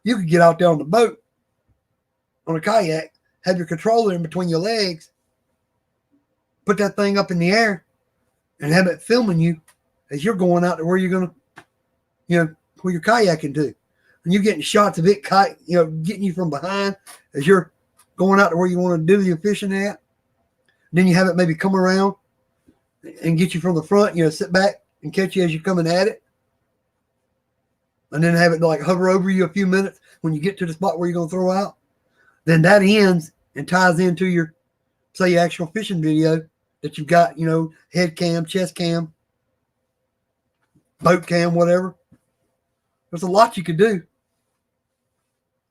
You could get out there on the boat, on a kayak, have your controller in between your legs, put that thing up in the air, and have it filming you as you're going out to where you're going to, where you're kayaking to. And you're getting shots of it, getting you from behind as you're going out to where you want to do your fishing at. Then you have it maybe come around and get you from the front, sit back and catch you as you're coming at it. And then have it like hover over you a few minutes when you get to the spot where you're going to throw out. Then that ends and ties into your, say, your actual fishing video that you've got, head cam, chest cam, boat cam, whatever. There's a lot you could do.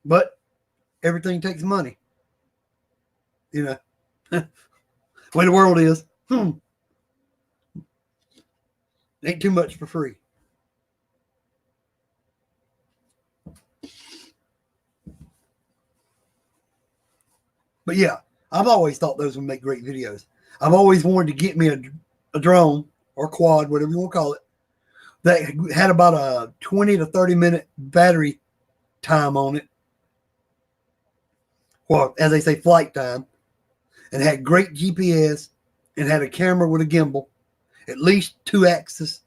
But everything takes money. The way the world is. Ain't too much for free. But yeah, I've always thought those would make great videos. I've always wanted to get me a drone or quad, whatever you want to call it, that had about a 20 to 30 minute battery time on it. Well, as they say, flight time. And had great GPS and had a camera with a gimbal, at least 2 axes,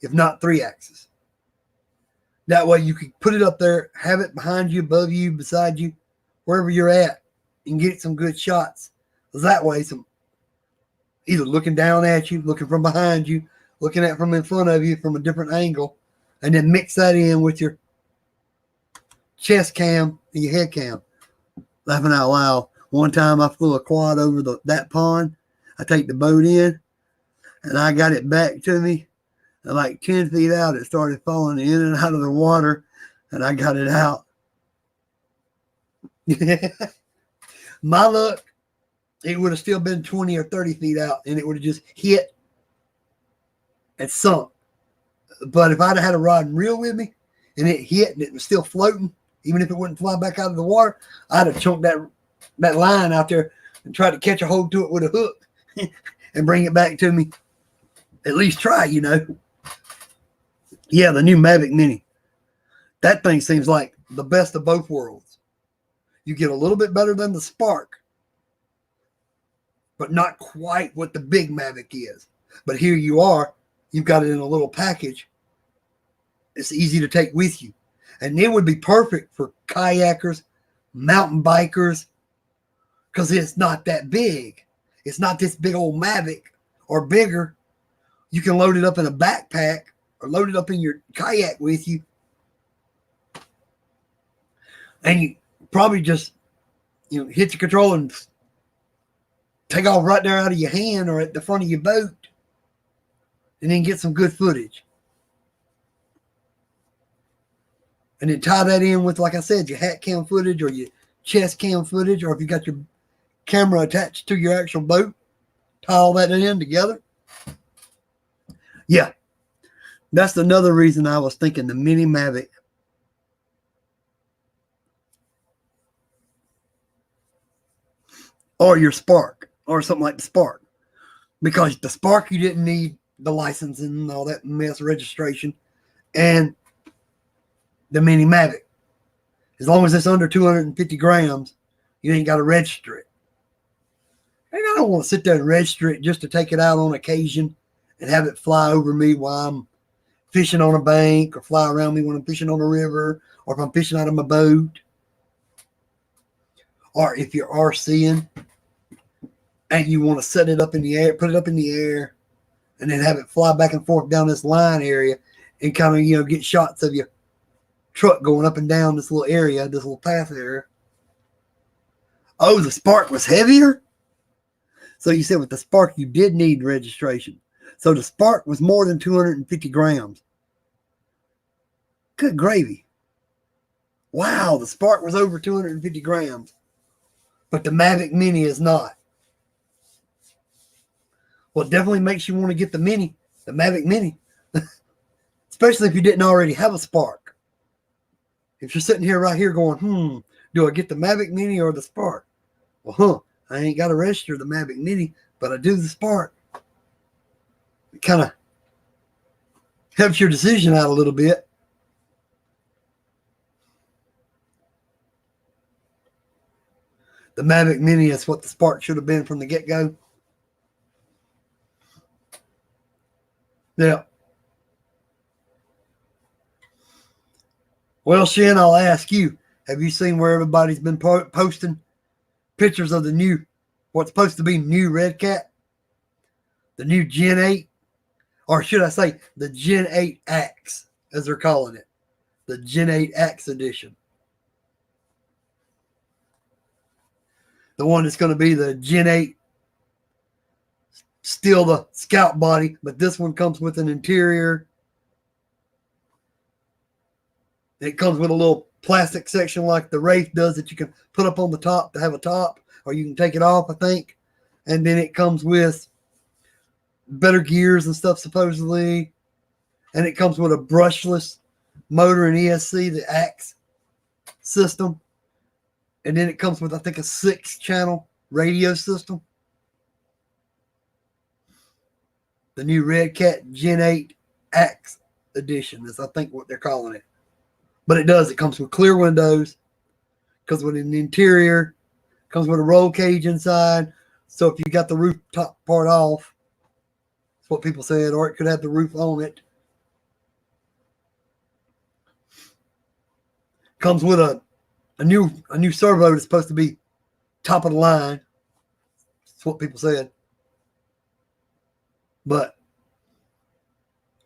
if not 3 axes. That way you could put it up there, have it behind you, above you, beside you, wherever you're at, and get some good shots. That way, some either looking down at you, looking from behind you, looking at from in front of you from a different angle, and then mix that in with your chest cam and your head cam. Laughing out loud. One time I flew a quad over that pond. I take the boat in, and I got it back to me. And like 10 feet out, it started falling in and out of the water, and I got it out. My luck, it would have still been 20 or 30 feet out, and it would have just hit and sunk. But if I'd have had a rod and reel with me, and it hit and it was still floating, even if it wouldn't fly back out of the water, I'd have chunked that line out there and tried to catch a hold to it with a hook and bring it back to me. At least try, Yeah, the new Mavic Mini. That thing seems like the best of both worlds. You get a little bit better than the Spark, but not quite what the big Mavic is. But here you are. You've got it in a little package. It's easy to take with you. And it would be perfect for kayakers, mountain bikers, because it's not that big. It's not this big old Mavic or bigger. You can load it up in a backpack or load it up in your kayak with you. And you probably just, hit the control and take off right there out of your hand or at the front of your boat and then get some good footage. And then tie that in with, like I said, your hat cam footage or your chest cam footage, or if you got your camera attached to your actual boat, tie all that in together. Yeah, that's another reason I was thinking the Mini Mavic. Or your Spark, or something like the Spark. Because the Spark, you didn't need the licensing and all that mess, registration. And the Mini Mavic, as long as it's under 250 grams, you ain't got to register it. And I don't want to sit there and register it just to take it out on occasion and have it fly over me while I'm fishing on a bank, or fly around me when I'm fishing on a river, or if I'm fishing out of my boat. Or if you're RCing and you want to set it up in the air, put it up in the air, and then have it fly back and forth down this line area and kind of, get shots of your truck going up and down this little area, this little path area. Oh, the Spark was heavier? So you said with the Spark, you did need registration. So the Spark was more than 250 grams. Good gravy. Wow, the Spark was over 250 grams. But the Mavic Mini is not. Well, it definitely makes you want to get the Mavic Mini. Especially if you didn't already have a Spark. If you're sitting here right here going, do I get the Mavic Mini or the Spark? Well, I ain't got to register the Mavic Mini, but I do the Spark. It kind of helps your decision out a little bit. The Mavic Mini is what the Spark should have been from the get-go. Yeah. Well, Shen, I'll ask you, have you seen where everybody's been posting pictures of the new, what's supposed to be new Red Cat? The new Gen 8? Or should I say the Gen 8 Axe, as they're calling it. The Gen 8 Axe edition. The one that's going to be the Gen 8, still the Scout body, but this one comes with an interior. It comes with a little plastic section like the Wraith does that you can put up on the top to have a top, or you can take it off, I think. And then it comes with better gears and stuff, supposedly. And it comes with a brushless motor and ESC, the Axe system. And then it comes with, I think, a 6-channel radio system. The new Red Cat Gen 8 Axe edition is, I think, what they're calling it. But it does. It comes with clear windows. Comes with an interior. Comes with a roll cage inside. So if you got the roof top part off, that's what people said, or it could have the roof on it. Comes with a new servo that's supposed to be top of the line. That's what people said. But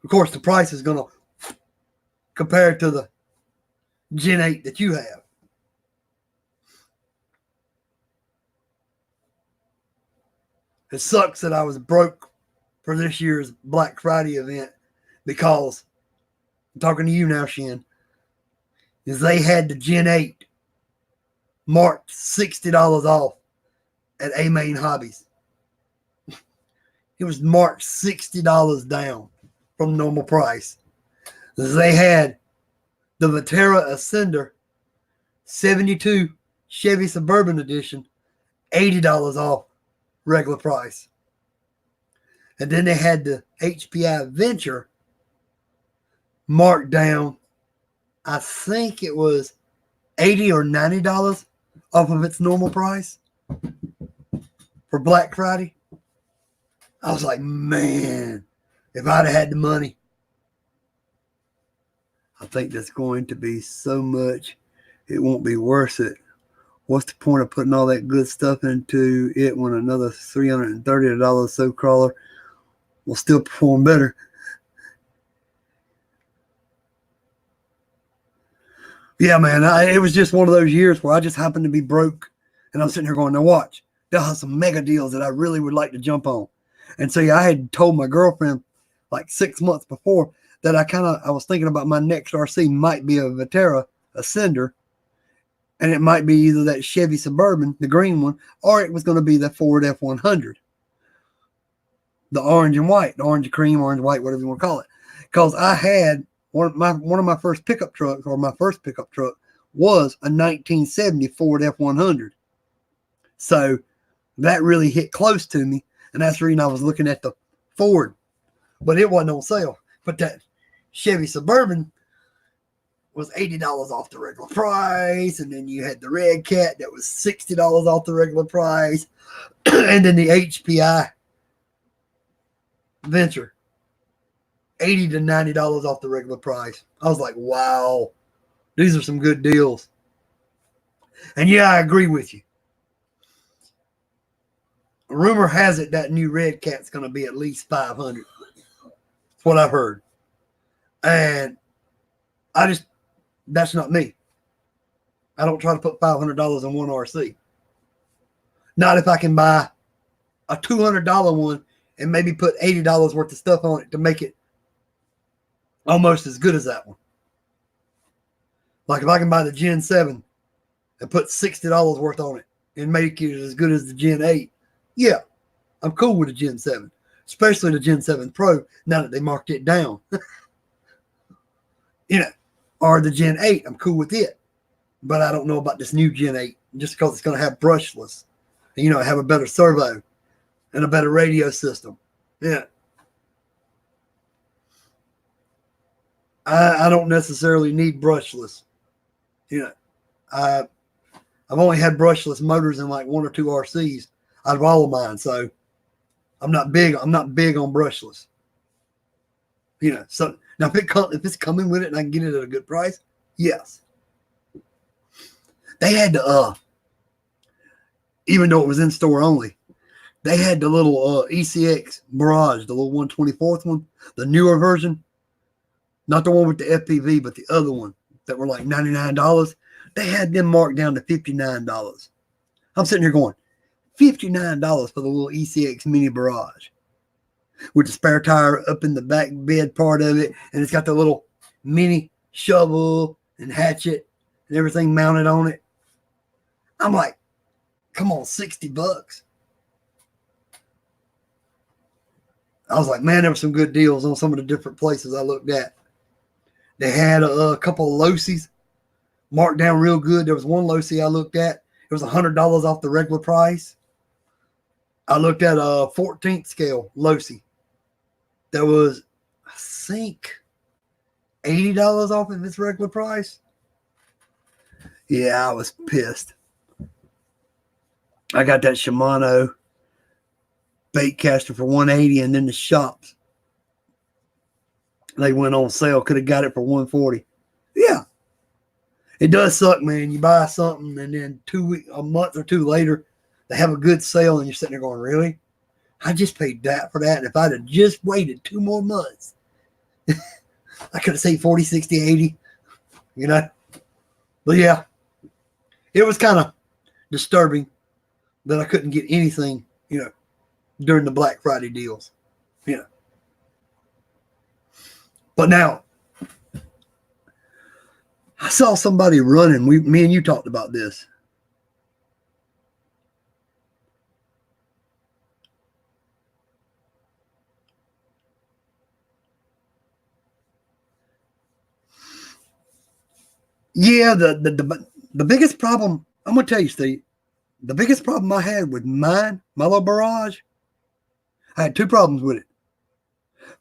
of course, the price is going to compare it to the Gen 8 that you have. It sucks that I was broke for this year's Black Friday event, because I'm talking to you now, Shen, is they had the Gen 8 marked $60 off at A Main Hobbies. It was marked $60 down from normal price. They had the Vetera Ascender 72 Chevy Suburban Edition, $80 off regular price. And then they had the HPI Venture marked down, I think it was $80 or $90 off of its normal price for Black Friday. I was like, man, if I'd have had the money, I think that's going to be so much, it won't be worth it. What's the point of putting all that good stuff into it when another $330 soap crawler will still perform better? Yeah, man, it was just one of those years where I just happened to be broke, and I'm sitting here going, now watch, they'll have some mega deals that I really would like to jump on. And so I had told my girlfriend like 6 months before that I was thinking about my next RC might be a Vetera Ascender, and it might be either that Chevy Suburban, the green one, or it was going to be the Ford F100, the orange and white, the orange cream, orange white, whatever you want to call it. Because I had one of my first pickup trucks, or my first pickup truck, was a 1970 Ford F100. So that really hit close to me, and that's the reason I was looking at the Ford, but it wasn't on sale. But that Chevy Suburban was $80 off the regular price, and then you had the Red Cat that was $60 off the regular price, and then the HPI Venture, $80 to $90 off the regular price. I was like, wow, these are some good deals. And yeah, I agree with you. Rumor has it that new Red Cat's going to be at least $500. That's what I've heard. And that's not me. I don't try to put $500 in one RC. Not if I can buy a $200 one and maybe put $80 worth of stuff on it to make it almost as good as that one. Like if I can buy the Gen 7 and put $60 worth on it and make it as good as the Gen 8, yeah, I'm cool with the Gen 7, especially the Gen 7 Pro, now that they marked it down. Or the Gen 8, I'm cool with it. But I don't know about this new Gen 8, just because it's going to have brushless, and, have a better servo and a better radio system. Yeah. I don't necessarily need brushless. I've only had brushless motors in like 1 or 2 RCs out of all of mine, so I'm not big on brushless. You know, so now if it's coming with it and I can get it at a good price, yes. They had to, even though it was in store only, they had the little ECX Mirage, the little 124th one, the newer version, not the one with the FPV, but the other one that were like $99. They had them marked down to $59. I'm sitting here going, $59 for the little ECX Mini Barrage with the spare tire up in the back bed part of it, and it's got the little mini shovel and hatchet and everything mounted on it. I'm like, come on, $60. I was like, man, there were some good deals on some of the different places I looked at. They had a couple of Losies marked down real good. There was one Losi I looked at. It was $100 off the regular price. I looked at a 14th scale Losi. That was, I think, $80 off of its regular price. Yeah, I was pissed. I got that Shimano bait caster for $180, and then the shops, they went on sale. Could have got it for $140. Yeah. It does suck, man. You buy something and then a month or two later, they have a good sale and you're sitting there going, really? I just paid that for that. And if I'd have just waited 2 more months, I could have saved 40, 60, 80, you know? But yeah, it was kind of disturbing that I couldn't get anything, you know, during the Black Friday deals, you know. But now, I saw somebody running. Me and you talked about this. Yeah, the biggest problem, I'm going to tell you, Steve, the biggest problem I had with my little Barrage, I had 2 problems with it.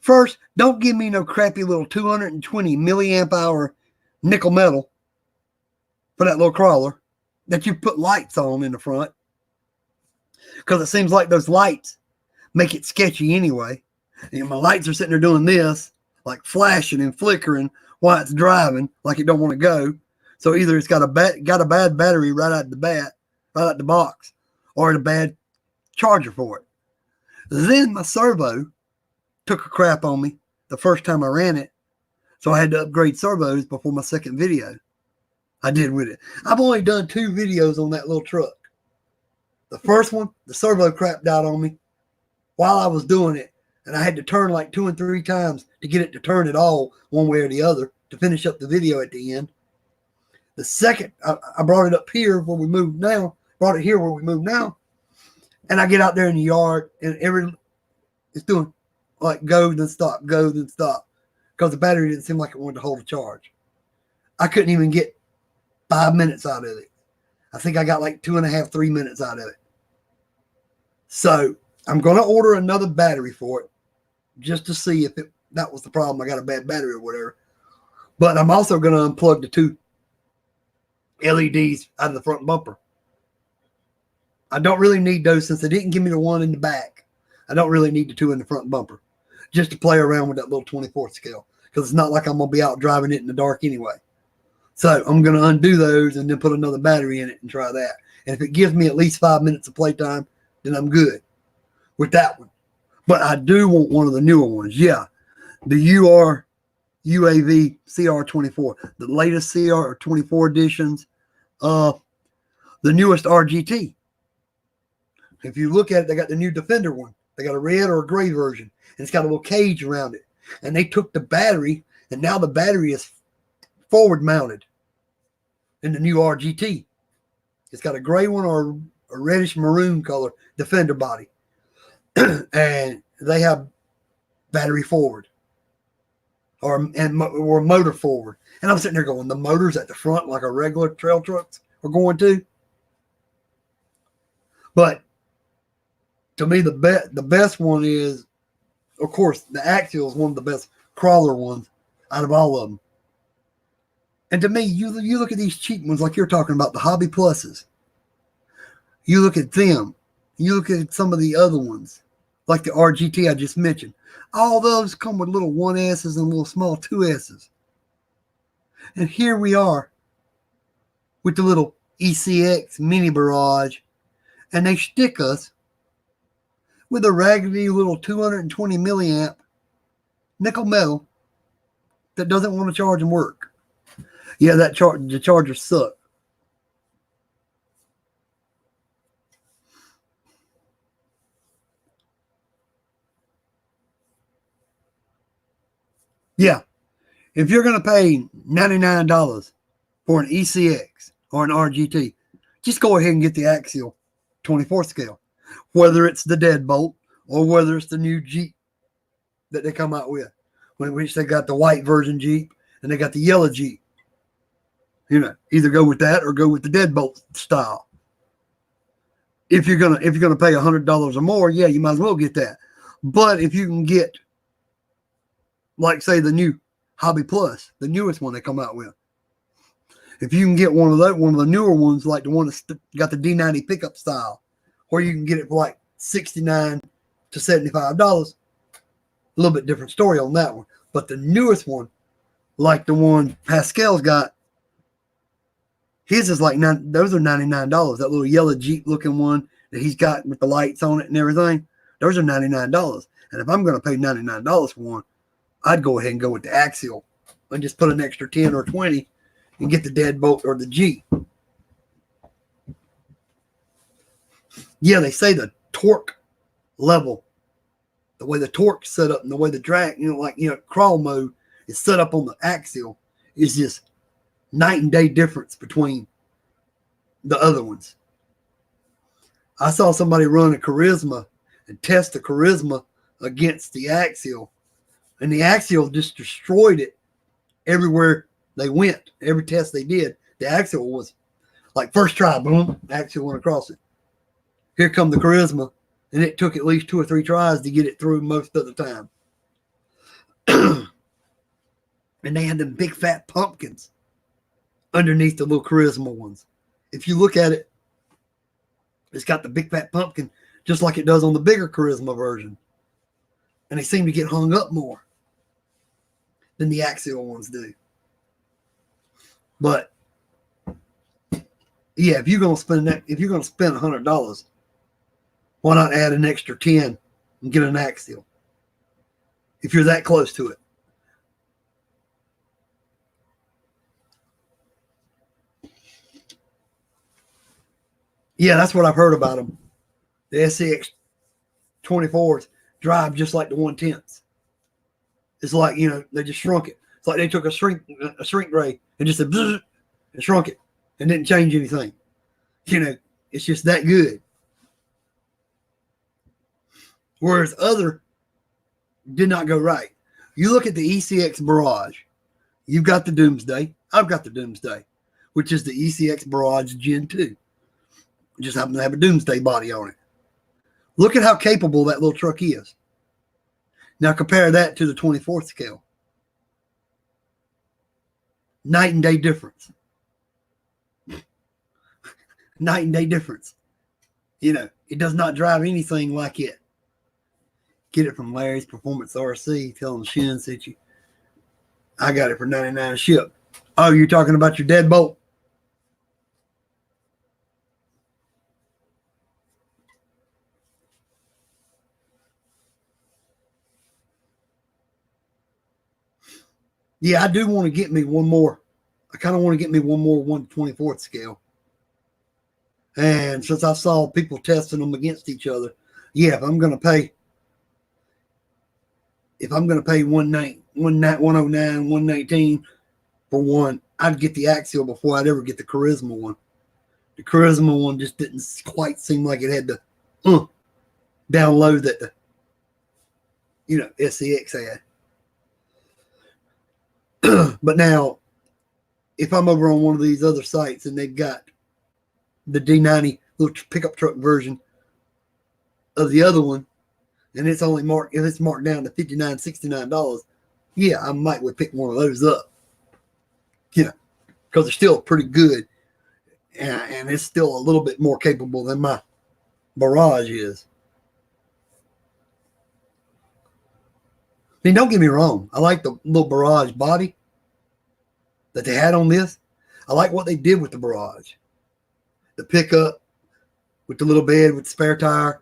First, don't give me no crappy little 220 milliamp hour nickel metal for that little crawler that you put lights on in the front, because it seems like those lights make it sketchy anyway. And my lights are sitting there doing this, like flashing and flickering while it's driving, like it don't want to go. So either it's got a bad battery right out the box, or a bad charger for it. Then my servo took a crap on me the first time I ran it, so I had to upgrade servos before my second video I did with it. I've only done 2 videos on that little truck. The first one, the servo crapped out on me while I was doing it, and I had to turn like 2 and 3 times to get it to turn at all one way or the other to finish up the video at the end. The second, I brought it up here where we moved now, and I get out there in the yard, and it's doing like go, then stop, because the battery didn't seem like it wanted to hold a charge. I couldn't even get 5 minutes out of it. I think I got like 2.5, 3 minutes out of it. So I'm going to order another battery for it just to see if that was the problem. I got a bad battery or whatever. But I'm also going to unplug the 2 LEDs out of the front bumper. I don't really need those since they didn't give me the one in the back. I don't really need the 2 in the front bumper just to play around with that little 24th scale, because it's not like I'm going to be out driving it in the dark anyway. So I'm going to undo those and then put another battery in it and try that. And if it gives me at least 5 minutes of playtime, then I'm good with that one. But I do want one of the newer ones. Yeah, the UAV CR24, the latest CR24 editions, the newest RGT. If you look at it, they got the new Defender one. They got a red or a gray version, and it's got a little cage around it. And they took the battery, and now the battery is forward mounted in the new RGT. It's got a gray one or a reddish maroon color Defender body. And they have battery forward or motor forward. And I'm sitting there going, the motor's at the front like a regular trail trucks are going to. But to me, the best one is, of course, the Axial is one of the best crawler ones out of all of them. And to me, you look at these cheap ones like you're talking about, the Hobby Pluses. You look at them. You look at some of the other ones, like the RGT I just mentioned. All those come with little 1S's and little small 2S's. And here we are with the little ECX mini barrage, and they stick us with a raggedy little 220 milliamp nickel metal that doesn't want to charge and work. Yeah, the chargers suck. Yeah, if you're going to pay $99 for an ECX or an RGT, just go ahead and get the Axial 24 scale, whether it's the Deadbolt or whether it's the new Jeep that they come out with, which they got the white version Jeep and they got the yellow Jeep. You know, either go with that or go with the Deadbolt style. If you're gonna pay $100 or more, yeah, you might as well get that. But if you can get, like, say, the new Hobby Plus, the newest one they come out with, if you can get one of the newer ones, like the one that's got the D90 pickup style, where you can get it for like $69 to $75, a little bit different story on that one. But the newest one, like the one Pascal's got, his is like those are $99. That little yellow Jeep looking one that he's got with the lights on it and everything, those are $99. And if I'm going to pay $99 for one, I'd go ahead and go with the Axial and just put an extra 10 or 20 and get the Deadbolt or the Jeep. Yeah, they say the torque level, the way the torque's set up and the way the drag, crawl mode is set up on the Axial is just night and day difference between the other ones. I saw somebody run a Charisma and test the Charisma against the Axial, and the Axial just destroyed it everywhere they went. Every test they did, the Axial was like first try, boom, the Axial went across it. Here come the Charisma, and it took at least 2 or 3 tries to get it through most of the time. And they had them big fat pumpkins underneath the little Charisma ones. If you look at it, it's got the big fat pumpkin just like it does on the bigger Charisma version. And they seem to get hung up more than the Axial ones do. But yeah, if you're gonna spend $100, why not add an extra 10 and get an Axial? If you're that close to it. Yeah, that's what I've heard about them. The SCX 24s drive just like the 110s. It's like, they just shrunk it. It's like they took a shrink ray and just said, and shrunk it and didn't change anything. It's just that good. Whereas other did not go right. You look at the ECX Barrage. You've got the Doomsday. I've got the Doomsday, which is the ECX Barrage Gen 2. It just happens to have a Doomsday body on it. Look at how capable that little truck is. Now compare that to the 24th scale. Night and day difference. Night and day difference. It does not drive anything like it. Get it from Larry's Performance RC. Tell them Shin sent you. I got it for $99 a ship. Oh, you're talking about your Deadbolt? Yeah, I do want to get me one more. I kind of want to get me one more 1/24th scale. And since I saw people testing them against each other, yeah, if I'm going to pay 109, 119 for one, I'd get the Axial before I'd ever get the Charisma one. The Charisma one just didn't quite seem like it had the download that the SCX had. But now, if I'm over on one of these other sites and they've got the D90 little pickup truck version of the other one, and it's only marked down to $59, $69, yeah, I might would pick one of those up. Because they're still pretty good, and it's still a little bit more capable than my Barrage is. mean, don't get me wrong. I like the little Barrage body that they had on this. I like what they did with the Barrage. The pickup with the little bed with the spare tire.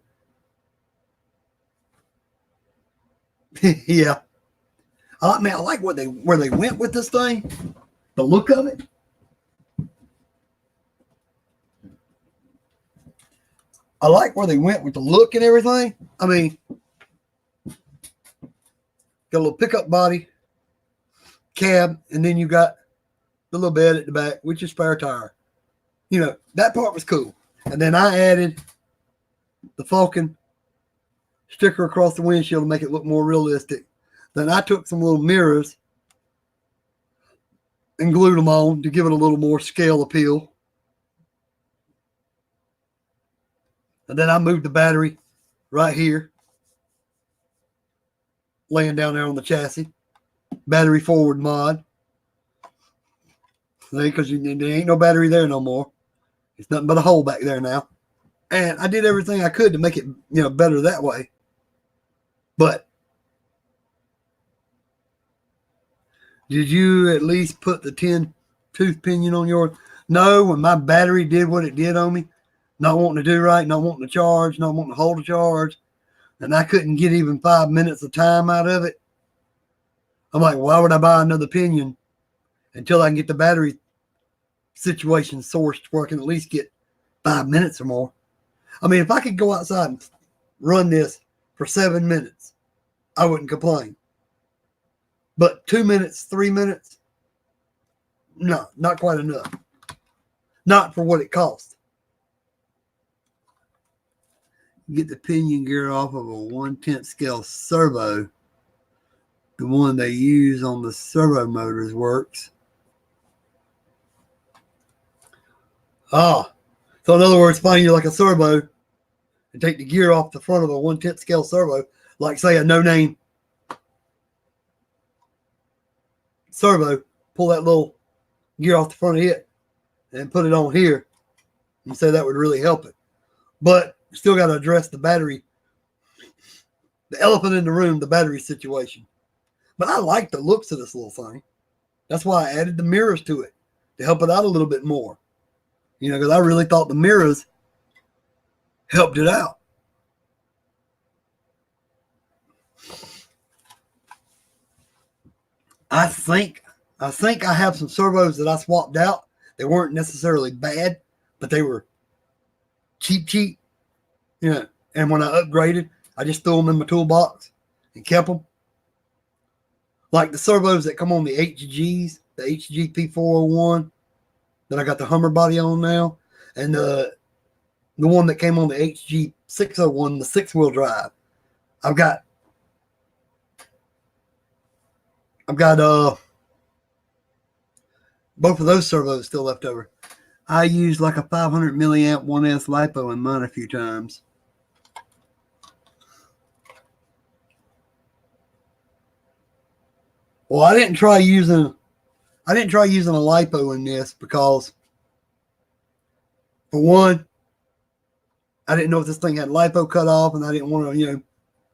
Yeah. I like where they went with this thing. The look of it. I like where they went with the look and everything. I mean, got a little pickup body, cab, and then you got the little bed at the back with your spare tire. You know, that part was cool. And then I added the Falcon sticker across the windshield to make it look more realistic. Then I took some little mirrors and glued them on to give it a little more scale appeal. And then I moved the battery right here, laying down there on the chassis. Battery forward mod. Because there ain't no battery there no more. It's nothing but a hole back there now. And I did everything I could to make it, better that way. But did you at least put the 10-tooth pinion on yours? No, when my battery did what it did on me, not wanting to do right, not wanting to charge, not wanting to hold a charge, and I couldn't get even 5 minutes of time out of it. I'm like, why would I buy another pinion until I can get the battery situation sourced where I can at least get 5 minutes or more? I mean, if I could go outside and run this for 7 minutes, I wouldn't complain. But 2 minutes, 3 minutes, no, not quite enough. Not for what it costs. Get the pinion gear off of a 1/10 scale servo. The one they use on the servo motors works. So in other words, find you like a servo and take the gear off the front of a 1/10 scale servo, like say a no-name servo, pull that little gear off the front of it and put it on here. You say that would really help it. But still got to address the battery, the elephant in the room, the battery situation. But I like the looks of this little thing. That's why I added the mirrors to it to help it out a little bit more. Because I really thought the mirrors helped it out. I think I have some servos that I swapped out. They weren't necessarily bad, but they were cheap. And when I upgraded, I just threw them in my toolbox and kept them. Like the servos that come on the HGs, the HG P401 that I got the Hummer body on now, and the one that came on the HG 601, the 6-wheel drive. I've got both of those servos still left over. I used like a 500 milliamp 1S LiPo in mine a few times. Well, I didn't try using a LiPo in this because, for one, I didn't know if this thing had LiPo cut off, and I didn't want to,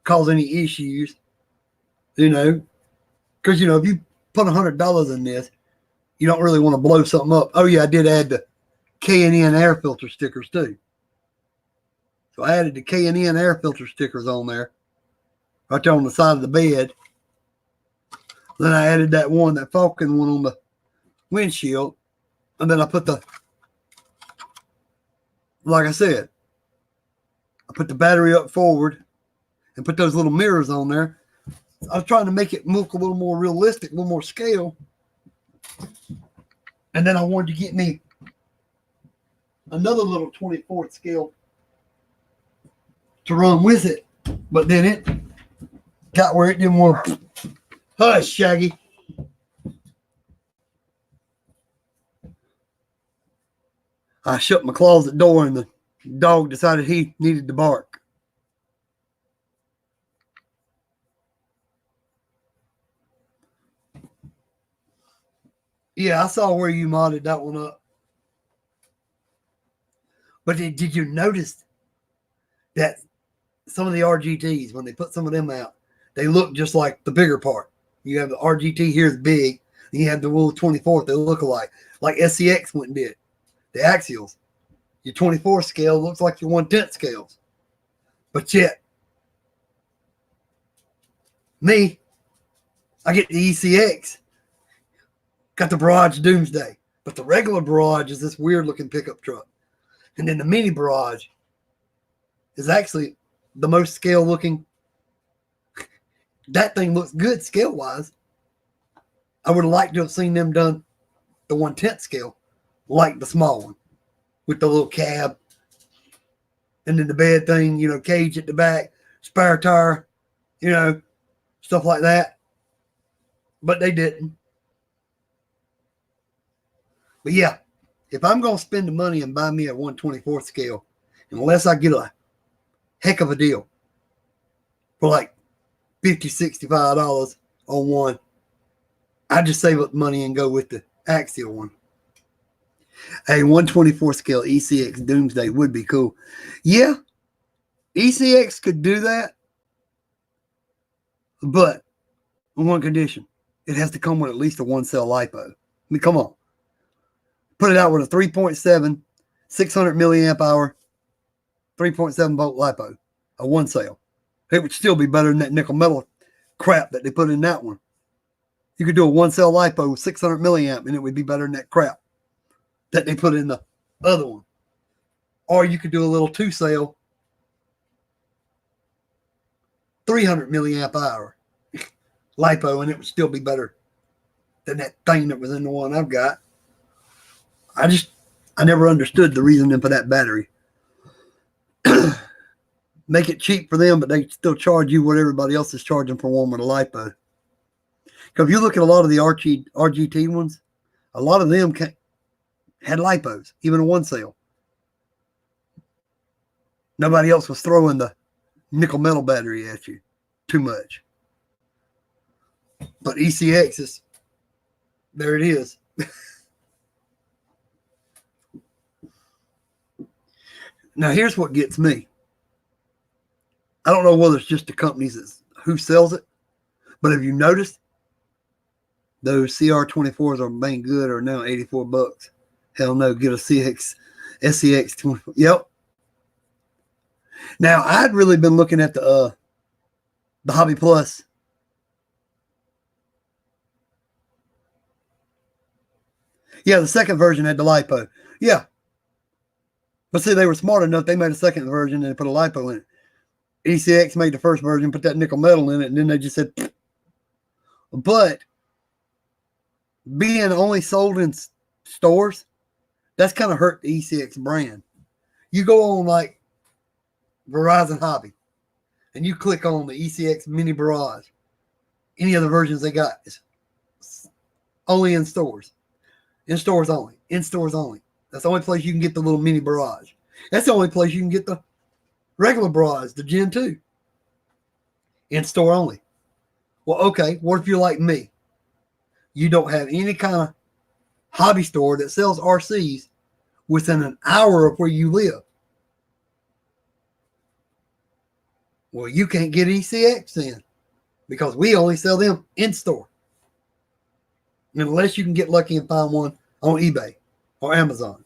cause any issues. Because if you put $100 in this, you don't really want to blow something up. Oh yeah, I did add the K&N air filter stickers too. So I added the K&N air filter stickers on there, right there on the side of the bed. Then I added that Falcon one on the windshield. And then I put like I said, I put the battery up forward and put those little mirrors on there. I was trying to make it look a little more realistic, a little more scale. And then I wanted to get me another little 24th scale to run with it. But then it got where it didn't want to. Hush, Shaggy. I shut my closet door and the dog decided he needed to bark. Yeah, I saw where you modded that one up. But did you notice that some of the RGTs, when they put some of them out, They look just like the bigger part. You have the RGT here is big. And you have the little 24th. They look alike. Like SCX went and did. The axials. Your 24 scale looks like your 1/10 scales. But yet, me, I get the ECX. Got the Barrage Doomsday. But the regular Barrage is this weird looking pickup truck. And then the mini Barrage is actually the most scale looking. That thing looks good scale wise. I would have liked to have seen them done the 1/10 scale, like the small one, with the little cab, and then the bed thing, you know, cage at the back, spare tire, you know, stuff like that. But they didn't. But yeah, if I'm going to spend the money and buy me a 1/24 scale, unless I get a heck of a deal for like $50, $65 on one, I just save up money and go with the axial one. A 1/24 scale ECX Doomsday would be cool. Yeah, ECX could do that, but on one condition. It has to come with at least a 1-cell LiPo. I mean, come on. Put it out with a 3.7, 600 milliamp hour, 3.7 volt LiPo, a 1-cell. It would still be better than that nickel metal crap that they put in that one. You could do a 1-cell LiPo with 600 milliamp and it would be better than that crap that they put in the other one. Or you could do a little 2-cell, 300 milliamp hour LiPo and it would still be better than that thing that was in the one I've got. I never understood the reasoning for that battery. Make it cheap for them, but they still charge you what everybody else is charging for one with a LiPo. Because if you look at a lot of the RGT ones, a lot of them had LiPos, even a 1-cell. Nobody else was throwing the nickel metal battery at you too much. But ECX is, there it is. Now, here's what gets me. I don't know whether it's just the companies who sells it, but have you noticed those CR24s are being good are now $84? Hell no, get a SCX 24. Yep. Now, I'd really been looking at the Hobby Plus. Yeah, the second version had the LiPo. Yeah. But see, they were smart enough. They made a second version and put a LiPo in it. ECX made the first version, put that nickel metal in it, and then they just said, pfft. But being only sold in stores, that's kind of hurt the ECX brand. You go on like Verizon Hobby and you click on the ECX Mini Barrage. Any of the versions they got is only in stores. In stores only. In stores only. That's the only place you can get the little Mini Barrage. That's the only place you can get the regular Barrage, the Gen 2. In store only. Well, okay, what if you're like me? You don't have any kind of hobby store that sells RCs within an hour of where you live. Well, you can't get ECX then because we only sell them in store. Unless you can get lucky and find one on eBay or Amazon.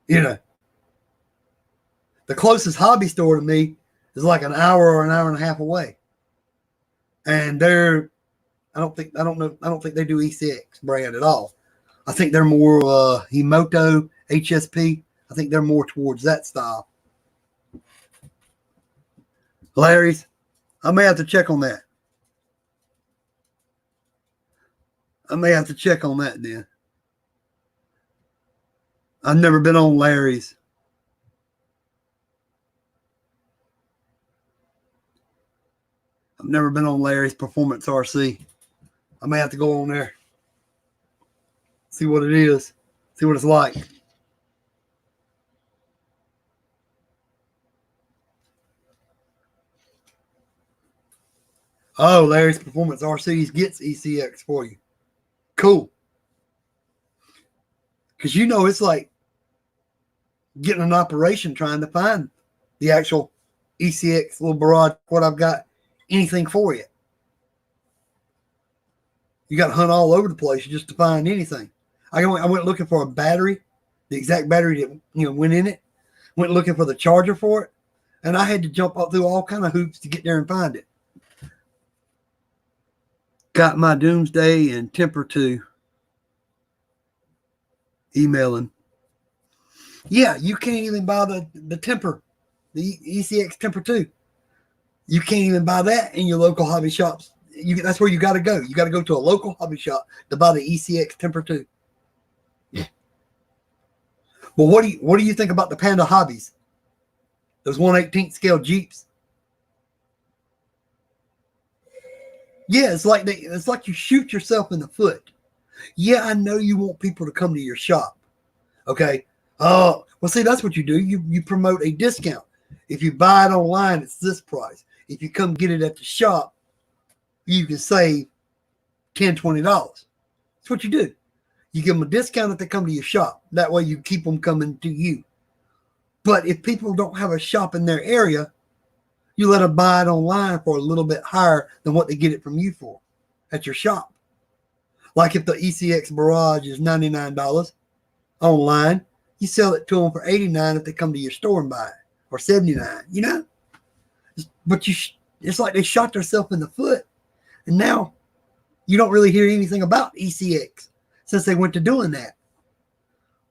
You know, the closest hobby store to me is like an hour or an hour and a half away. And I don't think they do ECX brand at all. I think they're more Himoto, HSP. I think they're more towards that style. Larry's, I may have to check on that. Then. I've never been on Larry's. I've never been on Larry's Performance RC. I may have to go on there. See what it is. See what it's like. Oh, Larry's Performance RCs gets ECX for you. Cool. Because you know it's like getting an operation trying to find the actual ECX little Barrage, what I've got anything for it. You got to hunt all over the place just to find anything. I went looking for a battery, the exact battery that went in it. Went looking for the charger for it, and I had to jump up through all kind of hoops to get there and find it. Got my Doomsday and Temper 2 emailing. Yeah, you can't even buy the Temper, the ECX Temper 2. You can't even buy that in your local hobby shops. That's where you got to go. You got to go to a local hobby shop to buy the ECX Temper 2. Well, what do you think about the Panda Hobbies? Those 1/18 scale Jeeps. Yeah, it's like you shoot yourself in the foot. Yeah, I know you want people to come to your shop. Okay. Well, see, that's what you do. You promote a discount. If you buy it online, it's this price. If you come get it at the shop, you can save $10, $20. That's what you do. You give them a discount if they come to your shop. That way you keep them coming to you. But if people don't have a shop in their area, you let them buy it online for a little bit higher than what they get it from you for at your shop. Like if the ECX Barrage is $99 online, you sell it to them for $89 if they come to your store and buy it, or $79, But it's like they shot themselves in the foot. And now you don't really hear anything about ECX since they went to doing that.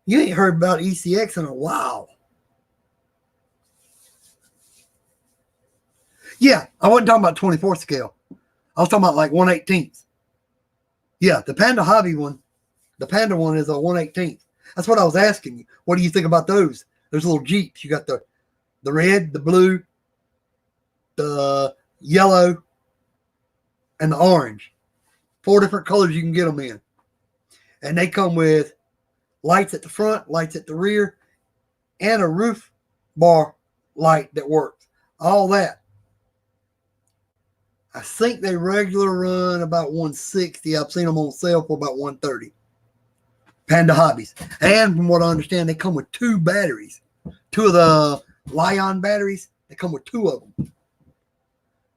You ain't heard about ECX in a while. Yeah, I wasn't talking about 24 scale. I was talking about like 1/18. Yeah, the Panda Hobby one, the Panda one is a 1/18. That's what I was asking you. What do you think about those? Those little Jeeps. You got the red, the blue, the yellow, and the orange. 4 different colors you can get them in. And they come with lights at the front, lights at the rear, and a roof bar light that works. All that. I think they regular run about 160. I've seen them on sale for about 130. Panda Hobbies. And from what I understand, they come with 2 batteries. 2 of the Lion batteries. They come with 2 of them.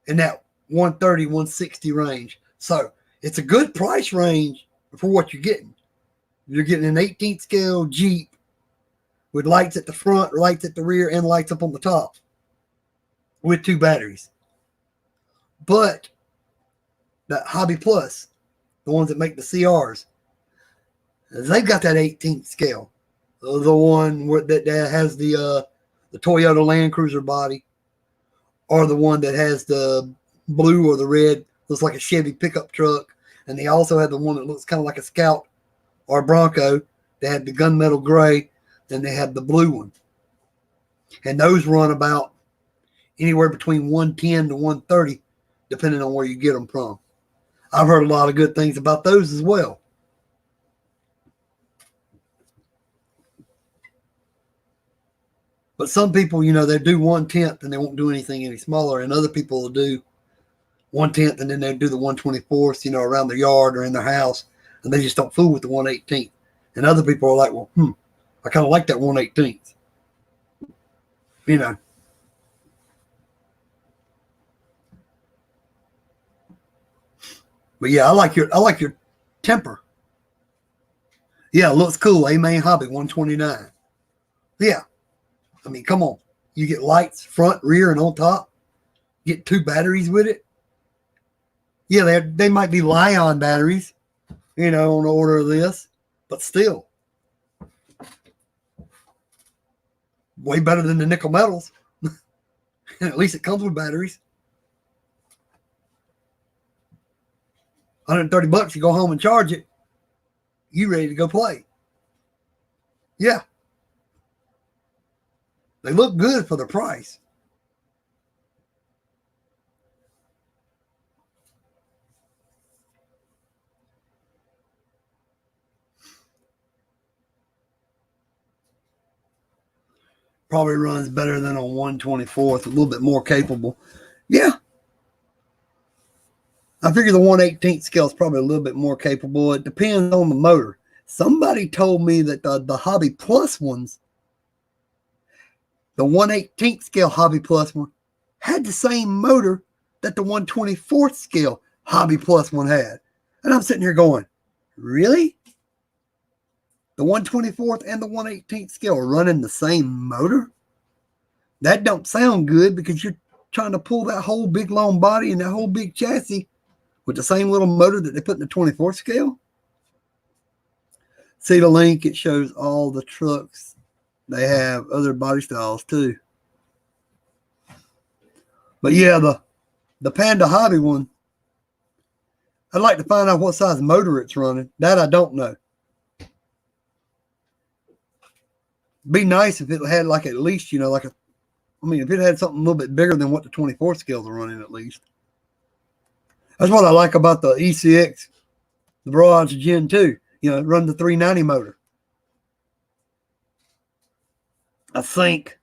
In that 130, 160 range. So it's a good price range for what you're getting. You're getting an 18th scale Jeep with lights at the front, lights at the rear, and lights up on the top with 2 batteries. But that Hobby Plus, the ones that make the CRs, they've got that 18th scale. The one that has the Toyota Land Cruiser body, or the one that has the blue or the red, looks like a Chevy pickup truck. And they also have the one that looks kind of like a Scout or a Bronco. They had the gunmetal gray, and they have the blue one. And those run about anywhere between 110 to 130, depending on where you get them from. I've heard a lot of good things about those as well. But some people, they do 1/10 and they won't do anything any smaller. And other people will do 1/10 and then they'll do the 1/24, around their yard or in their house. And they just don't fool with the 1/18. And other people are like, well, I kind of like that 1/18. But yeah, I like your Temper. Yeah, it looks cool. A-Main Hobby 129. Yeah. I mean, come on. You get lights front, rear, and on top. Get 2 batteries with it. Yeah, they might be Lion batteries, on the order of this, but still. Way better than the nickel metals. And at least it comes with batteries. $130, you go home and charge it. You ready to go play. Yeah. They look good for the price. Probably runs better than a 1/24, a little bit more capable. Yeah. I figure the 1/18 scale is probably a little bit more capable. It depends on the motor. Somebody told me that the Hobby Plus ones, the 1/18 scale Hobby Plus one, had the same motor that the 1/24th scale Hobby Plus one had. And I'm sitting here going, really? The 1/24th and the 1/18th scale are running the same motor? That don't sound good, because you're trying to pull that whole big long body and that whole big chassis with the same little motor that they put in the 24th scale. See the link? It shows all the trucks. They have other body styles too. But yeah, the Panda Hobby one, I'd like to find out what size motor it's running. That I don't know. Be nice if it had like at least, you know, like if it had something a little bit bigger than what the 24 scales are running at least. That's what I like about the ECX, the Barrage Gen 2. You know, run the 390 motor. I think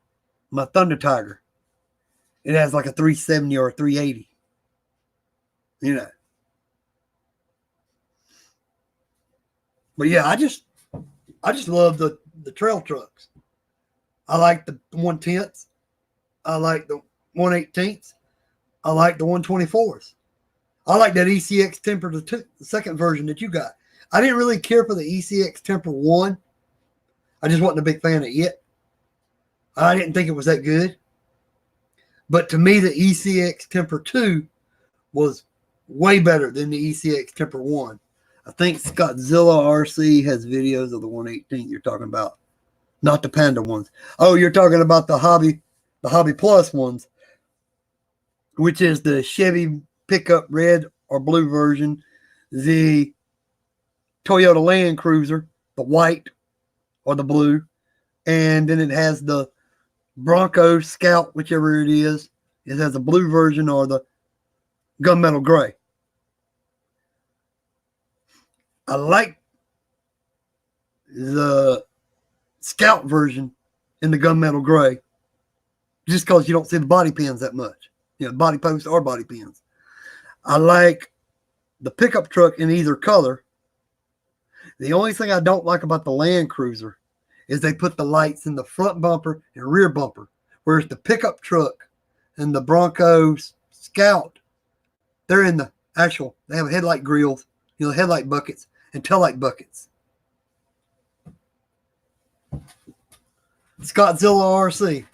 my Thunder Tiger, it has like a 370 or a 380. You know. But yeah, I just love the trail trucks. I like the 1/10s. I like the 1/18s. I like the 1/24s. I like that ECX Temper, the second version that you got. I didn't really care for the ECX Temper 1. I just wasn't a big fan of it. I didn't think it was that good. But to me, the ECX Temper 2 was way better than the ECX Temper 1. I think Scottzilla RC has videos of the 1/18 you're talking about, not the Panda ones. Oh, you're talking about the Hobby Plus ones, which is the Chevy pickup red or blue version, the Toyota Land Cruiser, the white or the blue, and then it has the Bronco Scout, whichever it is. It has the blue version or the gunmetal gray. I like the Scout version in the gunmetal gray, just because you don't see the body pins that much. You know, body posts or body pins. I like the pickup truck in either color. The only thing I don't like about the Land Cruiser is they put the lights in the front bumper and rear bumper, whereas the pickup truck and the Bronco Scout, they're in the actual, they have headlight grills, you know, headlight buckets and taillight buckets. Scottzilla RC.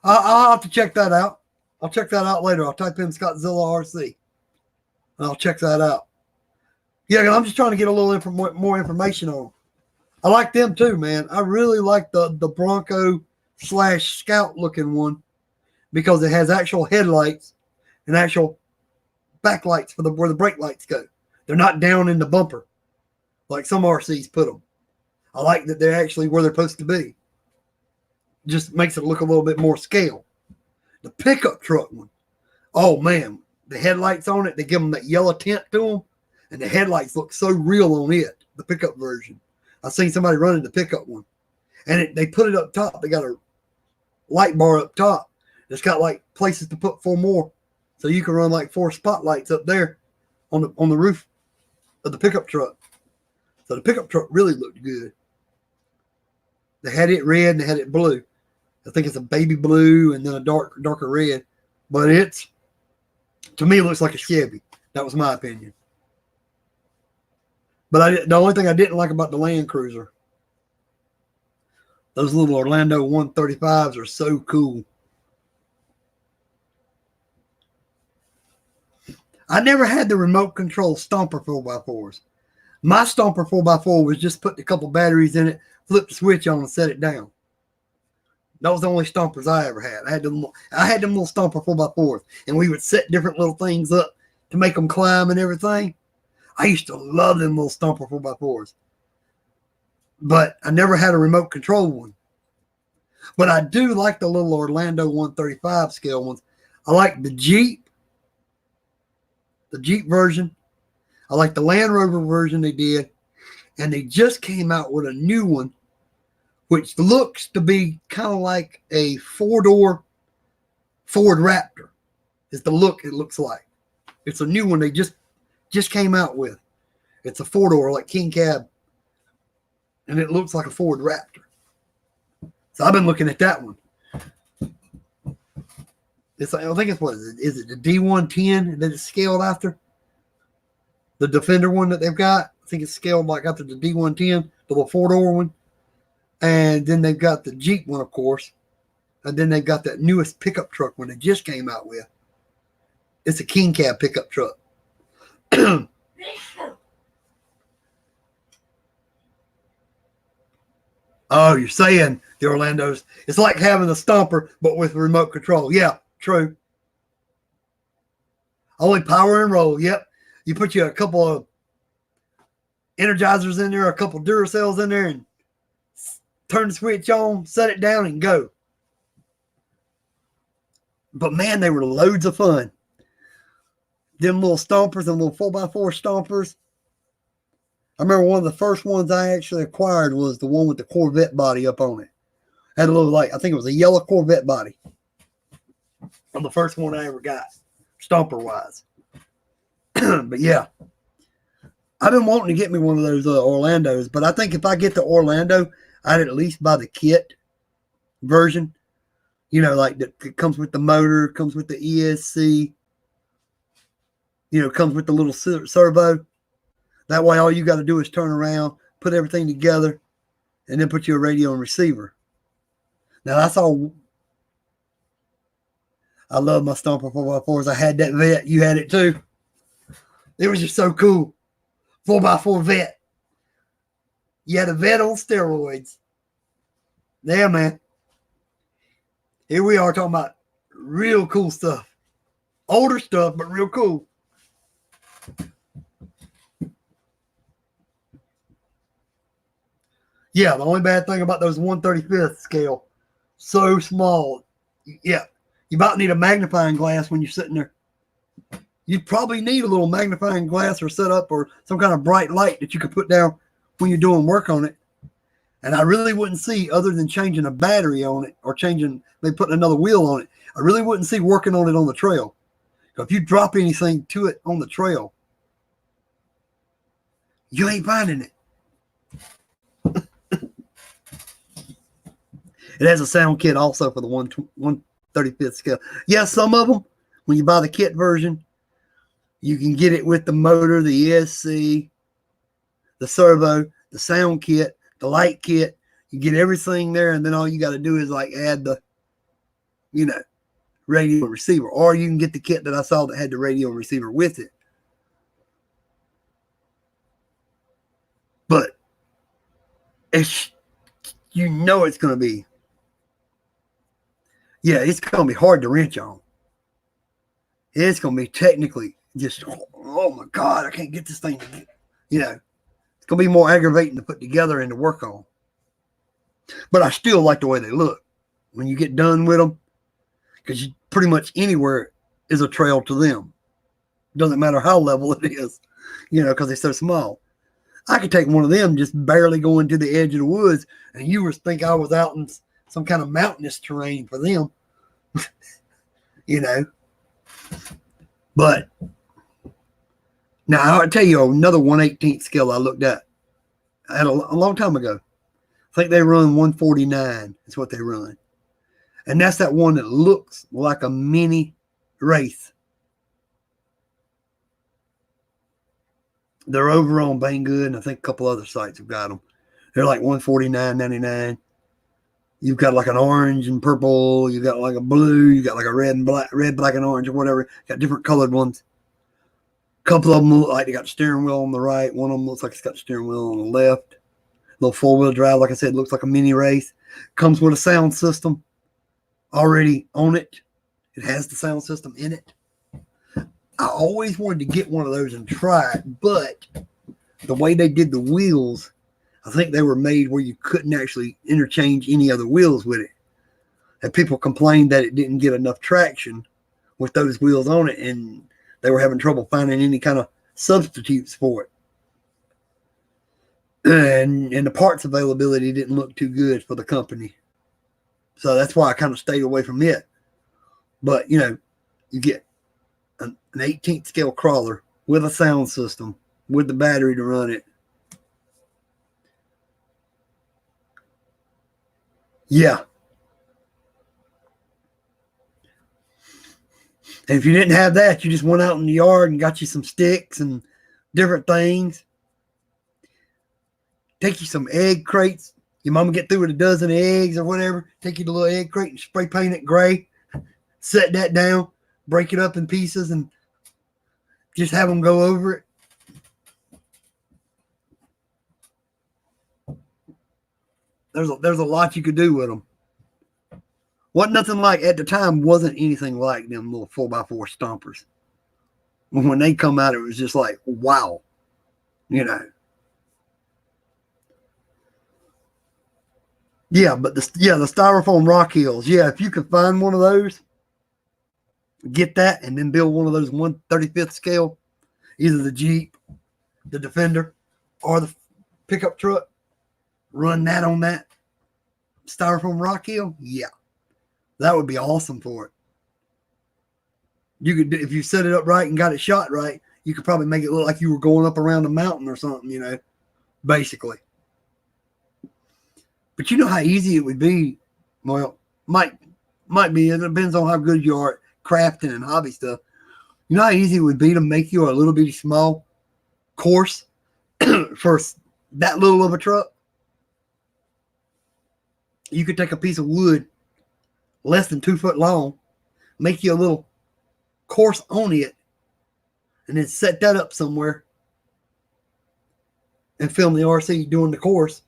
I'll have to check that out. I'll check that out later. I'll type in Scottzilla RC. And I'll check that out. Yeah, I'm just trying to get a little more information on them. I like them too, man. I really like the Bronco / Scout looking one, because it has actual headlights and actual backlights for where the brake lights go. They're not down in the bumper like some RCs put them. I like that they're actually where they're supposed to be. Just makes it look a little bit more scale. The pickup truck one, oh man, the headlights on it, they give them that yellow tint to them, and the headlights look so real on it, the pickup version. I've seen somebody running the pickup one, and they put it up top. They got a light bar up top. It's got like places to put 4 more, so you can run like 4 spotlights up there on the roof of the pickup truck. So the pickup truck really looked good. They had it red and they had it blue. I think it's a baby blue and then a darker red, but to me, it looks like a Chevy. That was my opinion. But the only thing I didn't like about the Land Cruiser, those little Orlando 135s are so cool. I never had the remote control Stomper 4x4s. My Stomper 4x4 was just put a couple batteries in it, flip the switch on, and set it down. That was the only Stompers I ever had. I had them little Stomper 4x4s, and we would set different little things up to make them climb and everything. I used to love them little Stomper 4x4s. But I never had a remote control one. But I do like the little Orlando 135 scale ones. I like the Jeep version. I like the Land Rover version they did. And they just came out with a new one, which looks to be kind of like a 4-door Ford Raptor. Is the look it looks like. It's a new one they just came out with. It's a 4-door like King Cab. And it looks like a Ford Raptor. So I've been looking at that one. It's I think it's what is it the D110 that it's scaled after? The Defender one that they've got. I think it's scaled like after the D110, the little 4-door one. And then they've got the Jeep one, of course. And then they've got that newest pickup truck one they just came out with. It's a king cab pickup truck. Oh, you're saying the Orlandos. It's like having a Stomper, but with remote control. Yeah, true. Only power and roll. Yep. You put you a couple of Energizers in there, a couple Duracells in there, and turn the switch on, set it down, and go. But man, they were loads of fun. Them little Stompers and little 4x4 Stompers. I remember one of the first ones I actually acquired was the one with the Corvette body up on it. Had a little, like, I think it was a yellow Corvette body. On the first one I ever got, Stomper wise. But yeah, I've been wanting to get me one of those Orlandos, but I think if I get the Orlando, I'd at least buy the kit version. You know, like it comes with the motor, comes with the ESC, you know, comes with the little servo. That way, all you got to do is turn around, put everything together, and then put your radio and receiver. Now, that's all. I love my Stomper 4x4s. I had that Vet. You had it too. It was just so cool. 4x4 Vet. You had a Vet on steroids. Yeah, man. Here we are talking about real cool stuff. Older stuff, but real cool. Yeah, the only bad thing about those 1/35th scale, so small. Yeah, you about need a magnifying glass when you're sitting there. You'd probably need a little magnifying glass or setup or some kind of bright light that you could put down when you're doing work on it. And I really wouldn't see, other than changing a battery on it or maybe putting another wheel on it, I really wouldn't see working on it on the trail. So if you drop anything to it on the trail, you ain't finding it. It has a sound kit also for the 1/35th scale. Yeah, some of them, when you buy the kit version, you can get it with the motor, the ESC, the servo, the sound kit, the light kit. You get everything there, and then all you got to do is like add the, you know, radio and receiver. Or you can get the kit that I saw that had the radio and receiver with it. But it's, you know, it's going to be, yeah, it's going to be hard to wrench on. It's going to be technically just, oh my God, I can't get this thing to get, you know, it's going to be more aggravating to put together and to work on. But I still like the way they look when you get done with them, because pretty much anywhere is a trail to them. Doesn't matter how level it is, you know, because they're so small. I could take one of them just barely going to the edge of the woods, and you would think I was out in some kind of mountainous terrain for them, you know. But now I'll tell you another 1/18 scale I looked at a long time ago. I think they run 149 is what they run. And that's that one that looks like a mini Wraith. They're over on Banggood, and I think a couple other sites have got them. They're like $149.99. You've got like an orange and purple. You got like a blue. You got like a red, black, and orange, or whatever. Got different colored ones. A couple of them look like they got the steering wheel on the right. One of them looks like it's got the steering wheel on the left. Little 4-wheel drive, like I said, looks like a mini Wraith. Comes with a sound system already on it. It has the sound system in it. I always wanted to get one of those and try it, but the way they did the wheels, I think they were made where you couldn't actually interchange any other wheels with it. And people complained that it didn't get enough traction with those wheels on it, and they were having trouble finding any kind of substitutes for it. And the parts availability didn't look too good for the company. So that's why I kind of stayed away from it. But, you know, you get an 18th scale crawler with a sound system, with the battery to run it. Yeah. And if you didn't have that, you just went out in the yard and got you some sticks and different things. Take you some egg crates. Your mama get through with a dozen eggs or whatever. Take you the little egg crate and spray paint it gray. Set that down. Break it up in pieces and just have them go over it. There's a lot you could do with them. Wasn't nothing like, at the time, wasn't anything like them little 4x4 stompers. When they come out, it was just like, wow. You know. Yeah, but the styrofoam rock hills. Yeah, if you can find one of those, get that and then build one of those 1/35th scale, either the Jeep, the Defender, or the pickup truck. Run that on that styrofoam rock hill. Yeah, that would be awesome for it. You could, if you set it up right and got it shot right, you could probably make it look like you were going up around a mountain or something, you know, basically. But you know how easy it would be. Well, might be. It depends on how good you are at crafting and hobby stuff. You know how easy it would be to make you a little bitty small course for that little of a truck? You could take a piece of wood less than 2 foot long, make you a little course on it, and then set that up somewhere and film the RC doing the course.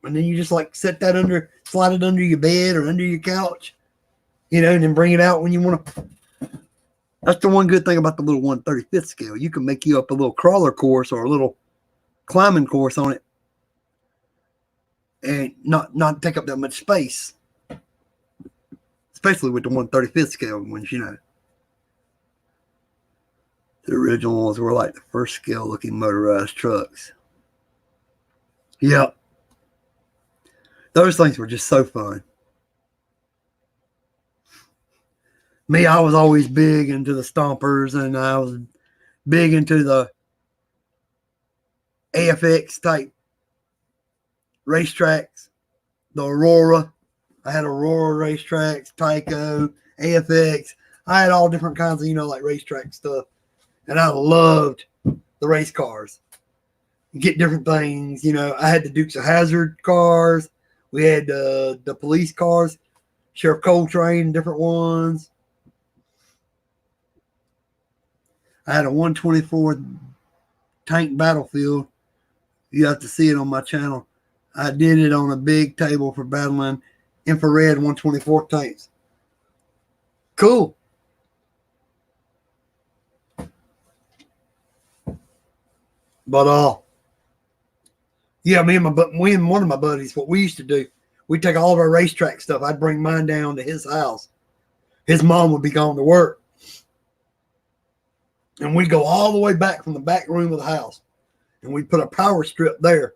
And then you just like set that under, slide it under your bed or under your couch, you know, and then bring it out when you want to. That's the one good thing about the little 1/35th scale. You can make you up a little crawler course or a little climbing course on it and not take up that much space. Especially with the 1/35th scale ones, you know. The original ones were like the first scale looking motorized trucks. Yep. Those things were just so fun. Me, I was always big into the stompers, and I was big into the AFX type racetracks. The Aurora. I had Aurora racetracks, Tyco, AFX. I had all different kinds of, you know, like racetrack stuff. And I loved the race cars. Get different things, you know. I had the Dukes of Hazzard cars. We had the police cars, Sheriff Coltrane, different ones. I had a 124 tank Battlefield. You have to see it on my channel. I did it on a big table for battling infrared 124 tanks. Cool. But yeah, me and one of my buddies, what we used to do, we'd take all of our racetrack stuff. I'd bring mine down to his house. His mom would be gone to work. And we'd go all the way back from the back room of the house. And we'd put a power strip there.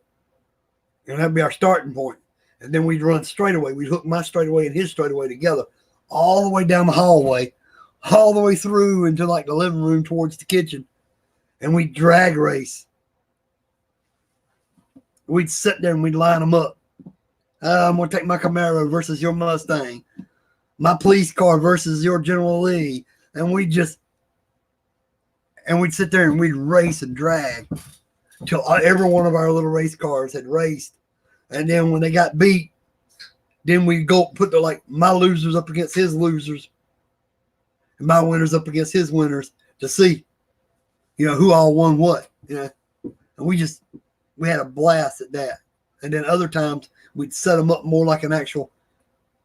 And that'd be our starting point. And then we'd run straightaway. We'd hook my straightaway and his straightaway together all the way down the hallway, all the way through into like the living room towards the kitchen. And we'd drag race. We'd sit there and we'd line them up. I'm going to take my Camaro versus your Mustang. My police car versus your General Lee. And we'd sit there and we'd race and drag till every one of our little race cars had raced. And then when they got beat, then we'd go put my losers up against his losers and my winners up against his winners to see, you know, who all won what, you know. And we had a blast at that. And then other times we'd set them up more like an actual,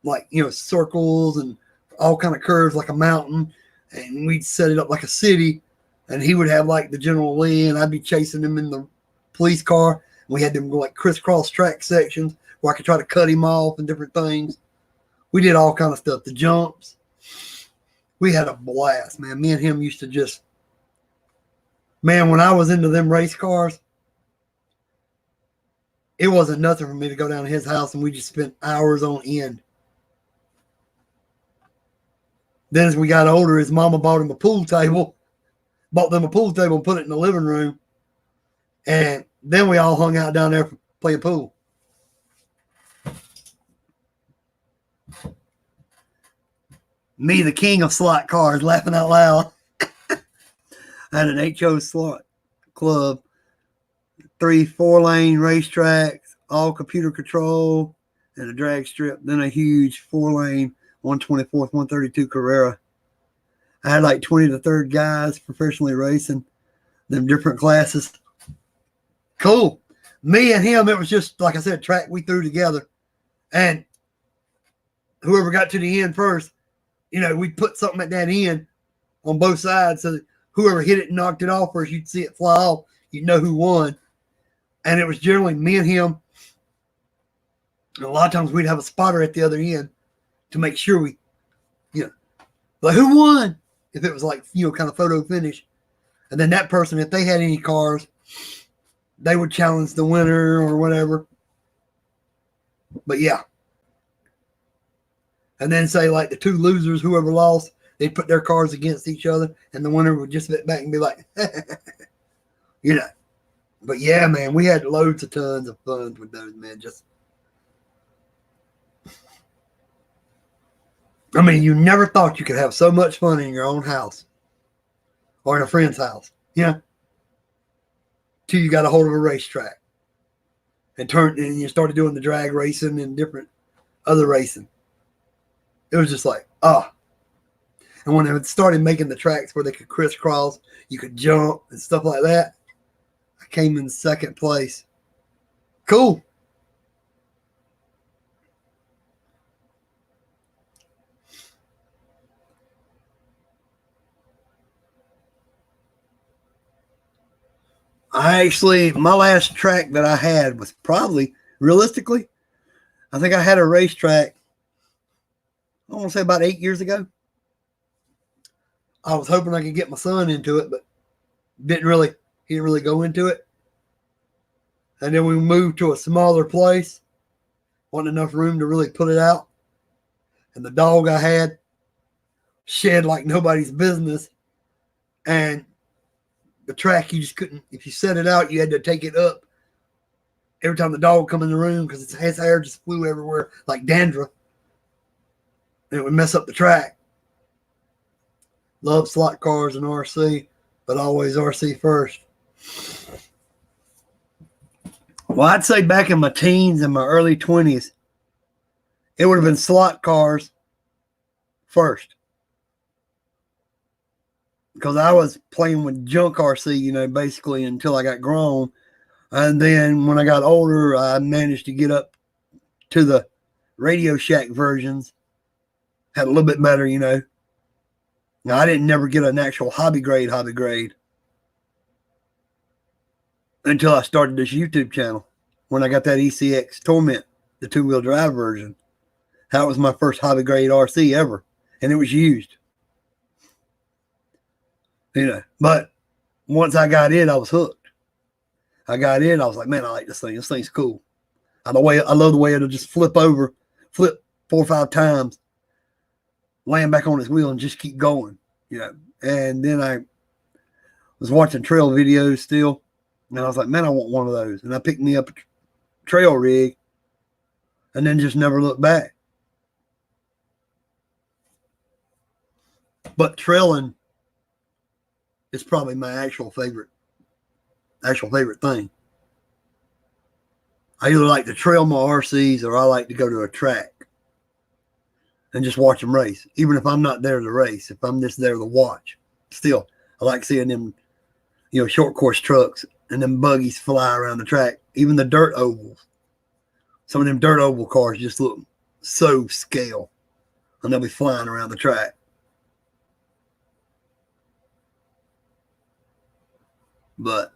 like, you know, circles and all kind of curves like a mountain. And we'd set it up like a city. And he would have like the General Lee, and I'd be chasing him in the police car. We had them go like crisscross track sections where I could try to cut him off and different things. We did all kind of stuff. The jumps. We had a blast, man. Me and him used to just, man, when I was into them race cars, it wasn't nothing for me to go down to his house and we just spent hours on end. Then as we got older, his mama bought him a pool table. Bought them a pool table and put it in the living room. And then we all hung out down there playing pool. Me, the king of slot cars, laughing out loud. I had an HO slot club, 3 4-lane racetracks, all computer control, and a drag strip. Then a huge 4-lane 124th, 132 Carrera. I had like 20 to 30 guys professionally racing them different classes. Cool. Me and him, it was just, like I said, track we threw together. And whoever got to the end first, we put something at that end on both sides so that whoever hit it and knocked it off first, you'd see it fly off. You'd know who won. And it was generally me and him. And a lot of times we'd have a spotter at the other end to make sure we, like, who won? If it was like, kind of photo finish. And then that person, if they had any cars, they would challenge the winner or whatever. But yeah. And then say like the 2 losers, whoever lost, they'd put their cars against each other and the winner would just sit back and be like, But yeah, man, we had tons of fun with those, man. You never thought you could have so much fun in your own house or in a friend's house, till you got a hold of a racetrack and you started doing the drag racing and different other racing. It was just like, And when they started making the tracks where they could crisscross, you could jump and stuff like that, I came in second place. Cool. My last track that I had was probably, realistically, I think I had a racetrack, I want to say about 8 years ago. I was hoping I could get my son into it, but he didn't really go into it. And then we moved to a smaller place, wasn't enough room to really put it out. And the dog I had shed like nobody's business. And the track, you just couldn't, if you set it out, you had to take it up every time the dog come in the room because his hair just flew everywhere like dandruff. And it would mess up the track. Love slot cars and RC, but always RC first. Well, I'd say back in my teens and my early 20s, it would have been slot cars first. Because I was playing with junk RC, basically until I got grown. And then when I got older, I managed to get up to the Radio Shack versions. Had a little bit better, Now, I didn't never get an actual hobby grade until I started this YouTube channel. When I got that ECX Torment, the 2-wheel drive version. That was my first hobby grade RC ever. And it was used. But once I got in, I was hooked. I got in, I was like, man, I like this thing. This thing's cool. I love the way it'll just flip 4 or 5 times, land back on its wheel and just keep going. And then I was watching trail videos still, and I was like, man, I want one of those. And I picked me up a trail rig and then just never looked back. But trailing is probably my actual favorite thing. I either like to trail my RCs or I like to go to a track and just watch them race. Even if I'm not there to race, if I'm just there to watch, still, I like seeing them, short course trucks and them buggies fly around the track. Even the dirt ovals. Some of them dirt oval cars just look so scale, and they'll be flying around the track. But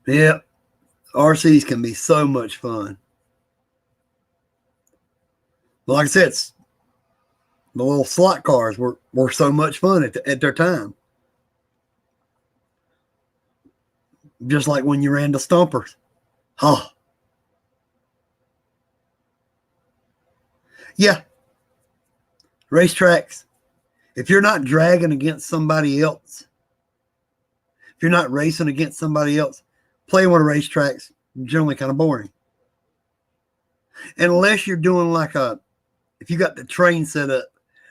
yeah, RCs can be so much fun. But like I said, the little slot cars were so much fun at their time. Just like when you ran the Stompers. Huh. Yeah. Racetracks. If you're not dragging against somebody else, if you're not racing against somebody else, playing with racetracks generally kind of boring. And unless you're doing if if you got the train set up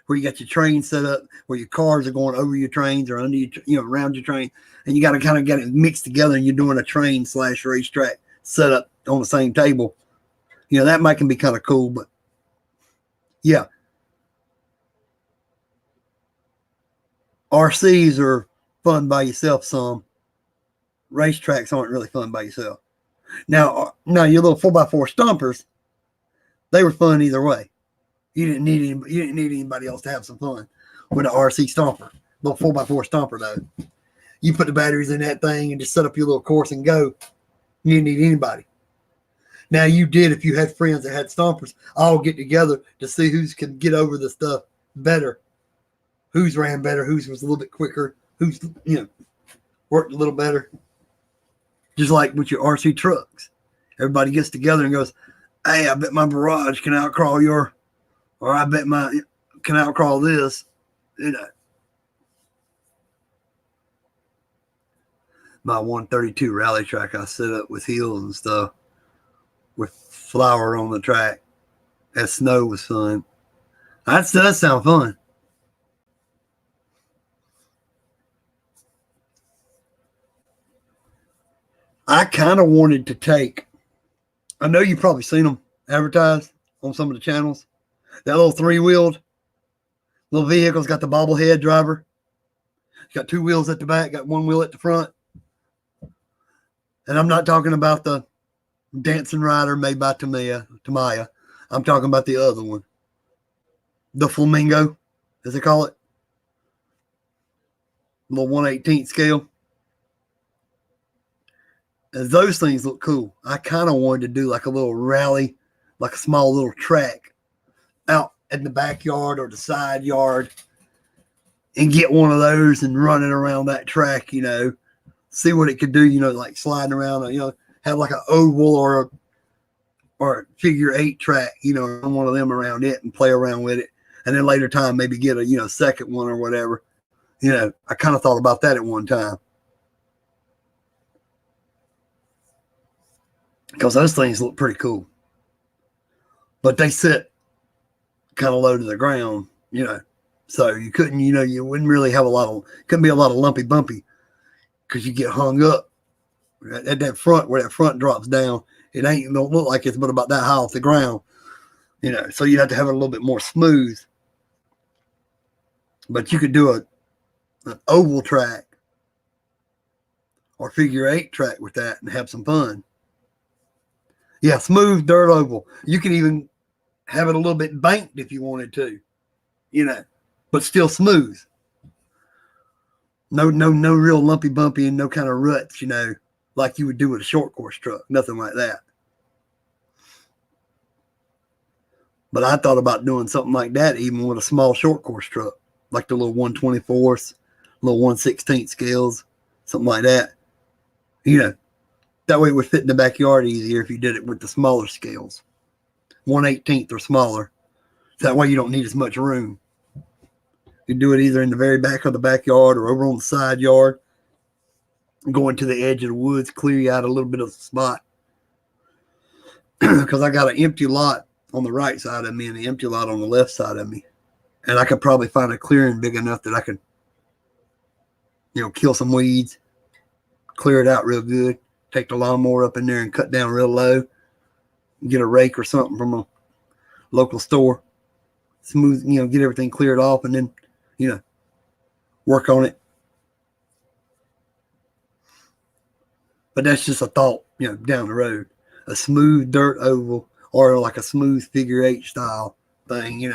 where you got your train set up where your cars are going over your trains or under your, around your train, and you got to kind of get it mixed together, and you're doing a train / racetrack set up on the same table, that might can be kind of cool. But yeah, RCs are fun by yourself some. Racetracks aren't really fun by yourself. Now your little 4x4 stompers, they were fun either way. You didn't need anybody else to have some fun with an RC stomper. Little 4x4 stomper though. You put the batteries in that thing and just set up your little course and go. You didn't need anybody. Now you did, if you had friends that had stompers, all get together to see who's can get over the stuff better. Who's ran better, who's was a little bit quicker, who's worked a little better. Just like with your RC trucks. Everybody gets together and goes, hey, I bet my barrage can outcrawl your, or I bet my can outcrawl this. My 132 rally track I set up with heels and stuff with flour on the track. That snow was fun. That does sound fun. I kind of wanted to take, I know you've probably seen them advertised on some of the channels. That little 3-wheeled little vehicle's got the bobblehead driver. It's got 2 wheels at the back, got 1 wheel at the front. And I'm not talking about the dancing rider made by Tamiya. I'm talking about the other one. The Flamingo, as they call it. Little 1/18 scale. And those things look cool. I kind of wanted to do like a little rally, like a small little track out in the backyard or the side yard and get one of those and run it around that track, see what it could do, like sliding around, have like an oval or a figure 8 track, on one of them around it and play around with it. And then later time, maybe get a, second one or whatever. I kind of thought about that at one time. Because those things look pretty cool. But they sit kind of low to the ground, So you couldn't, you wouldn't really have couldn't be a lot of lumpy bumpy because you get hung up at that front where that front drops down. It don't look like it's but about that high off the ground, So you have to have it a little bit more smooth. But you could do an oval track or figure 8 track with that and have some fun. Yeah, smooth dirt oval. You can even have it a little bit banked if you wanted to, but still smooth. No real lumpy bumpy and no kind of ruts, like you would do with a short course truck. Nothing like that. But I thought about doing something like that even with a small short course truck, like the little 1/24, little 1/16 scales, something like that. That way it would fit in the backyard easier if you did it with the smaller scales. 1/18 or smaller. That way you don't need as much room. You do it either in the very back of the backyard or over on the side yard. Going to the edge of the woods, clear you out a little bit of the spot. Because I got an empty lot on the right side of me and an empty lot on the left side of me. And I could probably find a clearing big enough that I could, kill some weeds, clear it out real good. Take the lawnmower up in there and cut down real low. Get a rake or something from a local store. Smooth, get everything cleared off and then, work on it. But that's just a thought, down the road. A smooth dirt oval or like a smooth figure 8 style thing,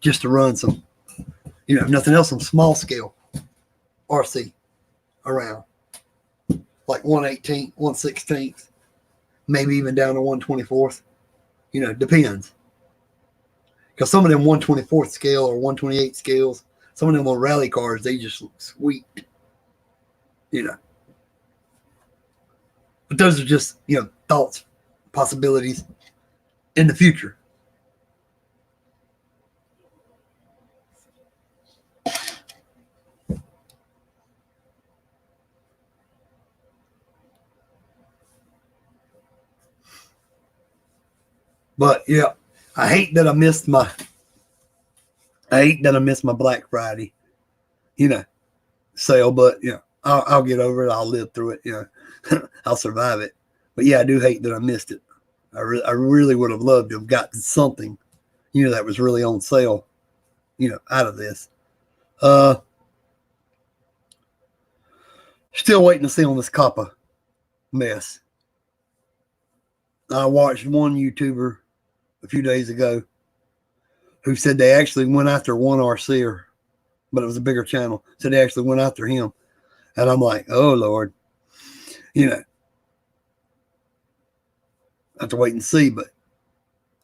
just to run some, nothing else, some small scale RC around. Like 1/18, 1/16, maybe even down to 1/24. Depends. Because some of them 1/24 scale or 1/28 scales, some of them little rally cars, they just look sweet. But those are just, thoughts, possibilities in the future. But yeah, I hate that I missed my Black Friday, sale, but I'll get over it. I'll live through it. I'll survive it. But yeah, I do hate that I missed it. I really would have loved to have gotten something, that was really on sale, out of this. Still waiting to see on this COPPA mess. I watched one YouTuber a few days ago who said they actually went after one RCer, but it was a bigger channel. So they actually went after him. And I'm like, oh, Lord. I have to wait and see. But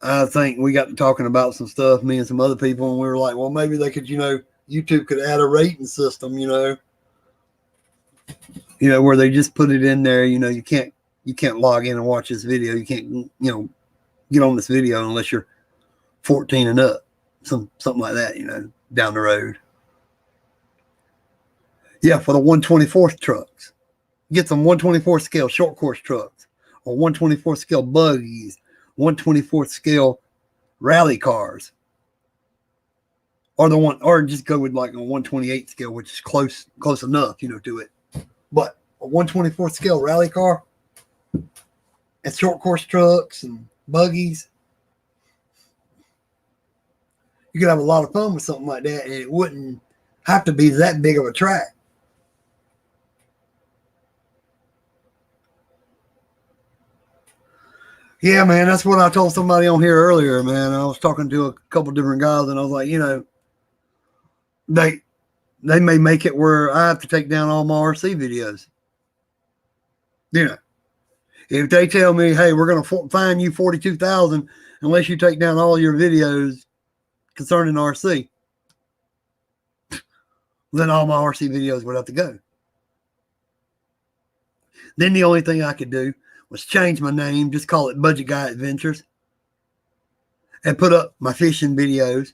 I think we got to talking about some stuff, me and some other people, and we were like, well, maybe they could, YouTube could add a rating system, where they just put it in there, you can't log in and watch this video. You can't, get on this video unless you're 14 and up, something like that, down the road. Yeah, for the 1/24 trucks. Get some 1/24 scale short course trucks or 1/24 scale buggies, 1/24 scale rally cars. Or just go with like a 1/28 scale, which is close enough, to it. But a 1/24 scale rally car and short course trucks and buggies, you could have a lot of fun with something like that, and it wouldn't have to be that big of a track. Yeah, man, that's what I told somebody on here earlier, man. I was talking to a couple different guys, and I was like, they may make it where I have to take down all my RC videos. If they tell me, hey, we're going to fine you $42,000 unless you take down all your videos concerning RC, then all my RC videos would have to go. Then the only thing I could do was change my name, just call it Budget Guy Adventures, and put up my fishing videos.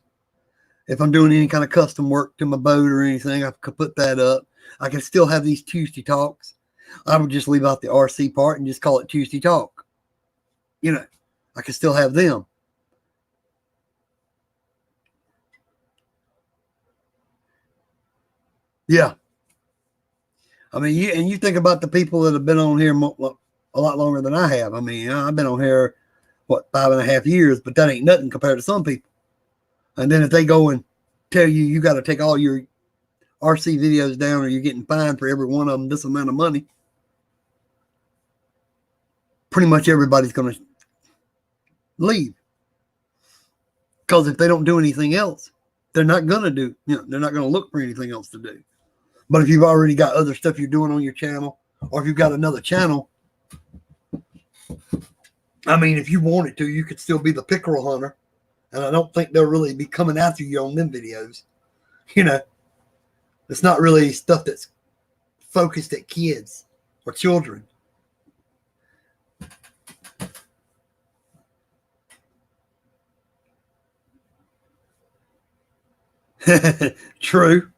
If I'm doing any kind of custom work to my boat or anything, I could put that up. I can still have these Tuesday talks. I would just leave out the RC part and just call it Tuesday Talk. I can still have them. Yeah. I mean, you think about the people that have been on here a lot longer than I have. I mean, I've been on here, 5.5 years, but that ain't nothing compared to some people. And then if they go and tell you got to take all your RC videos down or you're getting fined for every one of them this amount of money, pretty much everybody's going to leave. Because if they don't do anything else, they're not going to they're not going to look for anything else to do. But if you've already got other stuff you're doing on your channel, or if you've got another channel, I mean, if you wanted to, you could still be the pickerel hunter. And I don't think they'll really be coming after you on them videos. It's not really stuff that's focused at kids or children. True.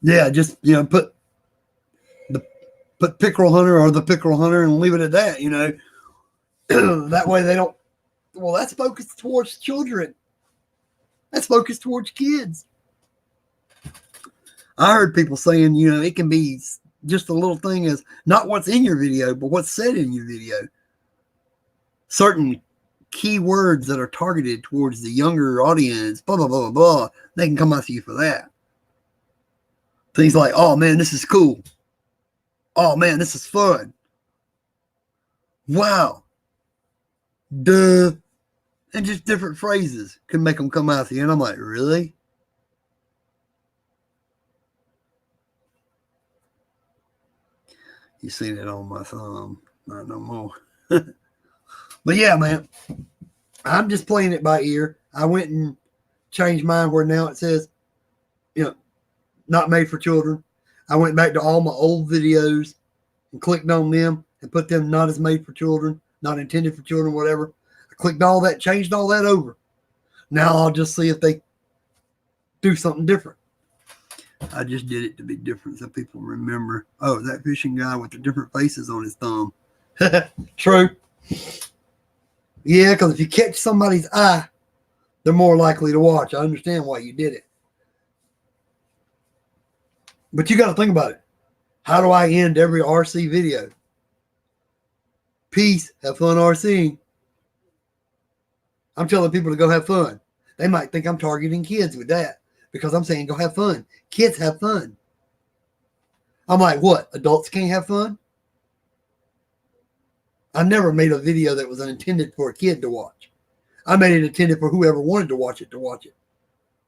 Yeah, just put pickerel hunter or the pickerel hunter and leave it at that. That way they don't. Well, that's focused towards children. That's focused towards kids. I heard people saying, it can be just a little thing as not what's in your video, but what's said in your video. Certain keywords that are targeted towards the younger audience, blah, blah, blah, blah, blah. They can come after you for that. Things like, oh, man, this is cool. Oh, man, this is fun. Wow. Duh. And just different phrases can make them come after you. And I'm like, really? You seen it on my thumb. Not no more. But yeah, man, I'm just playing it by ear. I went and changed mine where now it says, not made for children. I went back to all my old videos and clicked on them and put them not as made for children, not intended for children, whatever. I clicked all that, changed all that over. Now I'll just see if they do something different. I just did it to be different so people remember, oh, that fishing guy with the different faces on his thumb. True. Yeah, because if you catch somebody's eye, they're more likely to watch. I understand why you did it. But you got to think about it. How do I end every RC video? Peace. Have fun RCing. I'm telling people to go have fun. They might think I'm targeting kids with that because I'm saying go have fun. Kids have fun. I'm like, what? Adults can't have fun? I never made a video that was intended for a kid to watch. I made it intended for whoever wanted to watch it to watch it.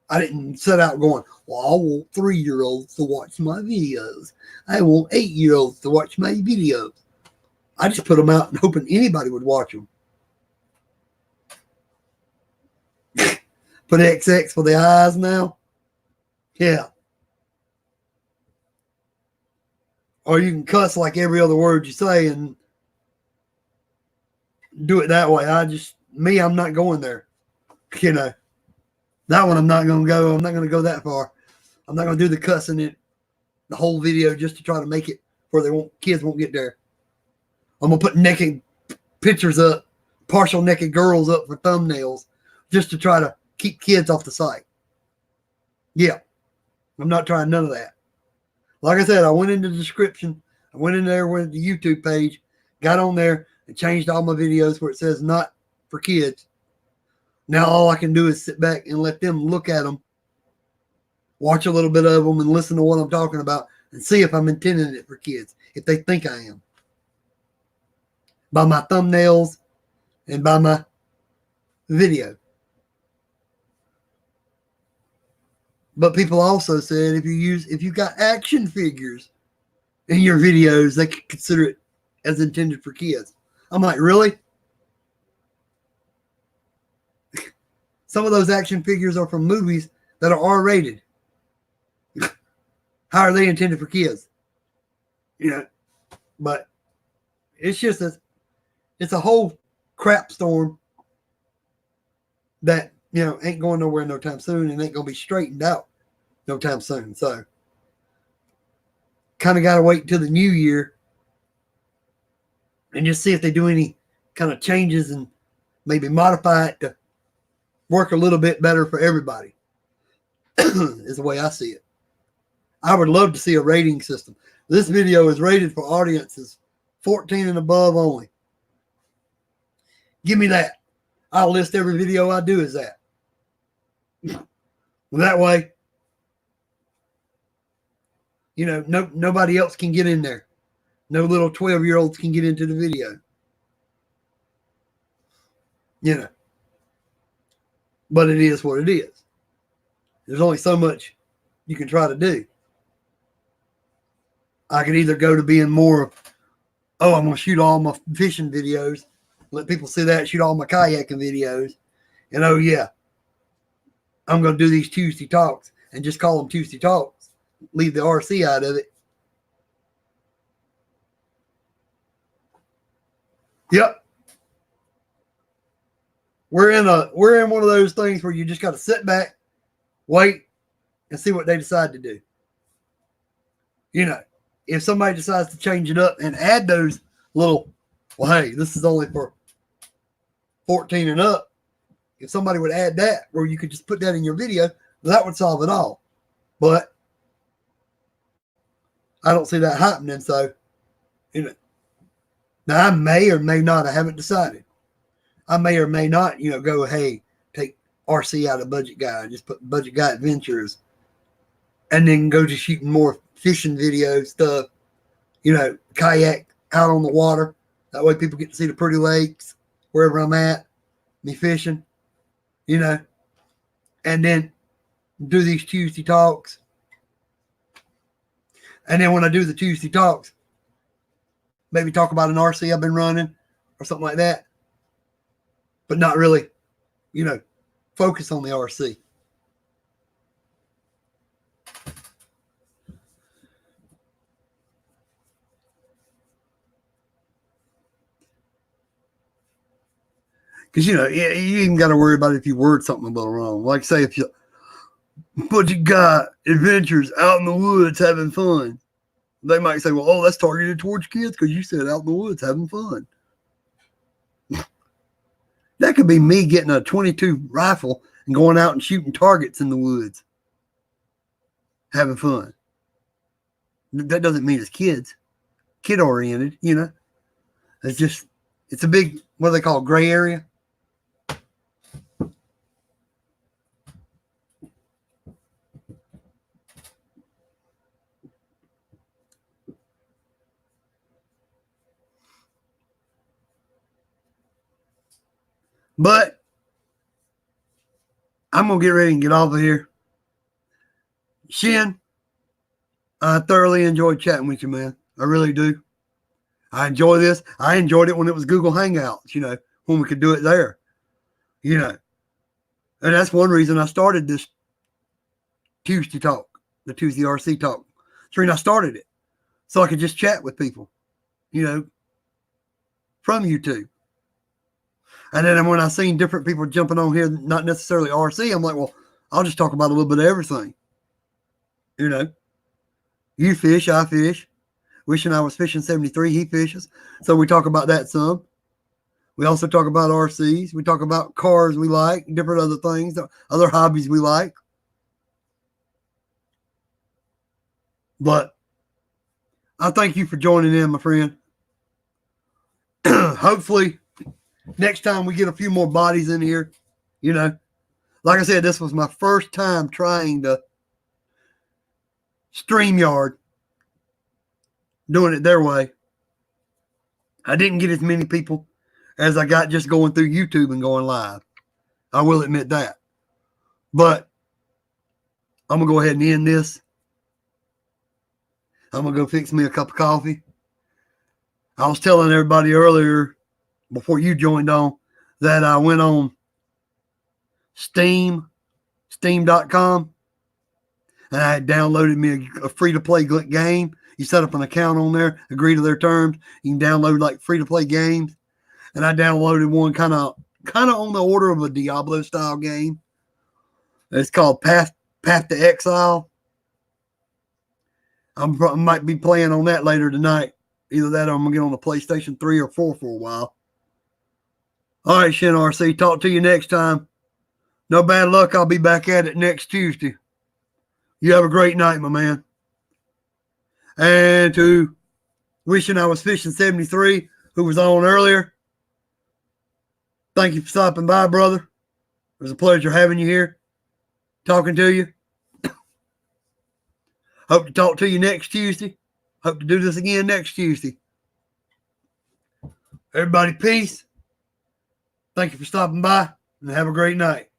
I didn't set out going, well, I want 3-year-olds to watch my videos. I want 8-year-olds to watch my videos. I just put them out and hoping anybody would watch them. Put XX for the eyes now. Yeah. Or you can cuss like every other word you say and do it that way. I'm not going there. You know, that one I'm not going to go. I'm not going to go that far. I'm not going to do the cussing in the whole video just to try to make it where kids won't get there. I'm going to put naked pictures up, partial naked girls up for thumbnails just to try to keep kids off the site. Yeah. I'm not trying none of that. Like I said, I went into the description. I went in there, went to the YouTube page, got on there and changed all my videos where it says not for kids. Now all I can do is sit back and let them look at them, watch a little bit of them and listen to what I'm talking about and see if I'm intending it for kids, if they think I am. By my thumbnails and by my video. But people also said if you got action figures in your videos, they could consider it as intended for kids. I'm like, really? Some of those action figures are from movies that are R-rated. How are they intended for kids? You know, but it's just it's a whole crap storm that, you know, ain't going nowhere no time soon and ain't going to be straightened out no time soon. So kind of got to wait until the new year and just see if they do any kind of changes and maybe modify it to work a little bit better for everybody is the way I see it. I would love to see a rating system. This video is rated for audiences 14 and above only. Give me that. I'll list every video I do as that. That way, you know, nobody else can get in there. No little 12-year-olds can get into the video. You know. But it is what it is. There's only so much you can try to do. I could either go to being more, I'm going to shoot all my fishing videos, let people see that, shoot all my kayaking videos, and I'm going to do these Tuesday Talks and just call them Tuesday Talks. Leave the RC out of it. Yep. We're in one of those things where you just got to sit back, wait, and see what they decide to do. You know, if somebody decides to change it up and add those little, well, hey, this is only for 14 and up. If somebody would add that where you could just put that in your video, that would solve it all. But I don't see that happening. So, you know, now I may or may not, I haven't decided. I may or may not, you know, go, hey, take RC out of Budget Guy, just put Budget Guy Adventures, and then go to shooting more fishing video stuff, you know, kayak out on the water. That way people get to see the pretty lakes, wherever I'm at, me fishing, you know, and then do these Tuesday Talks. And then when I do the Tuesday Talks, maybe talk about an RC I've been running or something like that. But not really, you know, focus on the RC. Because, you know, you even got to worry about if you word something a little wrong. Like, say, if you Budget Guy Adventures out in the woods having fun, they might say, well, that's targeted towards kids because you said out in the woods having fun. That could be me getting a 22 rifle and going out and shooting targets in the woods, having fun. That doesn't mean it's kids, kid oriented, you know. It's just, it's a big, what do they call it, gray area? But I'm going to get ready and get off of here. Shin, I thoroughly enjoyed chatting with you, man. I really do. I enjoy this. I enjoyed it when it was Google Hangouts, you know, when we could do it there, you know. And that's one reason I started this Tuesday talk, the Tuesday RC talk. That's the reason I started it. So I could just chat with people, you know, from YouTube. And then when I seen different people jumping on here, not necessarily RC, I'm like, well, I'll just talk about a little bit of everything. You know, you fish, I fish. Wishing I was fishing 73, he fishes. So we talk about that some. We also talk about RCs. We talk about cars we like, different other things, other hobbies we like. But I thank you for joining in, my friend. Hopefully, next time we get a few more bodies in here, you know. Like I said, this was my first time trying to StreamYard, doing it their way. I didn't get as many people as I got just going through YouTube and going live. I will admit that. But I'm going to go ahead and end this. I'm going to go fix me a cup of coffee. I was telling everybody earlier, before you joined on, that I went on Steam.com, and I had downloaded me a free-to-play game. You set up an account on there, agree to their terms. You can download like free-to-play games. And I downloaded one kind of on the order of a Diablo-style game. It's called Path to Exile. I might be playing on that later tonight. Either that or I'm going to get on the PlayStation 3 or 4 for a while. All right, Shin RC. Talk to you next time. No bad luck. I'll be back at it next Tuesday. You have a great night, my man. And to Wishing I Was Fishing 73, who was on earlier, thank you for stopping by, brother. It was a pleasure having you here, talking to you. Hope to talk to you next Tuesday. Hope to do this again next Tuesday. Everybody, peace. Thank you for stopping by, and have a great night.